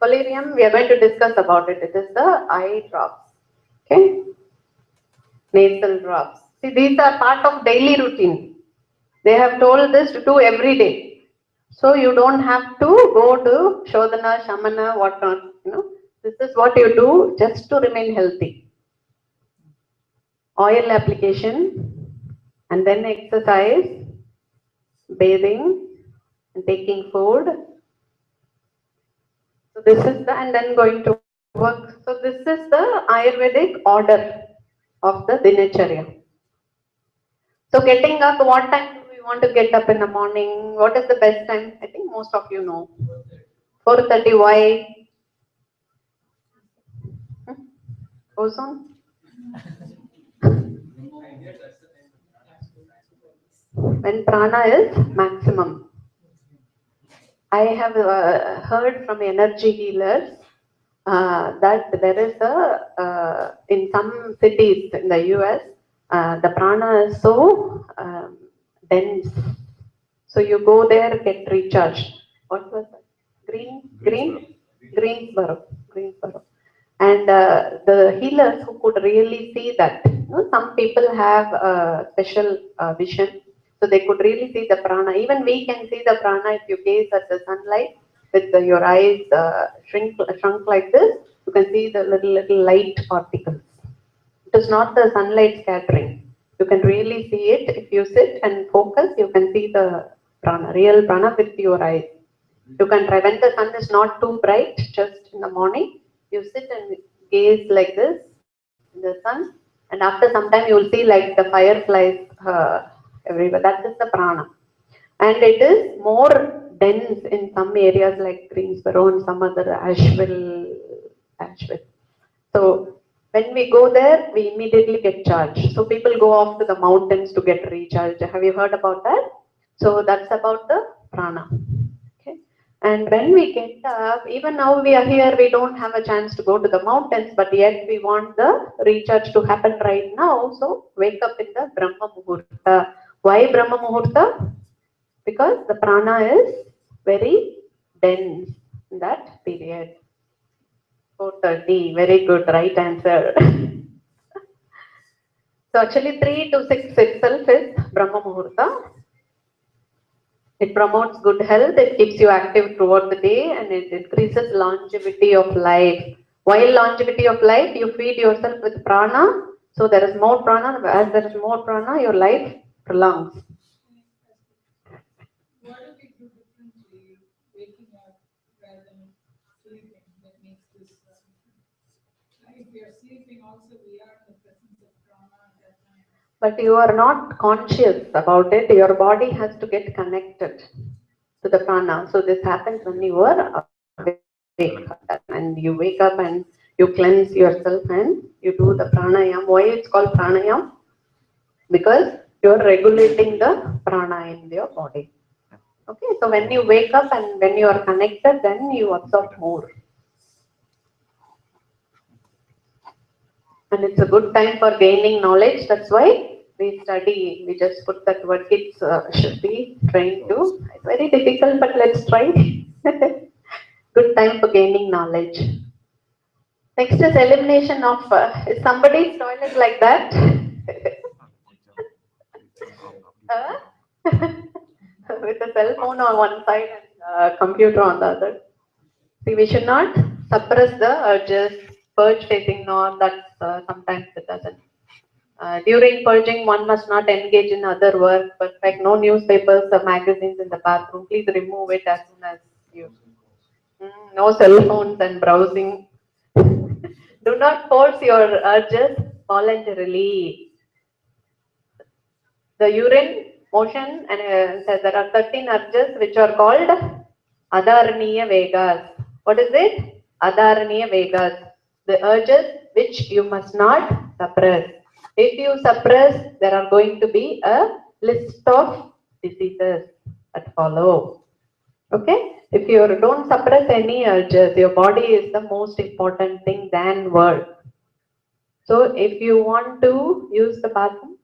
[SPEAKER 11] Collyrium, we are going to discuss about it. It is the eye drops. Okay. Nasal drops. See, these are part of daily routine. They have told this to do every day. So you don't have to go to Shodhana, Shamana, whatnot. You know, this is what you do just to remain healthy. Oil application. and then exercise, bathing, and taking food. So this is the, and then going to work. So this is the Ayurvedic order of the Dinacharya. So getting up, what time do we want to get up in the morning? What is the best time? I think most of you know. 4:30, why? Ozone? When prana is maximum. I have heard from energy healers that there is a, in some cities in the US, the prana is so dense. So you go there, get recharged. What was that? Greensboro. And the healers who could really see that, some people have special vision, so they could really see the prana. Even we can see the prana if you gaze at the sunlight with your eyes shrunk like this. You can see the little light particles. It is not the sunlight scattering. You can really see it if you sit and focus. You can see the prana, real prana with your eyes. You can try when the sun is not too bright, just in the morning. You sit and gaze like this in the sun, and after some time you will see like the fireflies everywhere. That is the prana, and it is more dense in some areas like Greensboro and some other Asheville. So when we go there, we immediately get charged. So people go off to the mountains to get recharged. Have you heard about that? So that's about the prana. And when we get up, even now we are here, we don't have a chance to go to the mountains, but yet we want the recharge to happen right now. So wake up in the Brahma Muhurta. Why Brahma Muhurta? Because the prana is very dense in that period. 4:30, very good, right answer. So actually 3 to 6 itself is Brahma Muhurta. It promotes good health, it keeps you active throughout the day, and it increases longevity of life. While longevity of life, you feed yourself with prana, so there is more prana. As there is more prana, your life prolongs.
[SPEAKER 12] What if we do differently, waking up rather than sleeping, that makes this if we are sleeping also, we are in the presence of prana at that time.
[SPEAKER 11] But you are not conscious about it. Your body has to get connected to the prana. So this happens when you are awake, and you wake up and you cleanse yourself and you do the pranayam. Why it's called pranayam? Because you are regulating the prana in your body. Okay, so when you wake up and when you are connected, then you absorb more. And it's a good time for gaining knowledge. That's why we study. We just put that word, kids should be trained to. It's very difficult, but let's try. Good time for gaining knowledge. Next is elimination of, is somebody's toilet like that? With a cell phone on one side and computer on the other. See, we should not suppress the urges. Purge facing north, that's sometimes it doesn't. During purging, one must not engage in other work. Perfect. No newspapers or magazines in the bathroom. Please remove it as soon as you. No cell phones and browsing. Do not force your urges voluntarily. The urine, motion, and there are 13 urges which are called Adaraniya Vegas. What is it? Adaraniya Vegas. The urges which you must not suppress. If you suppress, there are going to be a list of diseases that follow. Okay? If you don't suppress any urges, your body is the most important thing than word. So if you want to use the bathroom,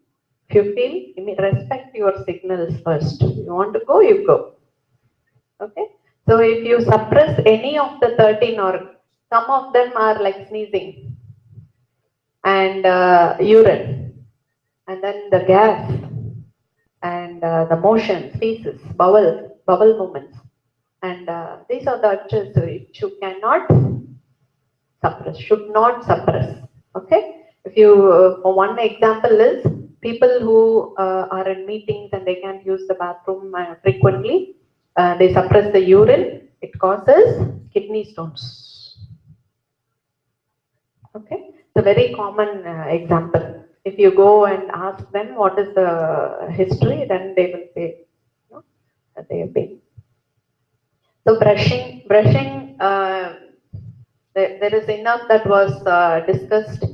[SPEAKER 11] if you feel, respect your signals first. You want to go, you go. Okay? So if you suppress any of the 13, or some of them are like sneezing and urine, and then the gas, and the motion, feces, bowel movements, and these are the urges which you cannot suppress, should not suppress. Okay? If you, one example is people who are in meetings and they can't use the bathroom frequently, they suppress the urine, it causes kidney stones. Okay, it's a very common example. If you go and ask them what is the history, then they will say, you know, that they have been. So brushing, there is enough that was discussed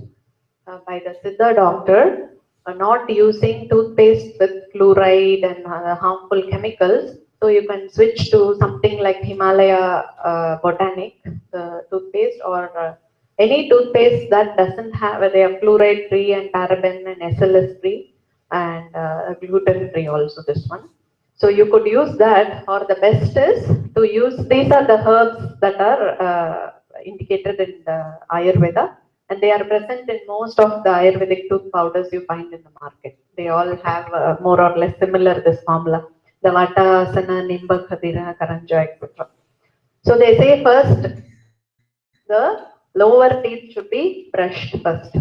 [SPEAKER 11] by the Siddha doctor, not using toothpaste with fluoride and harmful chemicals. So you can switch to something like Himalaya Botanic toothpaste, or any toothpaste that doesn't have, they are fluoride free and paraben and SLS free and gluten free also, this one. So you could use that, or the best is to use, these are the herbs that are indicated in the Ayurveda, and they are present in most of the Ayurvedic tooth powders you find in the market. They all have more or less similar this formula. The Vata, Asana, Nimba, Khadira, Karanja, etc. So they say first, the lower teeth should be brushed first.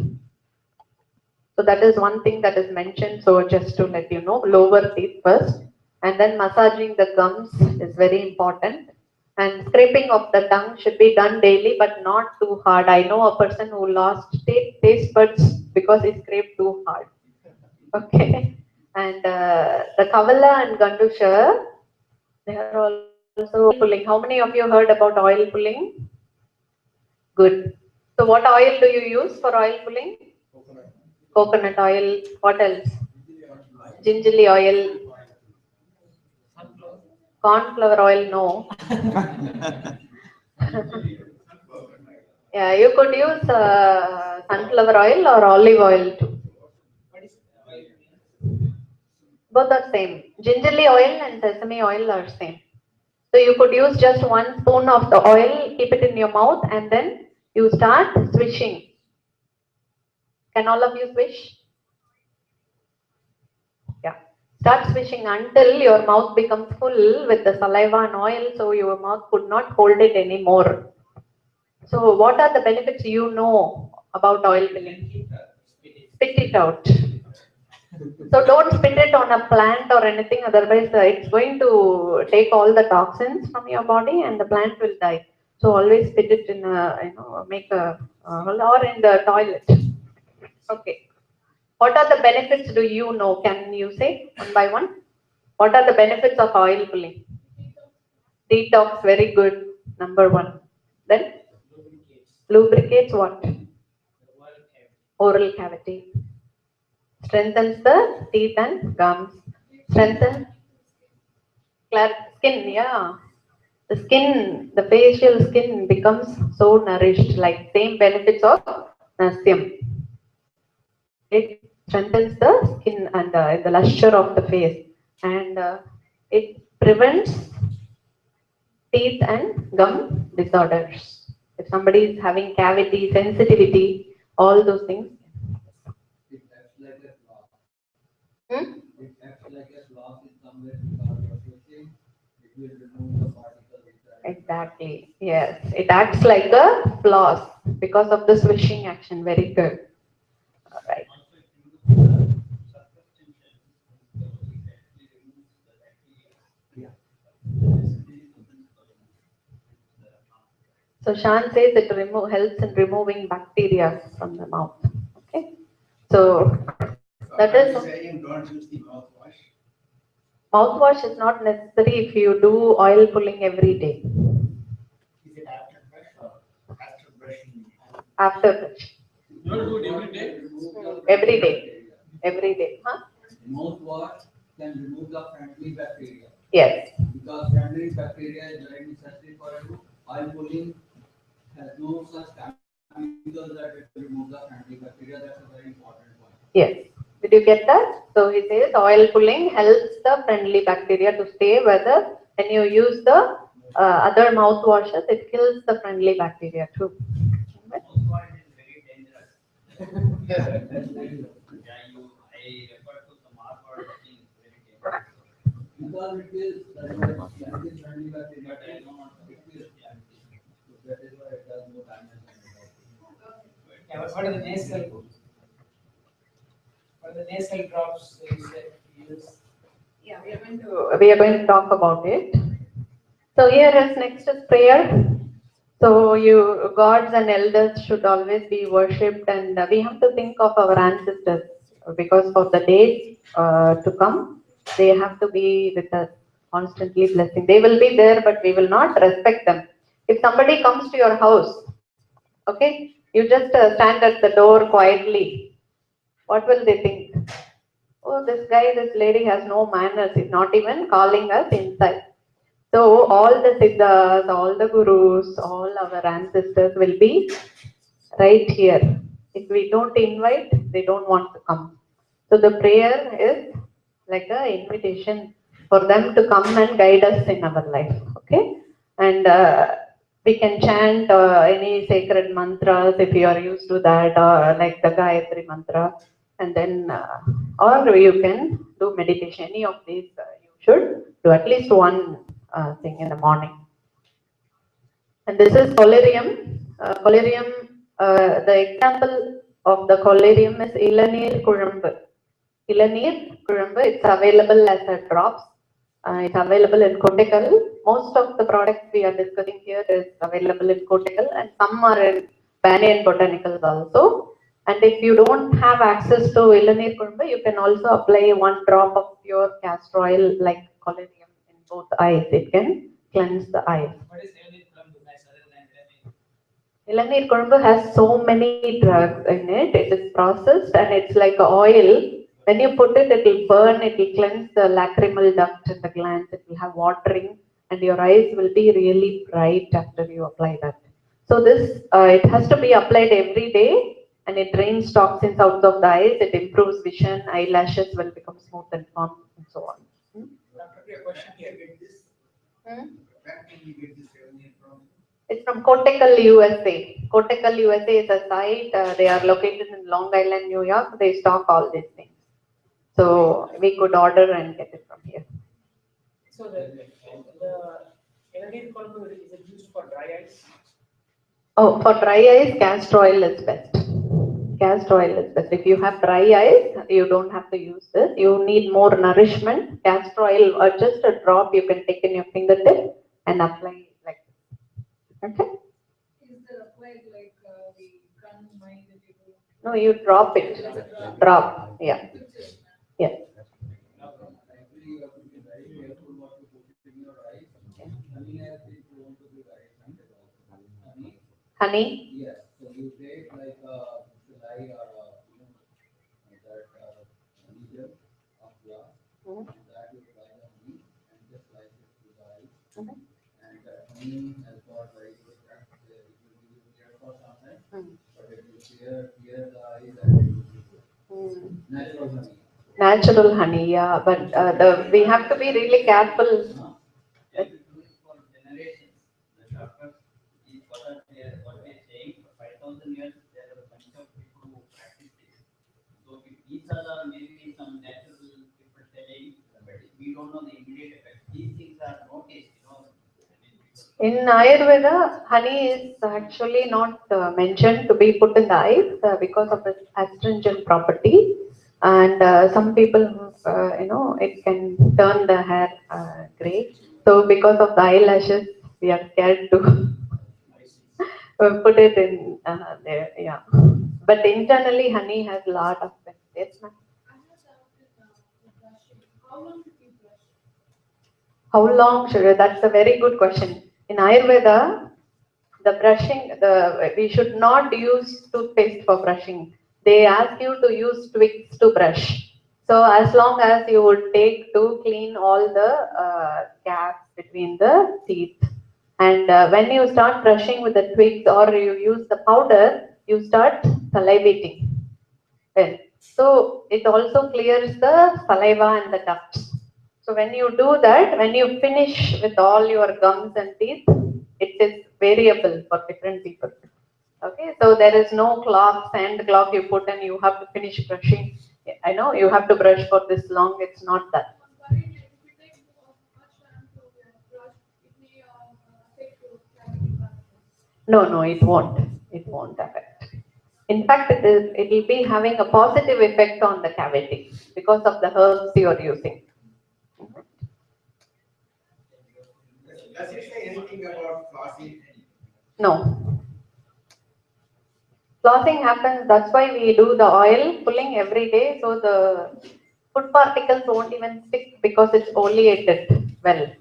[SPEAKER 11] So that is one thing that is mentioned. So just to let you know, lower teeth first. And then massaging the gums is very important. And scraping of the tongue should be done daily, but not too hard. I know a person who lost taste buds because he scraped too hard. Okay. And the Kavala and Gandusha, they are also pulling. How many of you heard about oil pulling? Good. So what oil do you use for oil pulling? Coconut oil. What else? Gingerly oil. Cornflower oil, no. Yeah, you could use sunflower oil or olive oil too. Both are same. Gingerly oil and sesame oil are same. So you could use just 1 spoon of the oil, keep it in your mouth, and then you start swishing. Can all of you swish? Yeah. Start swishing until your mouth becomes full with the saliva and oil, so your mouth could not hold it anymore. So what are the benefits you know about oil pulling? Spit it out. So don't spit it on a plant or anything, otherwise it's going to take all the toxins from your body and the plant will die. So always spit it in a, make a hole or in the toilet. Okay. What are the benefits do you know? Can you say one by one? What are the benefits of oil pulling? Detox, very good. Number 1. Then? Lubricates what? Oral cavity. Strengthens the teeth and gums. Strengthens skin, yeah. The skin, the facial skin becomes so nourished, like same benefits of Nasyam. It strengthens the skin and the luster of the face, and it prevents teeth and gum disorders. If somebody is having cavity, sensitivity, all those things.
[SPEAKER 3] It acts like a floss.
[SPEAKER 11] Hmm?
[SPEAKER 3] It acts like a floss in some way because of switching. It will remove the particles.
[SPEAKER 11] Exactly. Yes. It acts like a floss because of the swishing action. Very good. All right. So Shan says it helps in removing bacteria from the mouth. Okay. So that is.
[SPEAKER 5] Saying don't use the mouthwash.
[SPEAKER 11] Mouthwash is not necessary if you do oil pulling every day.
[SPEAKER 5] Is it after brush or after brushing?
[SPEAKER 11] After brush.
[SPEAKER 9] You want to do it every day?
[SPEAKER 11] Every day. Every day. Huh?
[SPEAKER 3] Mouthwash can remove the friendly bacteria.
[SPEAKER 11] Yes.
[SPEAKER 3] Because friendly bacteria is very necessary for you. Oil pulling has no such chemicals that it will remove the friendly bacteria. That's a very important point.
[SPEAKER 11] Yes. Did you get that? So he says oil pulling helps the friendly bacteria to stay, whether when you use the other mouthwashes, it kills the friendly bacteria too.
[SPEAKER 6] Mouthwash is very dangerous. I refer to the mouthwash being very dangerous.
[SPEAKER 3] Because it is friendly bacteria, but I don't want to kill it. So that is why it does no damage.
[SPEAKER 7] Yeah, what is the nasal? For the nasal drops, you said use.
[SPEAKER 11] Yeah, we are going to talk about it. So here is next is prayer. So you gods and elders should always be worshipped, and we have to think of our ancestors because for the days to come, they have to be with us, constantly blessing. They will be there, but we will not respect them. If somebody comes to your house, okay, you just stand at the door quietly. What will they think? Oh, this guy, this lady has no manners. He's not even calling us inside. So all the siddhas, all the gurus, all our ancestors will be right here. If we don't invite, they don't want to come. So the prayer is like an invitation for them to come and guide us in our life. Okay, and we can chant any sacred mantras if you are used to that, or like the Gayatri mantra, and then or you can do meditation. Any of these you should do at least one thing in the morning. And this is collyrium. The example of the collyrium is Ilanir Kurumbu. Ilanir Kurumbu, it's available as a drops. It's available in Kottakkal. Most of the products we are discussing here is available in Kottakkal, and some are in Banyan Botanicals also. And if you don't have access to Ilanir Kurumbu, you can also apply 1 drop of pure castor oil like collyrium in both eyes. It can cleanse the eyes.
[SPEAKER 7] What is Shanmugamurthy Lakshmanan?
[SPEAKER 11] Ilanir Kurumbu has so many drugs in it. It is processed and it's like a oil. When you put it, it will burn, it will cleanse the lacrimal duct in the glands, it will have watering, and your eyes will be really bright after you apply that. So this, it has to be applied every day, and it drains toxins out of the eyes, it improves vision, eyelashes will become smooth and firm, and so on.
[SPEAKER 7] Doctor, a question here.
[SPEAKER 5] Where can we get this revenue from?
[SPEAKER 11] It's from Kottakkal, USA. Kottakkal, USA is a site. They are located in Long Island, New York. They stock all these things. So we could order and get it from here.
[SPEAKER 7] So the Ilanir Kurumbu, is it used for dry eyes?
[SPEAKER 11] Oh, for dry eyes, castor oil is best. Castor oil is best. If you have dry eyes, you don't have to use this. You need more nourishment. Castor oil, or just a drop, you can take in your fingertip and apply like this. Okay?
[SPEAKER 12] Is there applied like the gun mine that you do?
[SPEAKER 11] No, you drop it. Drop. Yeah. Yeah.
[SPEAKER 5] Actually, you have to be very careful what you put in your eyes. Honey has been proven to be very harmful.
[SPEAKER 11] Honey?
[SPEAKER 5] Yes. So you take like a lye or that needle of glass, and that you apply the honey and just slice it to the eyes. And honey has got very good effect. It will give you clear for some time, but it will clear the eyes and natural honey.
[SPEAKER 11] Natural honey, yeah, but we have to be really careful.
[SPEAKER 6] Generations. The doctors, what we are saying, for 5,000 years, there are a bunch of people who practice this. So if these are maybe some natural people telling, but we don't know the immediate effect. These things are noticed,
[SPEAKER 11] In Ayurveda, honey is actually not mentioned to be put in the eyes because of its astringent property, and some people, it can turn the hair grey. So because of the eyelashes, we are scared to put it in there. Yeah, but internally, honey has a lot of benefits.
[SPEAKER 12] I have the brushing. How long should we brush?
[SPEAKER 11] How long should that's a very good question. In Ayurveda, the brushing, we should not use toothpaste for brushing. They ask you to use twigs to brush. So as long as you would take to clean all the gaps between the teeth. And when you start brushing with the twigs or you use the powder, you start salivating. Well, so it also clears the saliva and the ducts. So when you do that, when you finish with all your gums and teeth, it is variable for different people. Okay, so there is no clock, sand clock you put and you have to finish brushing. I know you have to brush for this long, it's not that.
[SPEAKER 12] If we take much time to brush, it may affect your cavity.
[SPEAKER 11] No, it won't. It won't affect. In fact, it will be having a positive effect on the cavity because of the herbs you are using.
[SPEAKER 13] Does it say anything about flossing?
[SPEAKER 11] No. Flossing happens, that's why we do the oil pulling every day, so the food particles won't even stick because it's oleated well.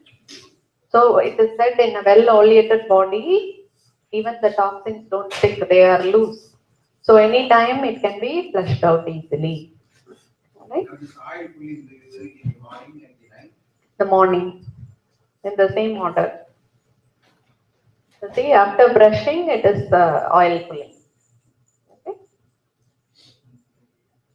[SPEAKER 11] So it is said in a well oleated body, even the toxins don't stick, they are loose. So anytime it can be flushed out easily. Right?
[SPEAKER 13] Now this oil pulling in the morning and the night.
[SPEAKER 11] The morning, in the same order. So see, after brushing, it is oil pulling. Okay?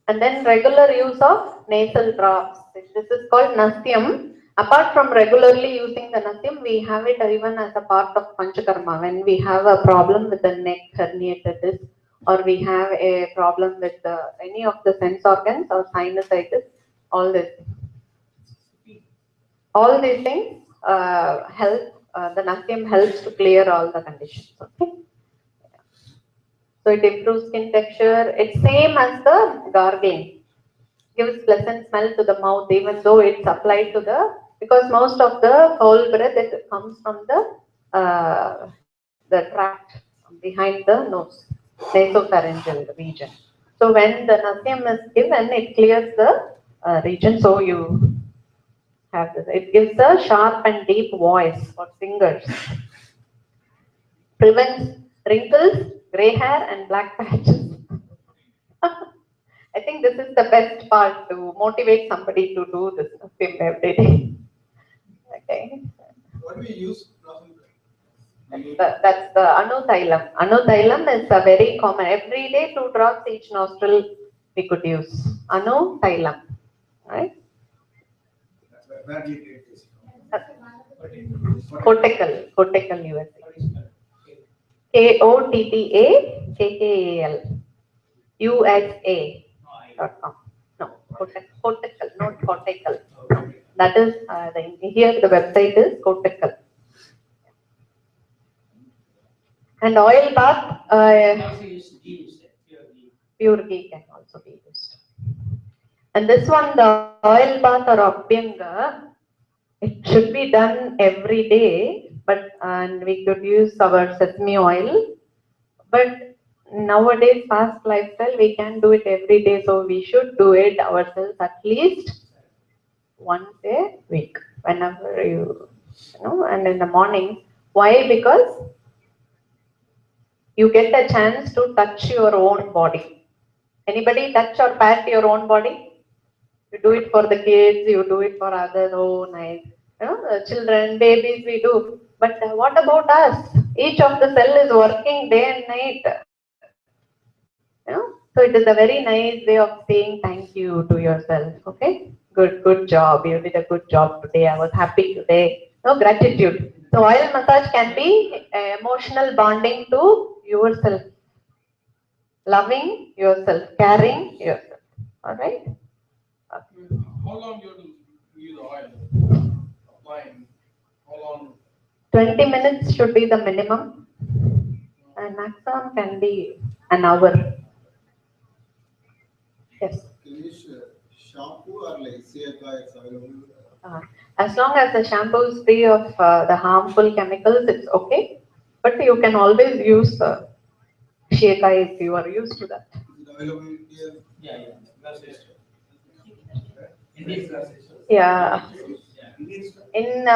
[SPEAKER 11] And then regular use of nasal drops. This is called nasyam. Apart from regularly using the nasyam, we have it even as a part of panchakarma. When we have a problem with the neck herniated disc, or we have a problem with any of the sense organs or sinusitis, all this. All these things help, the nasyam helps to clear all the conditions. Okay? So it improves skin texture. It's same as the gargling. Gives pleasant smell to the mouth, even though it's applied to the, because most of the foul breath it comes from the tract behind the nose, nasopharyngeal region. So when the nasyam is given, it clears the region. So you have this. It gives a sharp and deep voice for singers. Prevents wrinkles, gray hair, and black patches. I think this is the best part to motivate somebody to do this film every day. Okay.
[SPEAKER 13] What do we use?
[SPEAKER 11] That's the anuthylam. Anuthylam is a very common. Every day, 2 drops each nostril we could use. Anuthylam. Right?
[SPEAKER 13] Where do you get this?
[SPEAKER 11] Kottakkal, Kottakkal, USA. Kottakkal, USA.com. No, Kottakkal, not Kottakkal. No, that is here the website is Kottakkal. And oil bath, pure ghee can also be used. And this one, the oil bath or abhyanga, it should be done every day, but and we could use our sesame oil. But nowadays, fast lifestyle, we can do it every day, so we should do it ourselves at least once a week, whenever you know, and in the morning. Why? Because you get a chance to touch your own body. Anybody touch or pat your own body? You do it for the kids, you do it for others. Oh, nice. You know, the children, babies, we do. But what about us? Each of the cell is working day and night. You know, so it is a very nice way of saying thank you to yourself. Okay, good job. You did a good job today. I was happy today. No, gratitude. So oil massage can be emotional bonding to yourself, loving yourself, caring yourself. All right.
[SPEAKER 9] How long you have to use the oil? Applying. How long?
[SPEAKER 11] 20 minutes should be the minimum, and maximum can be an hour. Yes.
[SPEAKER 13] Can you use shampoo or like CFI is available?
[SPEAKER 11] As long as the shampoo is free of the harmful chemicals, it's okay. But you can always use the Shekai if you are used to that.
[SPEAKER 13] Is it available here?
[SPEAKER 11] Yeah. In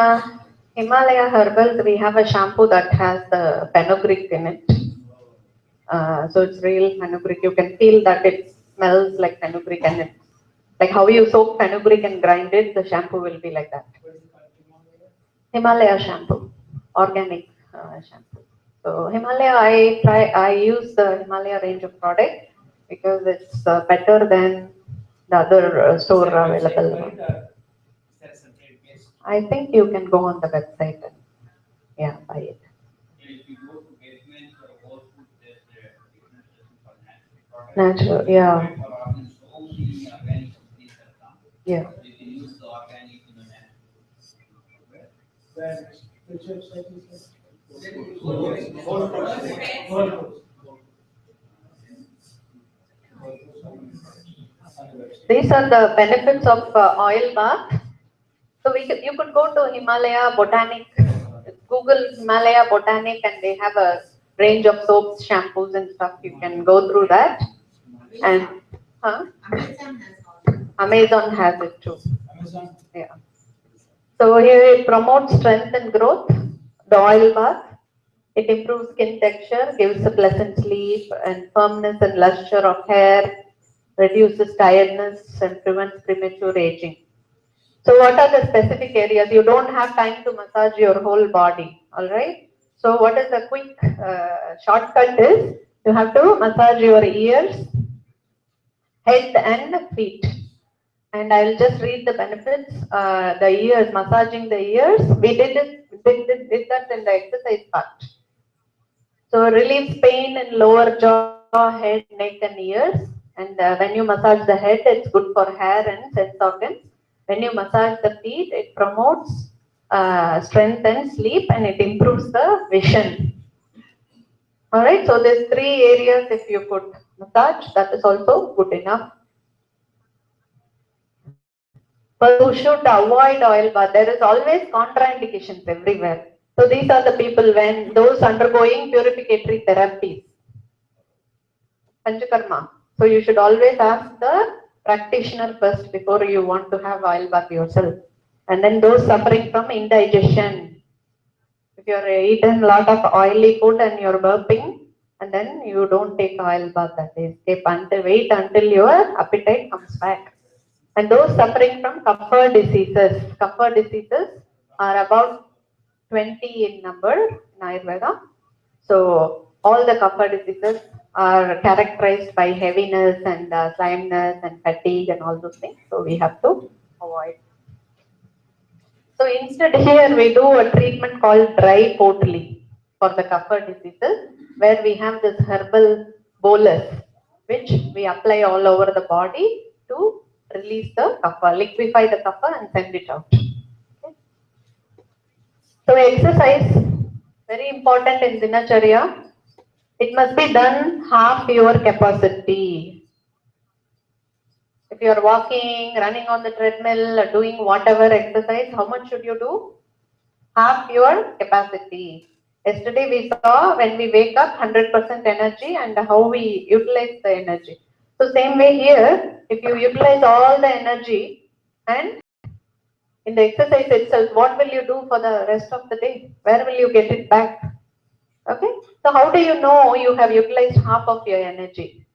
[SPEAKER 11] Himalaya Herbals, we have a shampoo that has the fenugreek in it. So it's real fenugreek. You can feel that it smells like fenugreek, and it's like how you soak fenugreek and grind it, the shampoo will be like that. Himalaya shampoo, organic shampoo. So Himalaya, I use the Himalaya range of product because it's better than the other store available one. I think you can go on the website and buy it.
[SPEAKER 6] If you go to basement or whole food, there's
[SPEAKER 11] Natural, yeah.
[SPEAKER 6] so many organic companies have come.
[SPEAKER 11] Yeah.
[SPEAKER 6] You can use the organic in the natural.
[SPEAKER 11] these are the benefits of oil bath. So you could go to Himalaya Botanic, Google Himalaya Botanic, and they have a range of soaps, shampoos, and stuff. You can go through that. And Amazon has it too. Yeah. So here it promotes strength and growth. The oil bath. It improves skin texture, gives a pleasant sleep and firmness and luster of hair, reduces tiredness and prevents premature aging. So what are the specific areas? You don't have time to massage your whole body, all right? So what is the quick shortcut is, you have to massage your ears, head and feet. And I will just read the benefits. The ears, massaging the ears, we did that in the exercise part. So relieves pain in lower jaw, head, neck and ears. And when you massage the head, it's good for hair and sense organs. When you massage the feet, it promotes strength and sleep, and it improves the vision. Alright, so there's 3 areas if you could massage, that is also good enough. But who should avoid oil bath? There is always contraindications everywhere. So these are the people when those undergoing purificatory therapies. Panchakarma. So you should always ask the practitioner first before you want to have oil bath yourself. And then those suffering from indigestion. If you're eaten a lot of oily food and you're burping, and then you don't take oil bath that day. Wait until your appetite comes back. And those suffering from kapha diseases are about 20 in number in Ayurveda. So all the kapha diseases are characterized by heaviness and slimeness and fatigue and all those things. So we have to avoid. So instead here we do a treatment called dry potli for the kapha diseases, where we have this herbal bolus which we apply all over the body to release the kapha, liquefy the kapha and send it out. Okay. So exercise, very important in Dinacharya. It must be done half your capacity. If you are walking, running on the treadmill, or doing whatever exercise, how much should you do? Half your capacity. Yesterday we saw when we wake up 100% energy and how we utilize the energy. So same way here, if you utilize all the energy and in the exercise itself, what will you do for the rest of the day? Where will you get it back? Okay. So how do you know you have utilized half of your energy?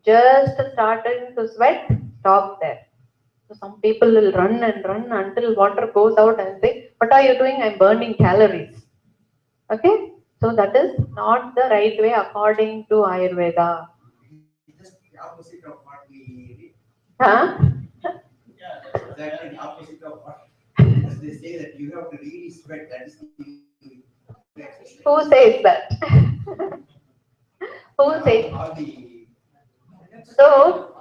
[SPEAKER 11] Just starting to sweat, stop there. So some people will run and run until water goes out and say, what are you doing? I'm burning calories. Okay. So that is not the right way according to Ayurveda.
[SPEAKER 13] Just the opposite of what we read.
[SPEAKER 11] Huh?
[SPEAKER 13] Exactly the opposite of what as they say that you have to really sweat. That is the exercise.
[SPEAKER 11] Who says that? Who says?
[SPEAKER 13] All the
[SPEAKER 11] So,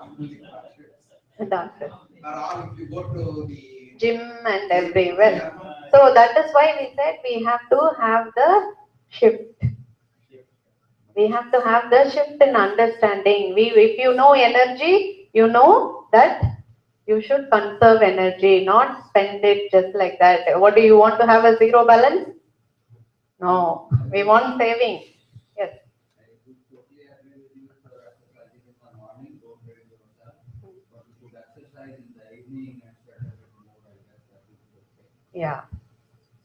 [SPEAKER 11] doctor.
[SPEAKER 13] or all if you go to the
[SPEAKER 11] Gym and everywhere. So that is why we said we have to have the shift. We have to have the shift in understanding. If you know energy, you know that you should conserve energy, not spend it just like that. What do you want to have a zero balance? No, we want saving. Yes. Yeah.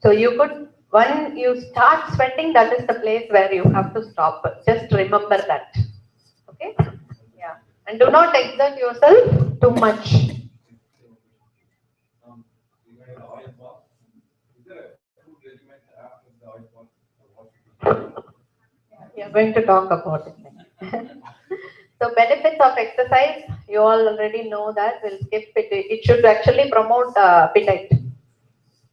[SPEAKER 11] So you could, when you start sweating, that is the place where you have to stop. Just remember that. Okay? Yeah. And do not exert yourself too much. We are going to talk about it. So benefits of exercise, you all already know that. We'll skip it. It should actually promote appetite.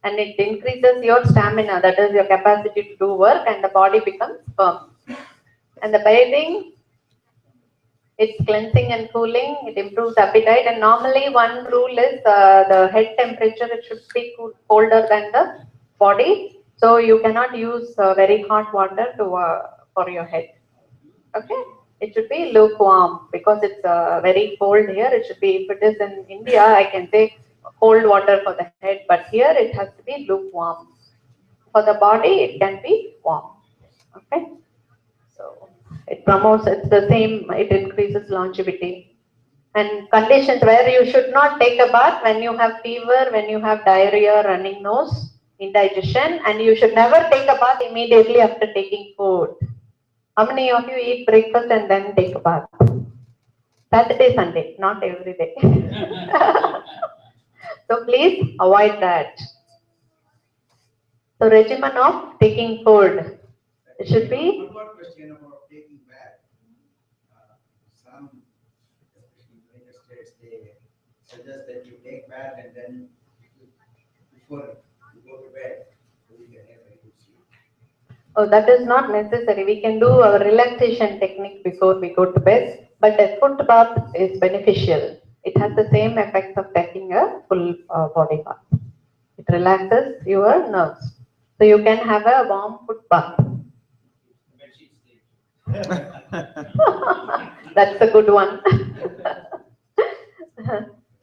[SPEAKER 11] And it increases your stamina, that is your capacity to do work, and the body becomes firm. And the bathing, it's cleansing and cooling, it improves appetite, and normally one rule is the head temperature, it should be colder than the body. So you cannot use very hot water to for your head. Okay? It should be lukewarm because it's very cold here. It should be, if it is in India, I can say cold water for the head, but here it has to be lukewarm. For the body, it can be warm. Okay. So it promotes, it's the same, it increases longevity. And conditions where you should not take a bath: when you have fever, when you have diarrhea, running nose, indigestion, and you should never take a bath immediately after taking food. How many of you eat breakfast and then take a bath? Saturday, Sunday, not every day. So please avoid that. So regimen of taking food, it should be.
[SPEAKER 13] One more question about taking bath. Some, especially in United States, they suggest that you take bath and then before you go to bed, so you can have a good sleep.
[SPEAKER 11] Oh, that is not necessary. We can do our relaxation technique before we go to bed, but a foot bath is beneficial. It has the same effects of taking a full body bath. It relaxes your nerves. So you can have a warm foot bath. That's a good one.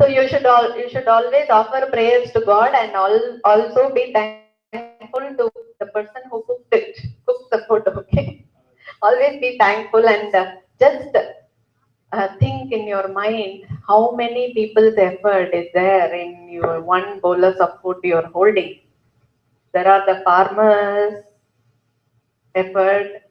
[SPEAKER 11] So you should always offer prayers to God, and also be thankful to the person who cooks the food. Okay, always be thankful, and just think in your mind how many people's effort is there in your one bolus of food you're holding. There are the farmers' effort.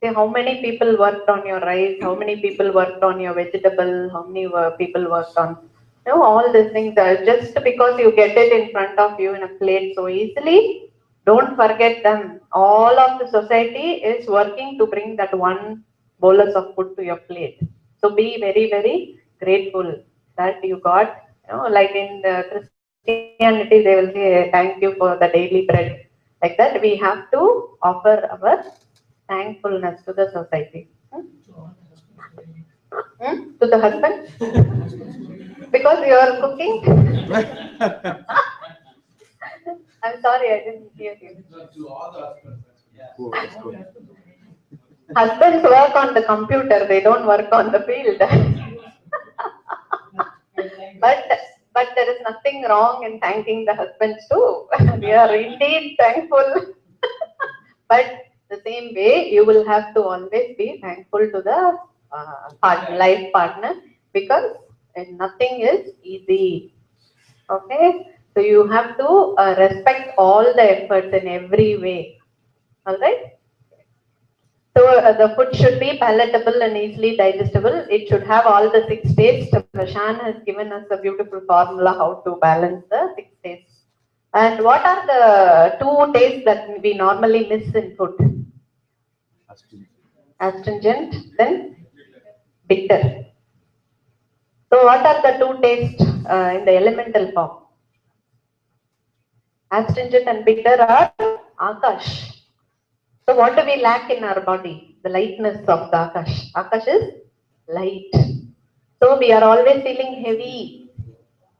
[SPEAKER 11] See how many people worked on your rice, how many people worked on your vegetable, how many people worked on, all these things. Just because you get it in front of you in a plate so easily, don't forget them. All of the society is working to bring that one bolus of food to your plate. So be very, very grateful that you got, like in the Christianity, they will say, thank you for the daily bread. Like that, we have to offer our thankfulness to the society. To the husband? Because you are cooking? I'm sorry, I didn't hear you.
[SPEAKER 9] To all the husbands.
[SPEAKER 11] Husbands work on the computer, they don't work on the field. But there is nothing wrong in thanking the husbands too. We are indeed thankful. But the same way, you will have to always be thankful to the life partner, because nothing is easy. Okay, so you have to respect all the efforts in every way. All right. So the food should be palatable and easily digestible. It should have all the 6 tastes. Prashant has given us a beautiful formula how to balance the 6 tastes. And what are the 2 tastes that we normally miss in food? Astringent, then bitter. So what are the 2 tastes in the elemental form? Astringent and bitter are Akash. So what do we lack in our body? The lightness of the Akash. Akash is light. So we are always feeling heavy.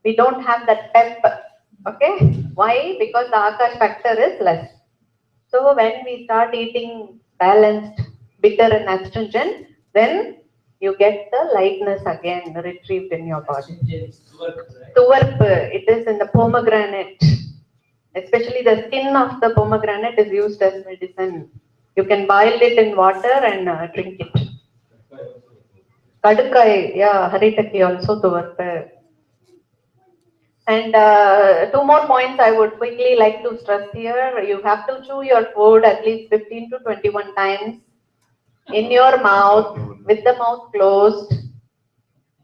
[SPEAKER 11] We don't have that pep. Okay? Why? Because the Akash factor is less. So when we start eating balanced, bitter and astringent, then you get the lightness again retrieved in your body. Tuvarp, it is in the pomegranate. Especially the skin of the pomegranate is used as medicine. You can boil it in water and drink it. Kadukai, yeah, haritaki also tuvarp. And 2 more points I would quickly like to stress here. You have to chew your food at least 15 to 21 times in your mouth with the mouth closed.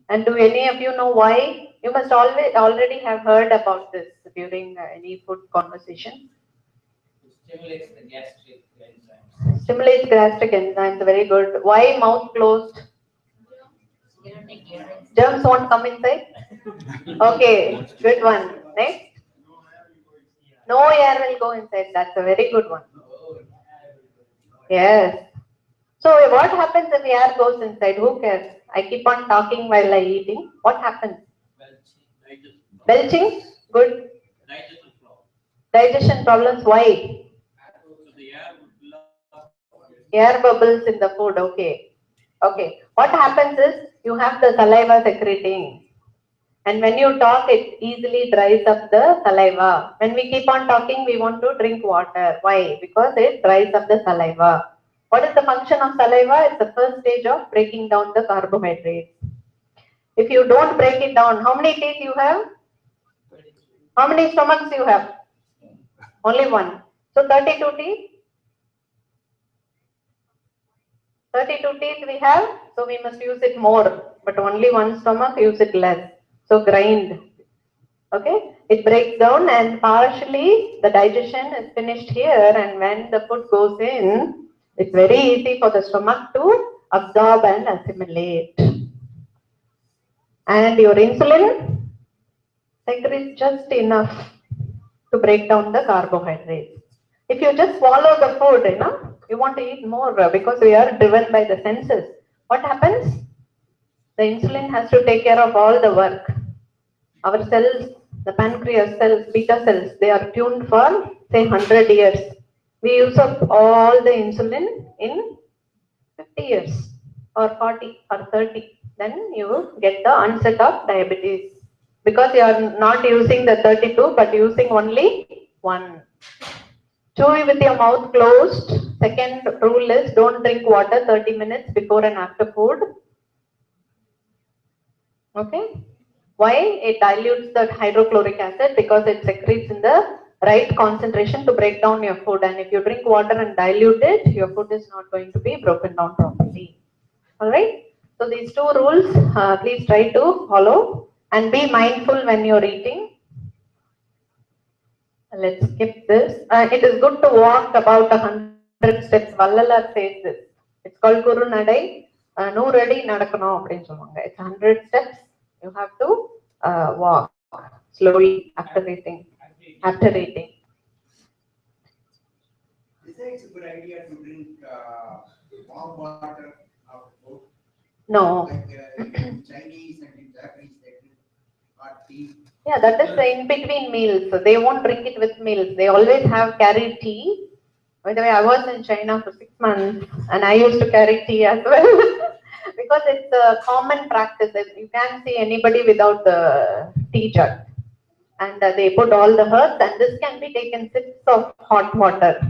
[SPEAKER 11] And do any of you know why? You must already have heard about this during any food conversation.
[SPEAKER 6] Stimulates the gastric enzymes.
[SPEAKER 11] Stimulates gastric enzymes, very good. Why mouth closed? Germs won't come inside? Okay, good one. Next. No air will go inside. That's a very good one. Yes. So what happens if air goes inside? Who cares? I keep on talking while I eating. What happens? Belching? Good. Digestion problems. Why? Air bubbles in the food. Okay. Okay, what happens is you have the saliva secreting. And when you talk, it easily dries up the saliva. When we keep on talking, we want to drink water. Why? Because it dries up the saliva. What is the function of saliva? It's the first stage of breaking down the carbohydrates. If you don't break it down, how many teeth you have? How many stomachs you have? Only one. So 32 teeth. 32 teeth we have, so we must use it more. But only one stomach, use it less. So grind. Okay, it breaks down and partially the digestion is finished here, and when the food goes in, it's very easy for the stomach to absorb and assimilate. And your insulin secretes just enough to break down the carbohydrates. If you just swallow the food, you want to eat more because we are driven by the senses. What happens? The insulin has to take care of all the work. Our cells, the pancreas cells, beta cells, they are tuned for say 100 years. We use up all the insulin in 50 years or 40 or 30. Then you get the onset of diabetes because you are not using the 32 but using only 1. Chew with your mouth closed. Second rule is don't drink water 30 minutes before and after food. Okay. Why? It dilutes the hydrochloric acid because it secretes in the right concentration to break down your food. And if you drink water and dilute it, your food is not going to be broken down properly. Alright? So these 2 rules, please try to follow and be mindful when you're eating. Let's skip this. It is good to walk about 100 steps. Vallalar says this. It's called Guru Nadai. Nooradi Nadakano appdinu solluvaanga. It's 100 steps. You have to walk slowly after eating. After eating.
[SPEAKER 13] Is it a good idea to drink warm water after food?
[SPEAKER 11] No.
[SPEAKER 13] Like in Chinese and in Japanese, they drink hot tea.
[SPEAKER 11] Yeah, that is in between meals. So they won't drink it with meals. They always have carry tea. By the way, I was in China for 6 months and I used to carry tea as well. Because it's a common practice. You can't see anybody without the tea jug. And they put all the herbs, and this can be taken sips of hot water.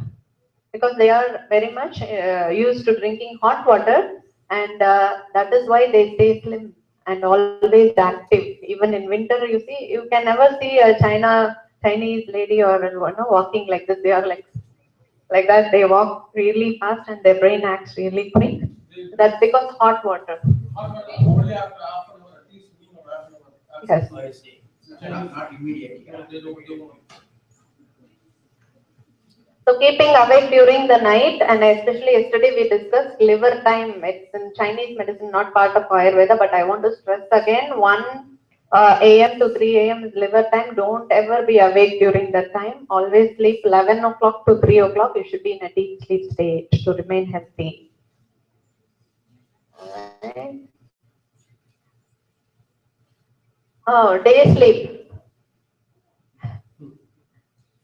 [SPEAKER 11] Because they are very much used to drinking hot water, and that is why they stay slim and always active. Even in winter, you can never see a Chinese lady or walking like this. They are like that. They walk really fast and their brain acts really quick. That's because hot water.
[SPEAKER 9] Only after half an hour, at least minimum half an hour.
[SPEAKER 11] Yes.
[SPEAKER 13] Not immediately.
[SPEAKER 11] So keeping awake during the night, and especially yesterday we discussed liver time. It's in Chinese medicine, not part of Ayurveda, but I want to stress again, 1 a.m. to 3 a.m. is liver time. Don't ever be awake during that time. Always sleep 11 o'clock to 3 o'clock. You should be in a deep sleep state to remain healthy. Alright. Oh, day sleep.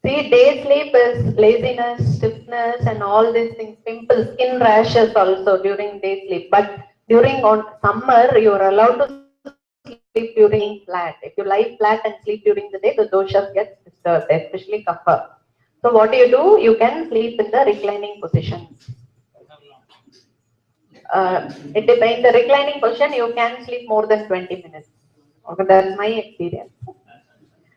[SPEAKER 11] See, day sleep is laziness, stiffness, and all these things, pimples, skin rashes also during day sleep. But during summer, you are allowed to sleep during flat. If you lie flat and sleep during the day, the doshas get disturbed, especially kapha. So what do? You can sleep in the reclining position. It depends. In the reclining position, you can sleep more than 20 minutes. Okay, that's my experience.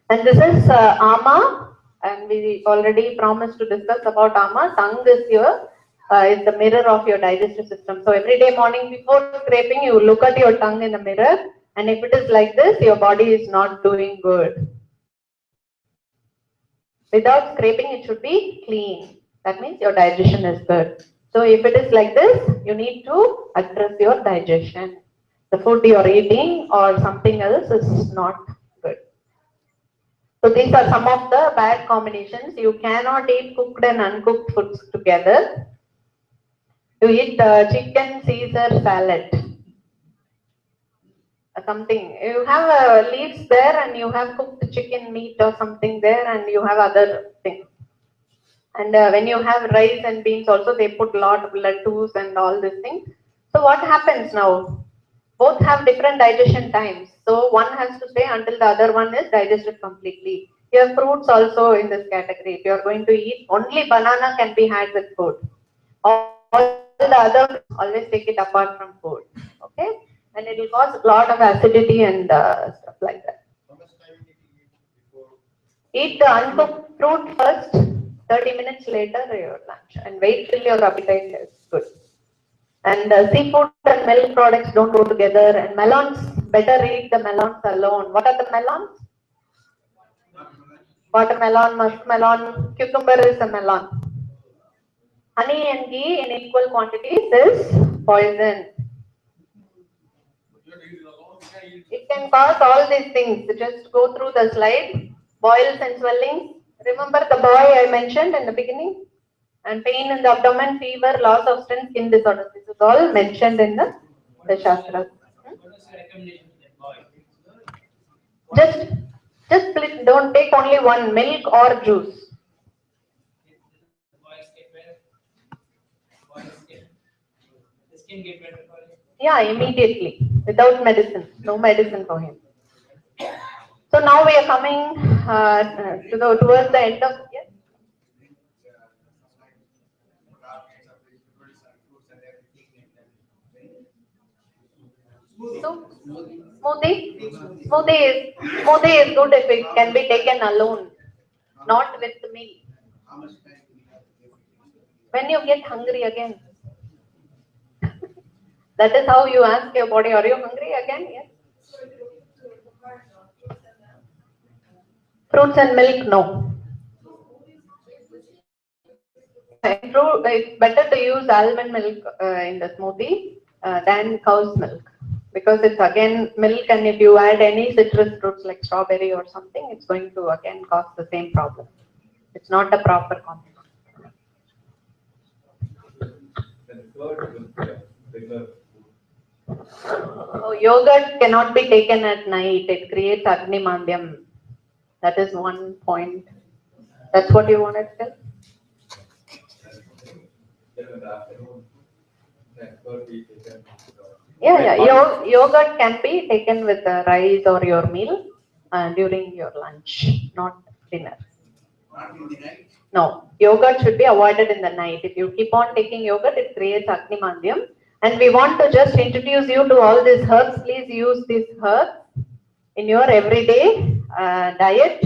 [SPEAKER 11] And this is ama. And we already promised to discuss about ama. Tongue is is the mirror of your digestive system. So every day morning before scraping, you look at your tongue in the mirror, and if it is like this, your body is not doing good. Without scraping, it should be clean. That means your digestion is good. So if it is like this, you need to address your digestion. The food you are eating or something else is not good. So these are some of the bad combinations. You cannot eat cooked and uncooked foods together. You eat chicken Caesar salad. Something. You have leaves there and you have cooked chicken meat or something there and you have other things. And when you have rice and beans also, they put lot of lettuce and all these things. So what happens now? Both have different digestion times. So one has to stay until the other one is digested completely. You have fruits also in this category. If you are going to eat, only banana can be had with food. All the other fruits, always take it apart from food. Okay? And it will cause a lot of acidity and stuff like that. Eat the uncooked fruit first, 30 minutes later your lunch, and wait till your appetite is good. And seafood and milk products don't go together, and melons, better eat the melons alone. What are the melons? Watermelon, muskmelon, cucumber is a melon. Honey and ghee in equal quantities is poison. It can cause all these things. Just go through the slide. Boils and swelling. Remember the boy I mentioned in the beginning? And pain in the abdomen, fever, loss of strength, skin disorders. This is all mentioned in the Shastras. Just please don't take only one, milk or juice. Yeah, immediately, without medicine. No medicine for him. So now we are coming towards the end of yes. So smoothie is good if it can be taken alone, not with the meal. When you get hungry again, that is how you ask your body, are you hungry again? Yes. Fruits and milk, no. It's better to use almond milk in the smoothie than cow's milk, because it's again milk, and if you add any citrus fruits like strawberry or something, it's going to again cause the same problem. It's not a proper combination. So yogurt cannot be taken at night. It creates Agni Mandyam. That is one point. That's what you wanted to tell? Yeah. Yogurt can be taken with rice or your meal during your lunch, not dinner.
[SPEAKER 13] Not in the night?
[SPEAKER 11] No, yogurt should be avoided in the night. If you keep on taking yogurt, it creates Agni Mandyam. And we want to just introduce you to all these herbs. Please use these herbs in your everyday diet.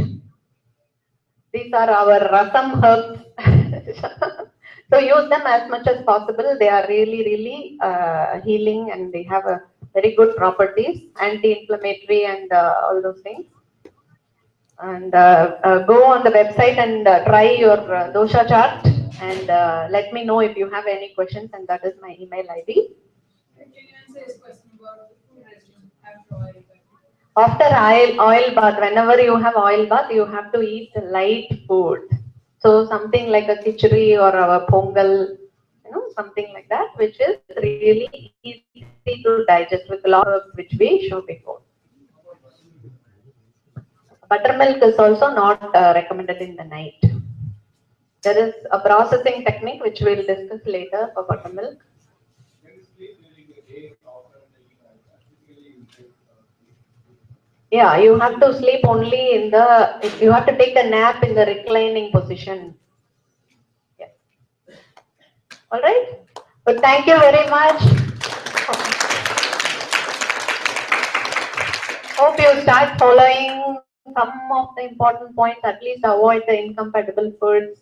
[SPEAKER 11] These are our rasam herbs. So use them as much as possible. They are really, really healing, and they have a very good properties, anti-inflammatory and all those things. And go on the website and try your dosha chart, and let me know if you have any questions, and that is my email ID.
[SPEAKER 12] Can you answer his question about the food restriction after oil bath?
[SPEAKER 11] After oil bath, whenever you have oil bath, you have to eat light food. So something like a khichdi or a pongal, something like that, which is really easy to digest with a lot of which we showed before. Buttermilk is also not recommended in the night. There is a processing technique which we'll discuss later for buttermilk. Yeah, you have to sleep only you have to take a nap in the reclining position. Yeah. All right. But thank you very much. Hope you start following some of the important points. At least avoid the incompatible foods.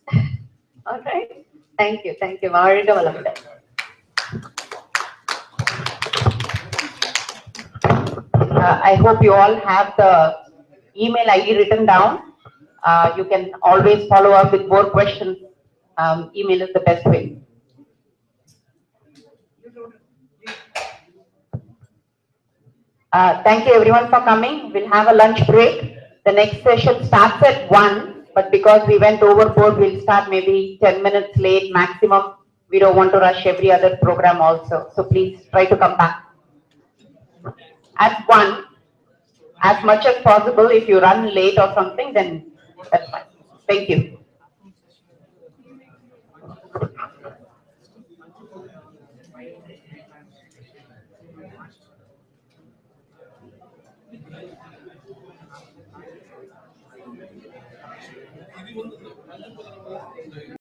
[SPEAKER 11] All right. Thank you. Thank you. Varga Valamda.
[SPEAKER 14] I hope you all have the email ID written down. You can always follow up with more questions. Email is the best way. Thank you everyone for coming. We'll have a lunch break. The next session starts at 1, but because we went overboard, we'll start maybe 10 minutes late maximum. We don't want to rush every other program also. So please try to come back at 1 as much as possible. If you run late or something, then that's fine. Thank you.
[SPEAKER 9] வந்து இந்த மஞ்சள் பதனம்